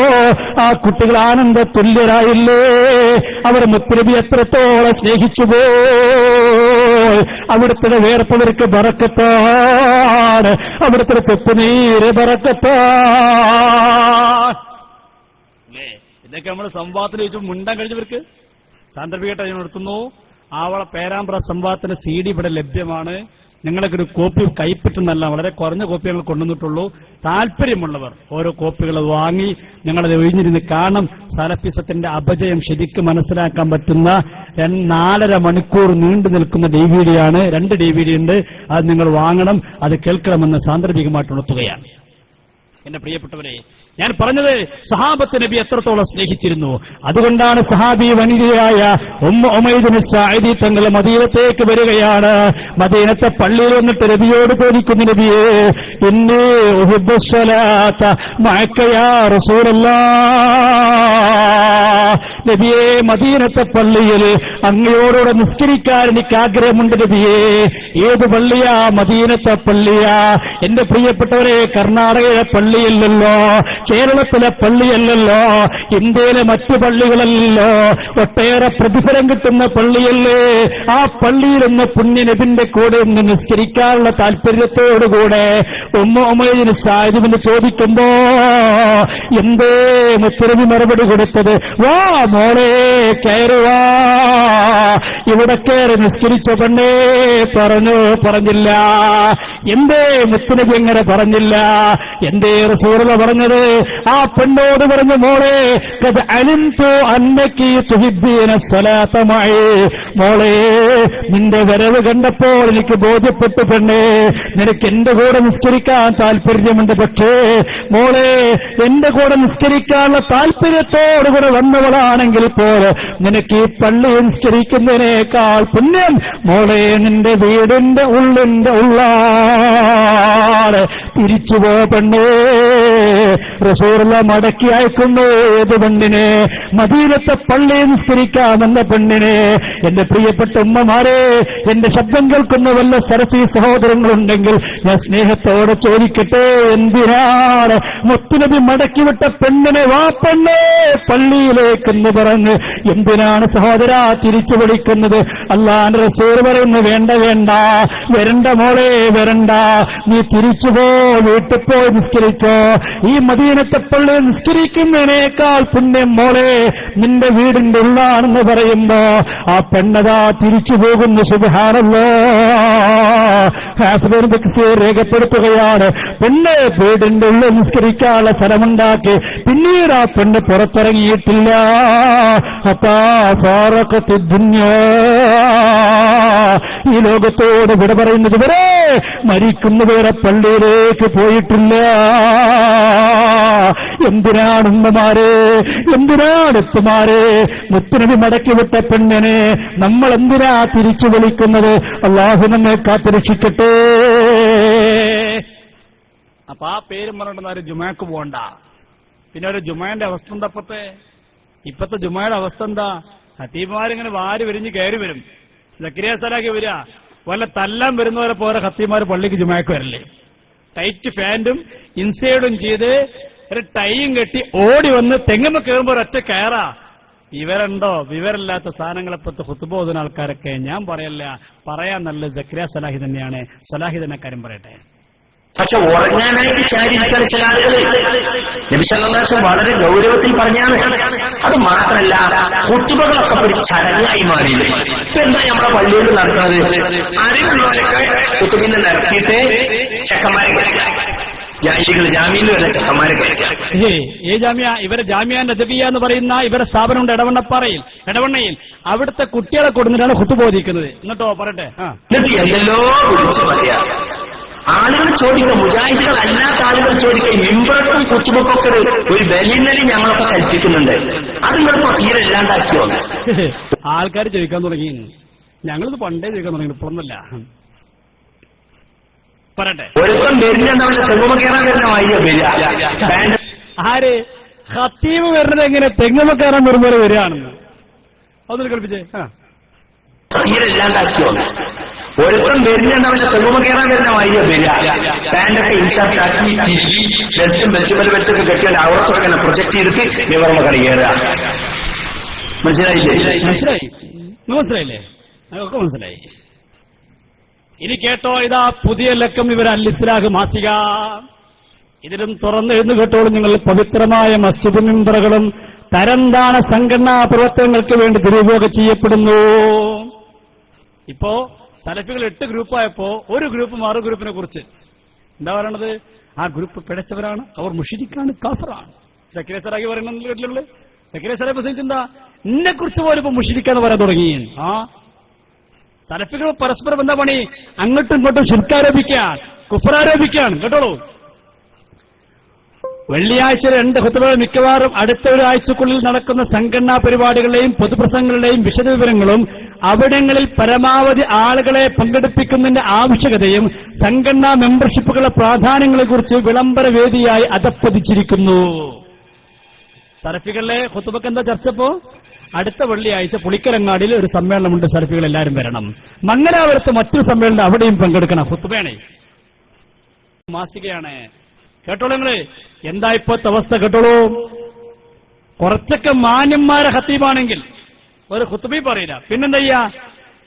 ആ കുട്ടികൾ ആനന്ദ തുല്യരായില്ലേ? അവർ മുത്തുനബി എത്രത്തോളം സ്നേഹിച്ചുപോയി. അവിടുത്തെ വേർപ്പവർക്ക് ബറക്കത്താണ്, അവിടുത്തെ തുപ്പുനീര് ബറക്കത്താണ്. ഇതൊക്കെ നമ്മൾ സംവാദത്തിന് ചോദിച്ചു മുണ്ടാൻ കഴിഞ്ഞവർക്ക് സാന്ദർഭികമായിട്ട് ഞാൻ നിർത്തുന്നു. ആവള പേരാമ്പ്ര സംവാദത്തിന് CD ഇവിടെ ലഭ്യമാണ്. നിങ്ങളൊക്കെ ഒരു കോപ്പി കൈപ്പറ്റുന്നല്ല, വളരെ കുറഞ്ഞ കോപ്പി ഞങ്ങൾ കൊണ്ടുവന്നിട്ടുള്ളൂ. താല്പര്യമുള്ളവർ ഓരോ കോപ്പികൾ വാങ്ങി ഞങ്ങളത് ഒഴിഞ്ഞിരുന്ന് കാണും. സലഫിസത്തിന്റെ അപജയം ശരിക്കും മനസ്സിലാക്കാൻ പറ്റുന്ന 4.5 മണിക്കൂർ നീണ്ടു നിൽക്കുന്ന DVD ആണ്. 2 DVD ഉണ്ട്. അത് നിങ്ങൾ വാങ്ങണം, അത് കേൾക്കണമെന്ന് സാന്ദർഭികമായിട്ട് ഉണർത്തുകയാണ്. എന്റെ പ്രിയപ്പെട്ടവരെ, ഞാൻ പറഞ്ഞത് സഹാബത്ത് നബി എത്രത്തോളം സ്നേഹിച്ചിരുന്നു. അതുകൊണ്ടാണ് സഹാബി വനിതയായ ഉമൈദുൻ സാഇദി തങ്ങൾ മദീനത്തേക്ക് വരികയാണ്. മദീനത്തെ പള്ളിയിൽ വന്നിട്ട് നബിയോട് ചോദിക്കുന്നു, നബിയേ ഇന്നി ഉഹിബ്ബു സ്വലാത്ത മഅക യാ റസൂലല്ലാഹ്. നബിയേ മദീനത്തെ പള്ളിയിൽ അങ്ങയോടുകൂടെ നിസ്കരിക്കാൻ എനിക്ക് ആഗ്രഹമുണ്ട് നബിയേ. ഏത് പള്ളിയാ? മദീനത്തെ പള്ളിയാ. എന്റെ പ്രിയപ്പെട്ടവരെ, കർണാടകയിലെ പള്ളിയല്ലല്ലോ, കേരളത്തിലെ പള്ളിയല്ലല്ലോ, ഇന്ത്യയിലെ മറ്റു പള്ളികളല്ലല്ലോ, ഒട്ടേറെ പ്രതിഫലം കിട്ടുന്ന പള്ളിയല്ലേ. ആ പള്ളിയിലൊന്ന് പുണ്യനബിന്റെ കൂടെ ഒന്ന് നിസ്കരിക്കാനുള്ള താല്പര്യത്തോടുകൂടെ ഉമൈദുൻ സാഇദിന് ചോദിക്കുമ്പോ എന്തേ മുത്തുനബി മറുപടി കൊടുത്തത്? വാ മോളെ കയറുവാ, ഇവിടെ കയറി നിസ്കരിച്ച പെണ്ണേ പറഞ്ഞില്ല. എന്തേ മുത്തുനബി എങ്ങനെ പറഞ്ഞില്ല? എന്തേ റസൂലുള്ളാഹി പറഞ്ഞത്? ആ പെണ്ണോട് പറഞ്ഞു, മോളെ ഖദ് അലിംതു അന്നകി തുഹിബ്ബീന സ്വലാത്ത മഅ. മോളെ നിന്റെ വരവ് കണ്ടപ്പോൾ എനിക്ക് ബോധ്യപ്പെട്ടു പെണ്ണേ, നിനക്ക് എന്റെ കൂടെ നിസ്കരിക്കാൻ താല്പര്യമുണ്ട്. പക്ഷേ മോളെ എന്റെ കൂടെ നിസ്കരിക്കാനുള്ള താല്പര്യത്തോടുകൂടെ വന്നവളാണെങ്കിൽ പോലും നിനക്ക് ഈ പള്ളി നിസ്കരിക്കുന്നതിനേക്കാൾ പുണ്യം മോളെ നിന്റെ വീടിന്റെ ഉള്ളാണ്. തിരിച്ചുപോ പെണ്ണേ. റസൂലുള്ളാഹി മടക്കി അയക്കുന്നു ഏത് പെണ്ണിനെ? മദീനത്തെ പള്ളി നിസ്കരിക്കാമെന്ന പെണ്ണിനെ. എന്റെ പ്രിയപ്പെട്ട ഉമ്മമാരെ, എന്റെ ശബ്ദം കേൾക്കുന്ന വല്ല സലഫി സഹോദരങ്ങളുണ്ടെങ്കിൽ ഞാൻ സ്നേഹത്തോടെ ചോദിക്കട്ടെ, എന്തിനാണ് മുത്തുനബി മടക്കിവിട്ട പെണ്ണിനെ വാ പെണ്ണേ പള്ളിയിലേക്കെന്ന് പറഞ്ഞ് എന്തിനാണ് സഹോദര തിരിച്ചു വിളിക്കുന്നത്? അല്ലാഹുവിന്റെ റസൂൽ പറയുന്നു, വേണ്ട വരണ്ട മോളെ വരണ്ട, നീ തിരിച്ചുപോ, വീട്ടിൽ പോയി നിസ്കരിച്ചോ. ഈ മദീനത്തെ പള്ളി നിസ്കരിക്കുന്നതിനേക്കാൾ പുണ്യം മോളെ നിന്റെ വീടിന്റെ ഉള്ളാണെന്ന് പറയുമ്പോ ആ പെണ്ണതാ തിരിച്ചു പോകുന്നു. സുബ്ഹാനല്ലാഹ്, രേഖപ്പെടുത്തുകയാണ്. പെണ്ണ് വീടിന്റെ ഉള്ളിൽ നിസ്കരിക്കാനുള്ള സ്ഥലമുണ്ടാക്കി പിന്നീട് ആ പെണ്ണ് പുറത്തിറങ്ങിയിട്ടില്ല. ഈ ലോകത്തോട് വിട പറയുന്നത് വരെ മരിക്കുന്നതുവരെ പള്ളിയിലേക്ക് പോയിട്ടില്ല. എന്തിനാണ് ഉമ്മമാരെ, എന്തിനാണ് എത്തുമാരെ മുത്തുനബി മടക്കിവിട്ട പെണ്ണിനെ നമ്മൾ എന്തിനാ തിരിച്ചു വിളിക്കുന്നത്? അല്ലാഹു നമ്മെ കാത്തുരക്ഷിക്കട്ടെ. അപ്പൊ ആ പേരും പറഞ്ഞിട്ട് ജുമാക്ക് പോകണ്ട. പിന്നെ ഒരു ജുമാന്റെ അവസ്ഥ എന്താ? ഇപ്പത്തെ ജുമായുടെ അവസ്ഥ എന്താ? ഖത്തീബുമാരിങ്ങനെ വാരി വിരിഞ്ഞ് കയറി വരും. സക്കരിയ സലാക്കി വരിക, വല്ല തല്ലാൻ വരുന്നവരെ പോലെ ഖത്തീബുമാർ പള്ളിക്ക് ജുമാക്ക് വരല്ലേ? ടൈറ്റ് പാന്റും ഇൻസൈഡും ചെയ്ത് ഒരു ടൈയും കെട്ടി ഓടി വന്ന് തെങ്ങുമ്പോ കയറുമ്പോ ഒരൊറ്റ കയറാ. വിവരമുണ്ടോ? വിവരമില്ലാത്ത സാധനങ്ങളെപ്പത്ത് ഖുത്ബ ഓതുന്ന ആൾക്കാരൊക്കെ ഞാൻ പറയല്ല, പറയാൻ നല്ല സക്കരിയ സലാഹി തന്നെയാണ്. സലാഹി തന്നെ കാര്യം പറയട്ടെ. പക്ഷെ ഉറങ്ങാനായിട്ട് ചാരിയിരിക്കാൻ ചില ആളുകൾ നബി സല്ലല്ലാഹു അലൈഹി വസല്ലം വളരെ ഗൗരവത്തിൽ പറഞ്ഞാണ്. അത് മാത്രമല്ല, ഖുത്ബകളൊക്കെ ഒരു ചടങ്ങായി മാറിയില്ലേ. ഇപ്പൊ എന്താ നമ്മുടെ പള്ളിയിൽ നടക്കുന്നത്? അറിവുള്ളവരൊക്കെ ഖുത്ബിൽ നിന്ന് ഇറക്കിയിട്ട് ചെക്കന്മാരെ ജാഹിലികൾ ജാമ്യയിൽ വരെ ചെക്കന്മാരെ കഴിക്കാം. ഏ ജാമ്യ? ഇവരെ ജാമ്യ നദവിയ എന്ന് പറയുന്ന ഇവരെ സ്ഥാപനമുണ്ട് എടവണ്ണയിൽ. അവിടുത്തെ കുട്ടികളെ കൊടുത്തിട്ടാണ് ഖുത്ബ ഓതിക്കുന്നത്. എന്നിട്ടോ പറയട്ടെ. എന്നിട്ട് എന്തെല്ലോ വിളിച്ചു പറയാ. ആളുകൾ ചോദിക്കുക, മുജാഹിദുകൾ അല്ലാത്ത ആളുകൾ ചോദിക്കുക, മിമ്പർക്കും കുത്തുബക്കൊക്കെ ഒരു ബലിന്നലി ഞങ്ങളൊക്കെ കൽപ്പിക്കുന്നുണ്ട്, അത് നിങ്ങളിപ്പോ തീരെ ഇല്ലാണ്ടാക്കിയോ? ആൾക്കാർ ചോദിക്കാൻ തുടങ്ങി. ഞങ്ങളിത് പണ്ടേ ചോദിക്കാൻ തുടങ്ങി, ഇപ്പോഴൊന്നല്ല. പറയട്ടെ. ഒരുത്തം വരുന്നുണ്ടാവില്ല, തെങ്ങുമ കയറാൻ വരുന്ന വയ്യ വരിക. ആര്? ഖത്തീബ് വരുന്നത് എങ്ങനെ തെങ്ങുമ കയറാൻ വരുമ്പോൾ വരികയാണെന്ന് അതൊന്ന് കളിപ്പിച്ചേ. തീരെ ഇല്ലാണ്ടാക്കിയോ? ഒരുത്തം വരുന്നുണ്ടാവില്ല, തെങ്ങുമ കയറാൻ വരുന്ന വയ്യ വരിക. പാന്റൊക്കെ ഇൻഷർട്ടാക്കി തിരികി ബെൽറ്റുമൊക്കെ കെട്ടിയാൽ അവിടത്തൊക്കെ പ്രൊജക്ട് ചെയ്തിട്ട് വിവരണ കളി കയറുക. മനസ്സിലായില്ലേ? അതൊക്കെ മനസ്സിലായി. ഇനി കേട്ടോ, ഇതാ പുതിയ ലക്കം ഇവർ അൽ-ഇസ്ലാഹ് മാസിക. ഇതിലും തുറന്ന് എഴുന്നു കേട്ടോളൂ നിങ്ങൾ. പവിത്രമായ മസ്ജിദ് മിമ്പറുകളും തരംതാണ സംഘടനാ പ്രവർത്തനങ്ങൾക്ക് വേണ്ടി ദുരുപയോഗം ചെയ്യപ്പെടുന്നു. ഇപ്പോ സലഫികൾ 8 ഗ്രൂപ്പായപ്പോ ഒരു ഗ്രൂപ്പ് മറു ഗ്രൂപ്പിനെ കുറിച്ച് എന്താ പറയണത്? ആ ഗ്രൂപ്പ് പിഴച്ചവരാണ്, അവർ മുശ്രിക്കാണ്, കാഫറാണ്. സക്കീറിയ സലാഹി പറയുന്നത് കേട്ടിട്ടുള്ളത്. സക്കീറിയ സലാഹി പ്രസംഗിച്ചെന്താ? എന്നെ കുറിച്ച് പോലും ഇപ്പൊ മുശ്രിക്കാന്ന് പറയാൻ തുടങ്ങി. സലഫികൾ പരസ്പരം എന്താ പണി? അങ്ങോട്ടും ഇങ്ങോട്ടും ശിർക്കാരോപിക്കാൻ, കുഫറാരോപിക്കാൻ. കേട്ടോളൂ. വെള്ളിയാഴ്ച 2 ഖുത്ബകൾ മിക്കവാറും അടുത്ത ഒരാഴ്ചക്കുള്ളിൽ നടക്കുന്ന സംഘടനാ പരിപാടികളുടെയും പൊതുപ്രസംഗങ്ങളുടെയും വിശദവിവരങ്ങളും അവിടങ്ങളിൽ പരമാവധി ആളുകളെ പങ്കെടുപ്പിക്കുന്നതിന്റെ ആവശ്യകതയും സംഘടനാ മെമ്പർഷിപ്പുകളുടെ പ്രാധാന്യങ്ങളെക്കുറിച്ച് വിളംബര വേദിയായി അധപ്പതിച്ചിരിക്കുന്നു. സലഫികളിലെ ഖുത്ബക്ക് എന്താ ചർച്ചപ്പോ? അടുത്ത വെള്ളിയാഴ്ച പുളിക്കരങ്ങാടിയിൽ ഒരു സമ്മേളനമുണ്ട്, സലഫികൾ എല്ലാവരും വരണം. മംഗലാപുരത്ത് മറ്റൊരു സമ്മേളനം, അവിടെയും പങ്കെടുക്കണം. ഖുത്ബയാണ്, മാസികയാണ്. കേട്ടോളൂ നിങ്ങള്. എന്താ ഇപ്പോഴത്തെ അവസ്ഥ കേട്ടോളൂ. കുറച്ചൊക്കെ മാന്യന്മാരെ ഖത്തീബാണെങ്കിൽ ഒരു ഖുത്ബി പറയില്ല. പിന്നെന്താ?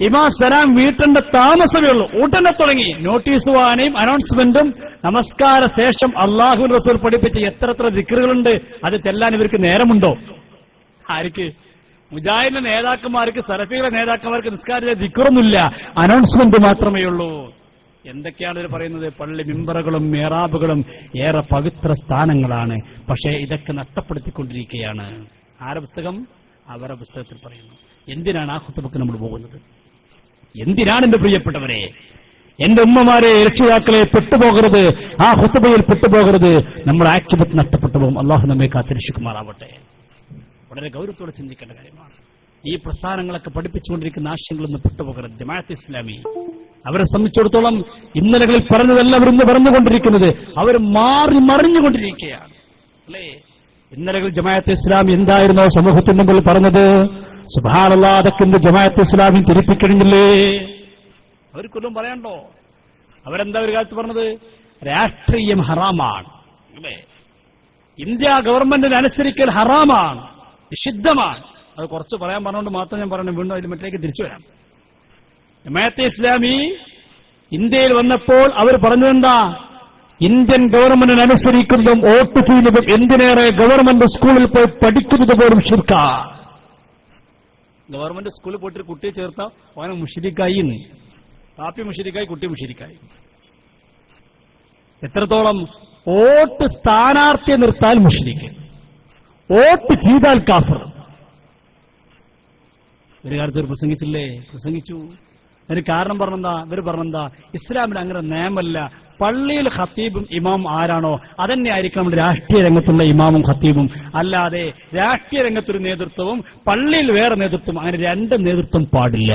ഇമാം സലാം വീട്ടിന്റെ താമസമേ ഉള്ളൂ. ഉടനെ തുടങ്ങി നോട്ടീസ് വായനയും അനൗൺസ്മെന്റും. നമസ്കാര ശേഷം അള്ളാഹു റസൂൽ പഠിപ്പിച്ച എത്ര ദിക്റുകളുണ്ട്, അത് ചെല്ലാൻ ഇവർക്ക് നേരമുണ്ടോ? ആർക്ക്? മുജാഹിദിന്റെ നേതാക്കന്മാർക്ക്, സലഫികളുടെ നേതാക്കന്മാർക്ക് നിസ്കാരത്തിലെ ദിക്റൊന്നുമില്ല, അനൗൺസ്മെന്റ് മാത്രമേ ഉള്ളൂ. എന്തൊക്കെയാണ് ഇവർ പറയുന്നത്? പള്ളി മിമ്പറുകളും മേറാബുകളും ഏറെ പവിത്ര സ്ഥാനങ്ങളാണ്. പക്ഷേ ഇതൊക്കെ നഷ്ടപ്പെടുത്തിക്കൊണ്ടിരിക്കുകയാണ്. ആരുടെ പുസ്തകം? അവരുടെ പുസ്തകത്തിൽ പറയുന്നു. എന്തിനാണ് ആ ഖുത്ബക്ക് നമ്മൾ പോകുന്നത്? എന്തിനാണ് എന്റെ പ്രിയപ്പെട്ടവരെ, എന്റെ ഉമ്മമാരെ, രക്ഷിതാക്കളെ പെട്ടുപോകരുത്, ആ ഖുത്ബയിൽ പെട്ടുപോകരുത്. നമ്മുടെ ആക്ടിബത്ത് നഷ്ടപ്പെട്ടു പോകും. അള്ളാഹു നമ്മെ കാത്തിരക്ഷിക്കുമാറാവട്ടെ. വളരെ ഗൗരവത്തോടെ ചിന്തിക്കേണ്ട കാര്യമാണ്. ഈ പ്രസ്ഥാനങ്ങളൊക്കെ പഠിപ്പിച്ചുകൊണ്ടിരിക്കുന്ന ആശയങ്ങളൊന്നും പെട്ടുപോകരുത്. ജമാഅത്ത് ഇസ്ലാമി അവരെ സംബന്ധിച്ചിടത്തോളം ഇന്നലകളിൽ പറഞ്ഞതെല്ലാം അവർ ഇന്ന് പറഞ്ഞുകൊണ്ടിരിക്കുന്നത് അവർ മറിഞ്ഞുകൊണ്ടിരിക്കുകയാണ്, അല്ലേ? ഇന്നലകൾ ജമാഅത്ത് ഇസ്ലാമി എന്തായിരുന്നോ സമൂഹത്തിന് മുമ്പിൽ പറഞ്ഞത്? സുബ്ഹാനല്ലാഹ്, അതൊക്കെ ഇന്ന് ജമാഅത്ത് ഇസ്ലാമി തിരിപ്പിക്കണമെങ്കിലേ അവർക്കൊന്നും പറയണ്ടോ? അവരെന്താ ഒരു കാലത്ത് പറഞ്ഞത്? രാഷ്ട്രീയം ഹറാമാണ്, അല്ലേ? ഇന്ത്യ ഗവൺമെന്റിന് അനുസരിക്കൽ ഹറാമാണ്, നിഷിദ്ധമാണ്. അത് കുറച്ച് പറയാൻ പറഞ്ഞുകൊണ്ട് മാത്രം ഞാൻ പറഞ്ഞു. വീണ്ടും അതിൽ മറ്റിലേക്ക് തിരിച്ചു വരാം. ജമാഅത്തെ ഇസ്ലാമി ഇന്ത്യയിൽ വന്നപ്പോൾ അവർ പറഞ്ഞതെന്താ? ഇന്ത്യൻ ഗവൺമെന്റിന് അനുസരിക്കുന്നതും വോട്ട് ചെയ്യുന്നതും എന്തിനേറെ ഗവൺമെന്റ് സ്കൂളിൽ പോയി പഠിക്കുന്നത് പോലും ശിർക്കാ. ഗവൺമെന്റ് സ്കൂളിൽ പോയിട്ട് കുട്ടിയെ ചേർത്താൽ അവനെ മുശ്രിക്കായി, കാപ്പി മുശ്രിക്കായി, കുട്ടി മുശ്രിക്കായി. എത്രത്തോളം? വോട്ട് സ്ഥാനാർത്ഥിയെ നിർത്താൽ മുശ്രിക്ക്, വോട്ട് ചെയ്താൽ കാഫർ. ഒരു കാലത്ത് ഒരു പ്രസംഗിച്ചില്ലേ? പ്രസംഗിച്ചു. അതിന് കാരണം പറഞ്ഞെന്താ? ഇവർ പറഞ്ഞെന്താ? ഇസ്ലാമിൽ അങ്ങനെ നിയമമല്ല. പള്ളിയിൽ ഖത്തീബും ഇമാം ആരാണോ അതന്നെ ആയിരിക്കും നമ്മുടെ രാഷ്ട്രീയ രംഗത്തുള്ള ഇമാമും ഖത്തീബും. അല്ലാതെ രാഷ്ട്രീയ രംഗത്തൊരു നേതൃത്വവും പള്ളിയിൽ വേറെ നേതൃത്വം, അങ്ങനെ 2 നേതൃത്വം പാടില്ല.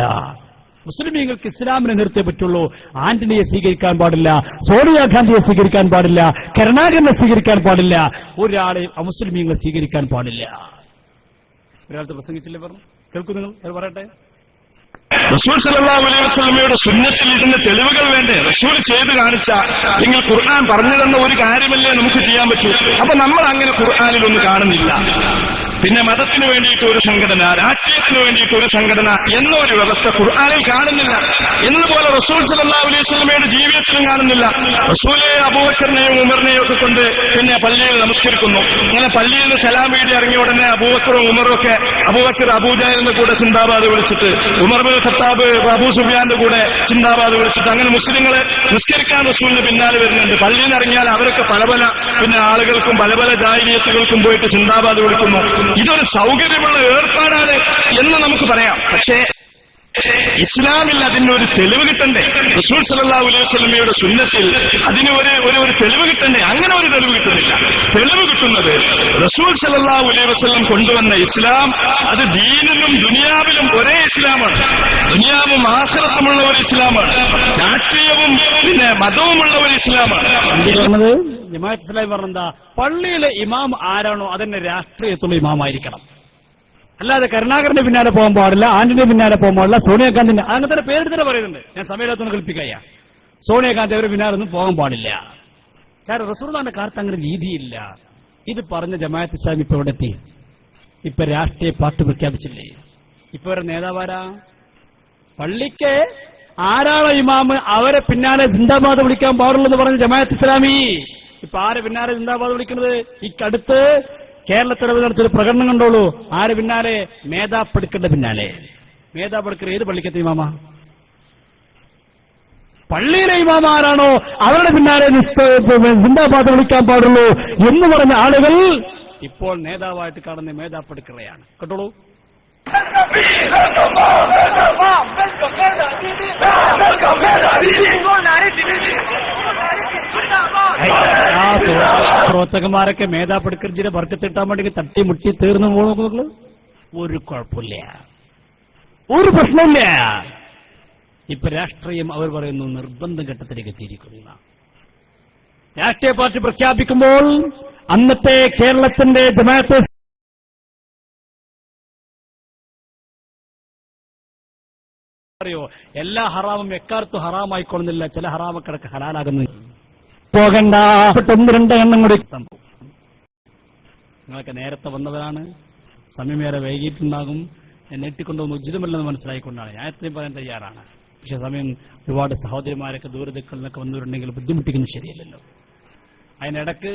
മുസ്ലിമീങ്ങൾക്ക് ഇസ്ലാമിനെ നിർത്തേ പറ്റുള്ളൂ. ആന്റണിയെ സ്വീകരിക്കാൻ പാടില്ല, സോണിയാഗാന്ധിയെ സ്വീകരിക്കാൻ പാടില്ല, കരുണാകരനെ സ്വീകരിക്കാൻ പാടില്ല, ഒരാളെ അമുസ്ലിമീങ്ങളെ സ്വീകരിക്കാൻ പാടില്ല. ഒരാളത്തെ പ്രസംഗിച്ചില്ലേ? പറഞ്ഞു കേൾക്കൂ നിങ്ങൾ. അത് പറയട്ടെ. റസൂൽ സല്ലല്ലാഹു അലൈഹി വസല്ലമയുടെ സുന്നത്തിൽ ഇതിന്റെ തെളിവുകൾ വേണ്ടേ? റസൂൽ ചെയ്ത് കാണിച്ച നിങ്ങൾ ഖുർആൻ പറഞ്ഞു തന്ന ഒരു കാര്യമല്ലേ നമുക്ക് ചെയ്യാൻ പറ്റൂ. അപ്പൊ നമ്മൾ അങ്ങനെ ഖുർആനിലൊന്നും കാണുന്നില്ല. പിന്നെ മതത്തിന് വേണ്ടിയിട്ട് ഒരു സംഘടന, രാഷ്ട്രീയത്തിന് വേണ്ടിയിട്ട് ഒരു സംഘടന എന്നൊരു വ്യവസ്ഥ ഖുർആനിൽ കാണുന്നില്ല. എന്നതുപോലെ റസൂൽ സല്ലല്ലാഹു അലൈഹി വസല്ലമയുടെ ജീവിതത്തിലും കാണുന്നില്ല. റസൂലെ അബൂബക്കറിനെയും ഉമറിനെയും ഒക്കെ കൊണ്ട് പിന്നെ പള്ളിയിൽ നമസ്കരിക്കുന്നു. അങ്ങനെ പള്ളിയിൽ നിന്ന് സലാം വീടി ഇറങ്ങിയ ഉടനെ അബൂബക്കറും ഉമറും ഒക്കെ അബൂബക്കർ അബൂജഹലിന്റെ കൂടെ സിന്ദാബാദ് വിളിച്ചിട്ട്, ഉമർ ബിൻ ഖത്താബ് അബൂ സുഫിയാന്റെ കൂടെ സിന്ദാബാദ് വിളിച്ചിട്ട് അങ്ങനെ മുസ്ലിങ്ങളെ നിസ്കരിക്കാൻ റസൂലിന് പിന്നാലെ വരുന്നുണ്ട്. പള്ളിയിൽ നിന്ന് ഇറങ്ങിയാൽ അവരൊക്കെ പല പല പിന്നെ ആളുകൾക്കും പല പല ജാഹിലിയത്തുകൾക്കും പോയിട്ട് സിന്ദാബാദ് വിളിക്കുന്നു. ഇതൊരു സൗകര്യമുള്ള ഏർപ്പാടാണ് എന്ന് നമുക്ക് പറയാം. പക്ഷേ ഇസ്ലാമിൽ അതിനൊരു തെളിവ് കിട്ടണ്ടേ? റസൂൽ സല്ലല്ലാഹു അലൈഹി വസല്ലമയുടെ സുന്നത്തിൽ അതിന് ഒരു തെളിവ് കിട്ടണ്ടേ? അങ്ങനെ ഒരു തെളിവ് കിട്ടുന്നില്ല. തെളിവ് കിട്ടുന്നത് റസൂൽ സല്ലല്ലാഹു അലൈഹി വസല്ലം കൊണ്ടുവന്ന ഇസ്ലാം അത് ദീനിലും ദുനിയാവിലും ഒരേ ഇസ്ലാമാണ്. ദുനിയാവും ആഖിറത്തുമുള്ള ഒരു ഇസ്ലാമാണ്. രാഷ്ട്രീയവും പിന്നെ മതവുമുള്ള ഒരു ഇസ്ലാമാണ്. പറഞ്ഞത് ജമാഅത്ത് ഇസ്ലാമി പറഞ്ഞെന്താ? പള്ളിയിലെ ഇമാം ആരാണോ അതന്നെ രാഷ്ട്രീയത്തുള്ള ഇമാമായിരിക്കണം. അല്ലാതെ കരുണാകരന്റെ പിന്നാലെ പോകാൻ പാടില്ല, ആന്റണിയുടെ പിന്നാലെ പോകാൻ പാടില്ല, സോണിയാഗാന്ധിന്റെ അങ്ങനത്തെ പേര് തന്നെ പറയുന്നുണ്ട്. ഞാൻ സമയത്തൊന്ന് കൽപ്പിക്കയ്യ. സോണിയാഗാന്ധി അവരുടെ പിന്നാലെ ഒന്നും പോകാൻ പാടില്ല. കാരണം റസൂലുള്ളാഹിന്റെ കാലത്ത് അങ്ങനെ രീതിയില്ല. ഇത് പറഞ്ഞ ജമാഅത്ത് ഇസ്ലാമി ഇപ്പൊ എവിടെ എത്തി? ഇപ്പൊ രാഷ്ട്രീയ പാർട്ടി പ്രഖ്യാപിച്ചില്ലേ? ഇപ്പൊ അവരുടെ നേതാവാരാ? പള്ളിക്ക് ആരാളോ ഇമാമ് അവരെ പിന്നാലെ സിന്ദാബാദ് വിളിക്കാൻ പാടുള്ളൂ എന്ന് പറഞ്ഞ ജമാഅത്ത് ഇസ്ലാമി ഇപ്പൊ ആരെ പിന്നാലെ സിന്ദാബാദ് വിളിക്കുന്നത്? ഇക്കടുത്ത് കേരളത്തിൽ നടത്തിയൊരു പ്രകടനം കണ്ടോളൂ. ആര് പിന്നാലെ? മേധാപ്പെടുക്കന്റെ പിന്നാലെ. മേധാപ്പെടുക്കർ ഏത് പള്ളിക്കത്തെ ഇമാമ? പള്ളിയിലെ ഇമാമ ആരാണോ അവരുടെ പിന്നാലെ സിന്ദാബാദ് വിളിക്കാൻ പാടുള്ളൂ എന്ന് പറഞ്ഞ ആളുകൾ ഇപ്പോൾ നേതാവായിട്ട് കാണുന്ന മേധാപ്പെടുക്കറയാണ്. കേട്ടോളൂ. പ്രവർത്തകന്മാരൊക്കെ മേധാപ്പെടുക്കർജിയുടെ വർക്കത്തിട്ടാൻ വേണ്ടി തട്ടിമുട്ടി തീർന്നു പോകുന്നു. ഒരു കുഴപ്പമില്ല, ഒരു പ്രശ്നമില്ല. ഇപ്പൊ രാഷ്ട്രീയം അവർ പറയുന്നു നിർബന്ധ ഘട്ടത്തിലേക്ക് എത്തിയിരിക്കുന്ന രാഷ്ട്രീയ പാർട്ടി പ്രഖ്യാപിക്കുമ്പോൾ അന്നത്തെ കേരളത്തിന്റെ ജമാഅത്ത് അറിയോ, എല്ലാ ഹറാമും എക്കാലത്തും ഹറാമായിക്കൊള്ളുന്നില്ല. ചില ഹറാമക്കിടക്ക് ഹലാലാകുന്നു. പോകണ്ട, ഒന്ന് രണ്ടെണ്ണം കൂടി. നിങ്ങളൊക്കെ നേരത്തെ വന്നവരാണ്, സമയമേറെ വൈകിട്ടുണ്ടാകും. ഞാൻ നീട്ടിക്കൊണ്ടുവന്ന് ഉചിതമല്ലെന്ന് മനസ്സിലായിക്കൊണ്ടാണ് ഞാൻ എത്രയും പറയാൻ തയ്യാറാണ്. പക്ഷെ സമയം ഒരുപാട് സഹോദരിമാരൊക്കെ ദൂരദിക്കളിൽ നിന്നൊക്കെ വന്നവരുണ്ടെങ്കിൽ ബുദ്ധിമുട്ടിക്കുന്നത് ശരിയല്ലല്ലോ. അതിനിടക്ക്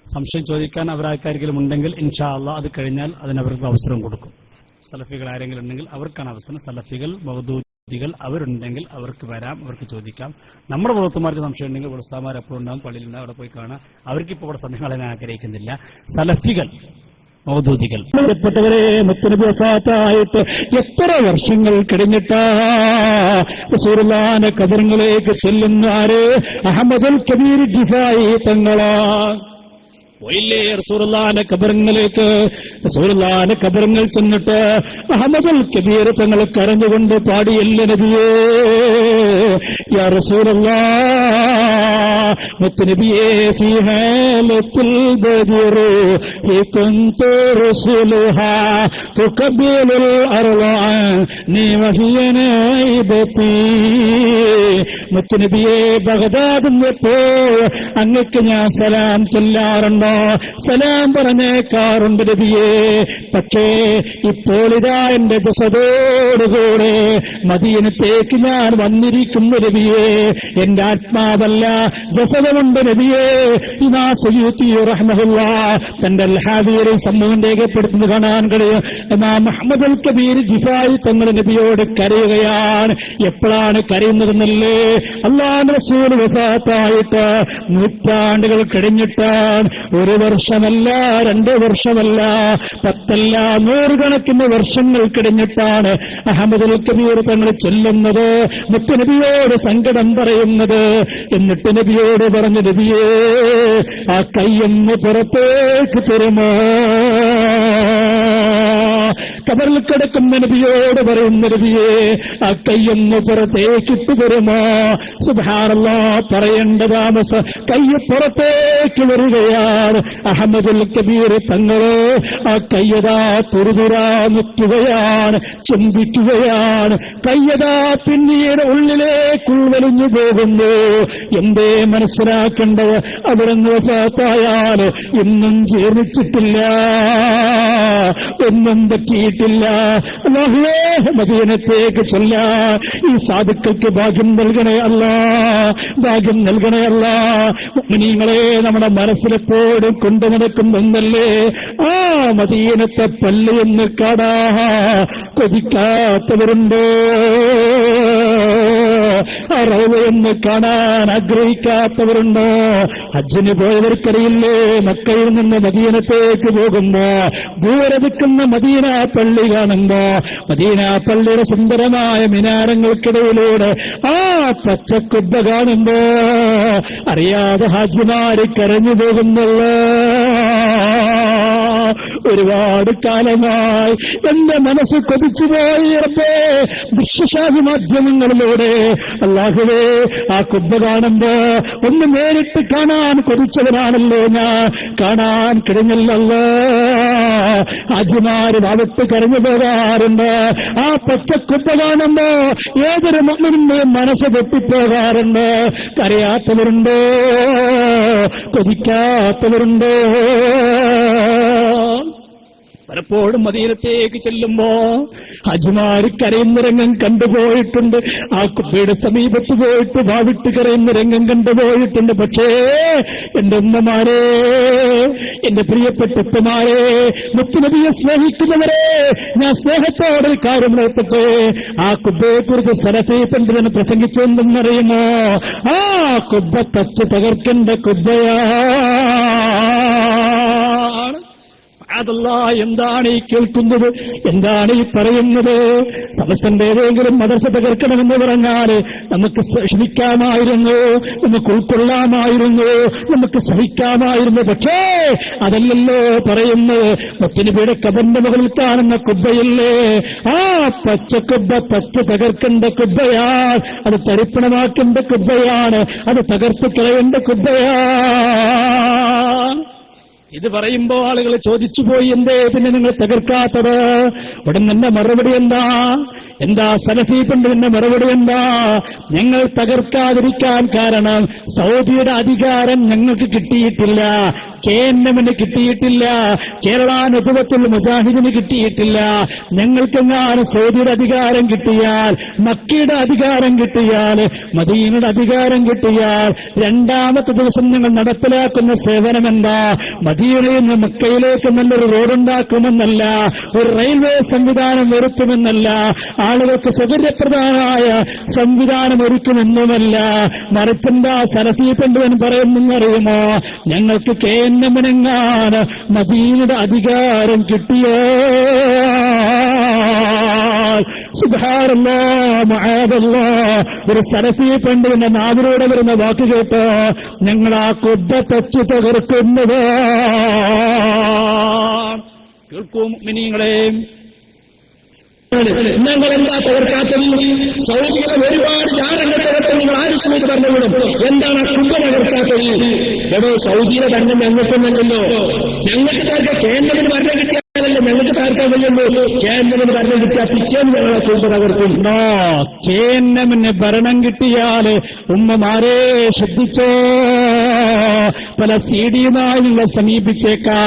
സംശയം ചോദിക്കാൻ അവരാർക്കാരെങ്കിലും ഉണ്ടെങ്കിൽ ഇൻഷാ അള്ളാഹ് അത് കഴിഞ്ഞാൽ അതിനവർക്ക് അവസരം കൊടുക്കും. സലഫികൾ ആരെങ്കിലും ഉണ്ടെങ്കിൽ അവർക്കാണ് അവസരം. സലഫികൾ മൗദൂദികൾ അവരുണ്ടെങ്കിൽ അവർക്ക് വരാം, അവർക്ക് ചോദിക്കാം. നമ്മുടെ പ്രവർത്തകന്മാർക്ക് സംശയം ഉണ്ടെങ്കിൽ ഉസ്താദുമാർ എപ്പോഴും ഉണ്ടാകും, പള്ളിയിലുണ്ടാകും, അവിടെ പോയി കാണാം. അവർക്കിപ്പോൾ ഇവിടെ സമയം കളയാൻ ആഗ്രഹിക്കുന്നില്ല. സലഫികൾ മൗദൂദികൾ പ്രിയപ്പെട്ടവരെ, മുത്തുനബി വഫാത്തായിട്ട് എത്ര വർഷങ്ങൾ കഴിഞ്ഞിട്ടാ റസൂലുള്ളാഹിന്റെ ഖബറിലേക്ക് ചെല്ലുന്ന ആര്? അഹ്മദുൽ കബീർ ദിഫായി തങ്ങളാ. പോയില്ലേ റസൂലുള്ളാഹിന്റെ ഖബറിലേക്ക്? റസൂലുള്ളാഹിന്റെ ഖബറിൽ ചെന്നിട്ട് അഹ്മദുൽ കബീർ തങ്ങൾ കരഞ്ഞുകൊണ്ട് പാടിയല്ലേ നബിയേ, യാ റസൂലല്ലാഹ്, മുത്തുനബിയേ, ഫീ ഹാലത്തുൽ ബദർ കുന്തു റസൂലുഹാ തുഖബിലുൽ അർള നീ വഹിയ നൈബതി. മുത്തുനബിയേ, ബഗ്ദാദിൽ എപ്പോൾ അങ്ങക്ക് ഞാൻ സലാം ചൊല്ലാറുണ്ടോ? സലാം പറഞ്ഞേക്കാറുണ്ട് നബിയേ. പക്ഷേ ഇപ്പോൾ ഇതാ എന്റെ ജസദോടുകൂടെ മദീനത്തേക്ക് ഞാൻ വന്നിരിക്കുന്നു നബിയേ. എന്റെ ആത്മാവല്ല, ജസദമുണ്ട് നബിയേ. ഇമാ സയ്യൂത്തി റഹ്മത്തുള്ളാഹ് തന്റെ അൽ ഹാദിറിൽ സംഭവം രേഖപ്പെടുത്തുന്നത് കാണാൻ കഴിയും. ഇമാം മുഹമ്മദുൽ കബീർ ദിഫായി തങ്ങൾ നബിയോട് കരയുകയാണ്. എപ്പോഴാണ് കരയുന്നതെന്നല്ലേ? അല്ലാഹുവിന്റെ റസൂൽ വഫാത്തായിട്ട് നൂറ്റാണ്ടുകൾ കഴിഞ്ഞിട്ടാണ്. ഒരു വർഷമല്ല, 2 വർഷമല്ല, 10 അല്ല, 100 കണക്കിന് വർഷങ്ങൾ കഴിഞ്ഞിട്ടാണ് അഹ്മദുൽ കബീർ തങ്ങൾ ചൊല്ലുന്നത്, മുത്തുനബിയോട് സങ്കടം പറയുന്നത്. എന്നിട്ട് നബിയോട് പറഞ്ഞു, നബിയേ, ആ കൈയൊന്ന് പുറത്തേക്ക് തരുമോ? കബറിൽ കിടക്കുന്ന നബിയോട് പറയുന്ന നബിയെ ആ കയ്യൊന്ന് പുറത്തേക്കിട്ട് വരുമോ? സുബ്ഹാനല്ലാഹ്, പറയേണ്ട താമസം കയ്യ് പുറത്തേക്ക് വരികയാണ്. അഹമ്മദുൽ കബീർ തങ്ങളോ ആ കയ്യതാ തുറുതുരാ മുത്തുകയാണ്, ചുംബിക്കുകയാണ്. കയ്യതാ പിന്നീട് ഉള്ളിലേക്ക് ഉൾവലിഞ്ഞു പോകുന്നു. എന്തേ മനസ്സിലാക്കേണ്ടത്? അവിടുന്ന് വഫാത്തായാൽ ഇന്നും ജീർണിച്ചിട്ടില്ല, ഒന്നും പറ്റിയിട്ടില്ല. അല്ലാഹുവേ, മദീനത്തേക്ക് ചെല്ലാൻ ഈ സാധുക്കൾക്ക് ഭാഗ്യം നൽകണേ അല്ലാ, ഭാഗ്യം നൽകണേ അല്ലാ. മുഅ്മിനീങ്ങളെ, നമ്മുടെ മനസ്സിലെപ്പോഴും കൊണ്ടു നടക്കുന്നല്ലേ ആ മദീനത്തെ പള്ളി എന്ന് കാണാ കൊതിക്കാത്തവരുണ്ടോ? ആ റൗളയെന്ന് കാണാൻ ആഗ്രഹിക്കാത്തവരുണ്ടോ? ഹജ്ജിന് പോയവർക്കറിയില്ലേ, മക്കയിൽ നിന്ന് മദീനത്തേക്ക് പോകുമ്പോ ദൂരെ നിൽക്കുന്ന മദീന പള്ളി കാണുമ്പോ, മദീന പള്ളിയുടെ സുന്ദരമായ മിനാരങ്ങൾക്കിടയിലൂടെ ആ പച്ചക്കുബ്ബ കാണുമ്പോ അറിയാതെ ഹാജിമാര് കരഞ്ഞു പോകുന്നല്ലോ. ഒരുപാട് കാലമായി എന്റെ മനസ്സ് കൊതിച്ചുപോയി റബ്ബേ. ദൃശ്യശ്രാവ്യ മാധ്യമങ്ങളിലൂടെ അല്ലാഹുവേ, ആ കുബ്ബ കാണുമ്പോ ഒന്ന് നേരിട്ട് കാണാൻ കൊതിച്ചവനാണല്ലോ ഞാൻ, കാണാൻ കഴിഞ്ഞല്ലോ. ഹാജിമാര് വാവിട്ട് കരഞ്ഞു പോകാറുണ്ട്. ആ പച്ചക്കുബ്ബ കാണുമ്പോ ഏതൊരു മുഅ്മിനിന്റെയും മനസ്സ് പൊട്ടിപ്പോകാറുണ്ട്. കരയാത്തവരുണ്ടോ? കൊതിക്കാത്തവരുണ്ടോ? പലപ്പോഴും മദീനത്തേക്ക് ചെല്ലുമ്പോ ഹജ്മാര് കരയുന്ന രംഗം കണ്ടുപോയിട്ടുണ്ട്. ആ കുബ്ബയുടെ സമീപത്ത് പോയിട്ട് വാവിട്ട് കരയുന്ന രംഗം കണ്ടുപോയിട്ടുണ്ട്. പക്ഷേ എന്റെ ഉമ്മമാരെ, എന്റെ പ്രിയപ്പെട്ട ഉപ്പമാരെ, മുത്തുനബിയെ സ്നേഹിക്കുന്നവരെ, ഞാൻ സ്നേഹത്തോടെ കാര്യം നിർത്തട്ടെ. ആ കുബ്ബയെക്കുറിച്ച് സലഫി പണ്ഡിതന് പ്രസംഗിച്ചെന്തെന്നറിയുമോ? ആ കുബ്ബ തച്ച് തകർക്കേണ്ട കുബ്ബയാണ്. അതല്ലാ, എന്താണ് ഈ കേൾക്കുന്നത്? എന്താണ് ഈ പറയുന്നത്? സമസ്തന്റെ ഏതെങ്കിലും മദ്രസ തകർക്കണമെന്ന് പറഞ്ഞാൽ നമുക്ക് ക്ഷമിക്കാമായിരുന്നു, നമുക്ക് ഉൾക്കൊള്ളാമായിരുന്നു, നമുക്ക് സഹിക്കാമായിരുന്നു. പക്ഷേ അതല്ലല്ലോ പറയുന്നത്. മുത്തുനബിയുടെ ഖബറിന്റെ മുകളിൽ കാണുന്ന കുബ്ബയില്ലേ, ആ പച്ചക്കുബ്ബ പച്ച തകർക്കേണ്ട കുബ്ബയാണ്, അത് തരിപ്പണമാക്കേണ്ട കുബ്ബയാണ്, അത് തകർത്ത് കളയേണ്ട കുബ്ബയാണ്. ഇത് പറയുമ്പോ ആളുകൾ ചോദിച്ചുപോയി, എന്തേ പിന്നെ നിങ്ങൾ തകർക്കാത്തത്? ഉടൻ തന്നെ മറുപടി എന്താ സലഫി പണ്ഡിതന്റെ മറുപടി എന്താ? ഞങ്ങൾ തകർക്കാതിരിക്കാൻ കാരണം സൗദിയുടെ അധികാരം ഞങ്ങൾക്ക് കിട്ടിയിട്ടില്ല, KNM കിട്ടിയിട്ടില്ല, കേരള നദുവത്തുൽ മുജാഹിദിന് കിട്ടിയിട്ടില്ല. ഞങ്ങൾക്കെങ്ങാനും സൗദിയുടെ അധികാരം കിട്ടിയാൽ, മക്കയുടെ അധികാരം കിട്ടിയാൽ, മദീനയുടെ അധികാരം കിട്ടിയാൽ രണ്ടാമത്തെ ദിവസം ഞങ്ങൾ നടപ്പിലാക്കുന്ന സേവനം എന്താ? മദീനയിൽ നിന്ന് മക്കയിലേക്ക് നല്ലൊരു റോഡുണ്ടാക്കുമെന്നല്ല, ഒരു റെയിൽവേ സംവിധാനം ഒരുക്കുമെന്നല്ല, ആളുകൾക്ക് സൗകര്യപ്രദമായ സംവിധാനം ഒരുക്കുമെന്നുമല്ല. മറിച്ചെന്താ സലഫി പണ്ഡിതൻ പറയുന്നറിയുമോ? ഞങ്ങൾക്ക് KNM-നെങ്ങാന് മദീനയുടെ അധികാരം കിട്ടിയോ? സുബ്ഹാനല്ലാഹ്, മഅദല്ലാഹ്. ഒരു സലഫി പണ്ഡിതന്റെ നാവിലൂടെ വരുന്ന വാക്ക് കേട്ടോ, ഞങ്ങൾ ആ കുബ്ബ തച്ചു തകർക്കുന്നത്. കേൾക്കൂ മുഅ്മിനീങ്ങളെ, ഞങ്ങൾ എന്താ തകർക്കാത്തത്? സൗദിയിലെ ഒരുപാട് ജാരങ്ങൾ തകർത്ത് നിങ്ങൾ ആര് സമയത്ത് പറഞ്ഞുകൊള്ളും? എന്താണ് ആ കുബ്ബ തകർക്കാത്തത്? എടോ, സൗദിയിലെ ഭരണം ഞങ്ങൾക്കൊന്നല്ലല്ലോ. ഞങ്ങൾക്ക് തകർക്കാൻ കേന്ദ്രത്തിന് ഭരണം കിട്ടിയാലല്ലേ ഞങ്ങൾക്ക് തകർക്കാൻ കഴിയുള്ളൂ. കേന്ദ്രത്തിന് ഭരണം കിട്ടിയാൽ പിറ്റേന്ന് ഞങ്ങളെ കുബ്ബ തകർക്കും. KNM-ന് ഭരണം കിട്ടിയാല് ഉമ്മമാരെ ശ്രദ്ധിച്ചോ, പല CD-യുമായി നിങ്ങൾ സമീപിച്ചേക്കാ,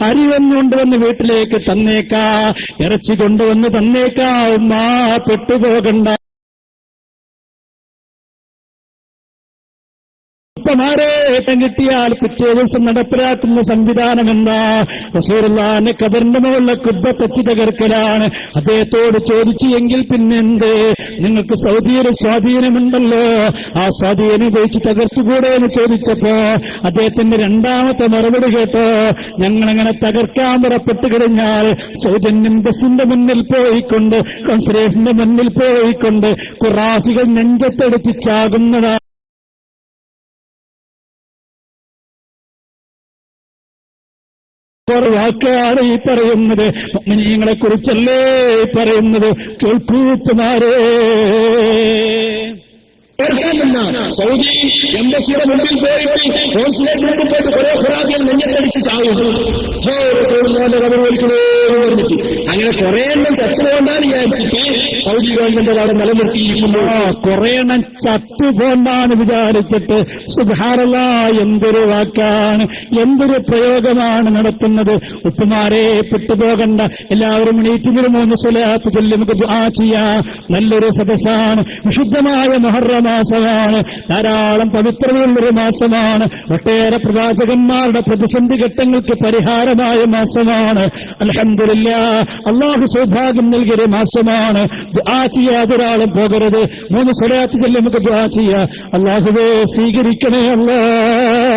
അരി കൊണ്ടുവന്ന് വീട്ടിലേക്ക് തന്നേക്കാ, ഇറച്ചി കൊണ്ടുവന്ന് തന്നേക്കാ. ഉമ്മ പെട്ടുപോകണ്ട. ഏട്ടം കിട്ടിയാൽ പിറ്റേ ദിവസം നടപ്പിലാക്കുന്ന സംവിധാനം എന്താ? റസൂലുള്ളാഹിന്റെ ഖബറിന്റെ മുകളിലെ കുബ്ബ തച്ച് തകർക്കലാണ്. അദ്ദേഹത്തോട് ചോദിച്ചു, എങ്കിൽ പിന്നെന്ത്? നിങ്ങൾക്ക് സൗദിയിൽ സ്വാധീനമുണ്ടല്ലോ, ആ സ്വാധീനം ഉപയോഗിച്ച് തകർത്തുകൂടെ എന്ന് ചോദിച്ചപ്പോ അദ്ദേഹത്തിന്റെ രണ്ടാമത്തെ മറുപടി കേട്ടോ, ഞങ്ങളങ്ങനെ തകർക്കാൻ പുറപ്പെട്ടു കഴിഞ്ഞാൽ സൗജന്യം ബസിന്റെ മുന്നിൽ പോയിക്കൊണ്ട്, കോൺസുലേറ്റിന്റെ മുന്നിൽ പോയിക്കൊണ്ട് ഖുറാഫികൾ നെഞ്ചത്തെടുത്ത് ചാകുന്നതാണ്. കുറെ വാക്കാണ് ഈ പറയുന്നത്. മുഅ്മിനീങ്ങളെ കുറിച്ചല്ലേ പറയുന്നത്. കേൾക്കൂത്തുമാരേ, സൗദി എംബസിയുടെ മുമ്പിൽ പോയിട്ട് കോൺസുലേറ്റിന് മുമ്പിൽ പോയിട്ട് കുറെ ഖുറാഫികൾ നെഞ്ഞത്തടിച്ച് ചാവും. നിർമ്മിച്ചു. അങ്ങനെ കുറെ എണ്ണം ചത്തുപോണ്ടാണ് വിചാരിച്ചിട്ട് സൗദി ഗവൺമെന്റ് അവിടെ നിലനിർത്തിയിരിക്കുമ്പോൾ കുറെ എണ്ണം ചത്തുപോണ്ടാണ് വിചാരിച്ചിട്ട് സുബ്ഹാനല്ലാഹ്, എന്തൊരു വാക്കാണ്, എന്തൊരു പ്രയോഗമാണ് നടത്തുന്നത്. ഉപ്പുമാരെ പെട്ടുപോകണ്ട, എല്ലാവരും എണീറ്റിനൊരു 3 സ്വലാത്ത് ചൊല്ലി നമുക്ക് ദുആ ചെയ്യാം. നല്ലൊരു സദസ്സാണ്, വിശുദ്ധമായ മുഹറം മാസമാണ്, ധാരാളം പവിത്രതയുള്ളൊരു മാസമാണ്, ഒട്ടേറെ പ്രവാചകന്മാരുടെ പ്രതിസന്ധി ഘട്ടങ്ങൾക്ക് പരിഹാരമായ മാസമാണ്. അൽഹംദുലില്ലാഹ്, അള്ളാഹു സൗഭാഗ്യം നൽകിയൊരു മാസമാണ്. ദുആ ചെയ്യാതെ ഒരാളും പോകരുത്. 3 സ്വലാത്ത് ചൊല്ലി നമുക്ക് ദുആ ചെയ്യാം. അള്ളാഹുവേ സ്വീകരിക്കണേ അല്ലാഹ്.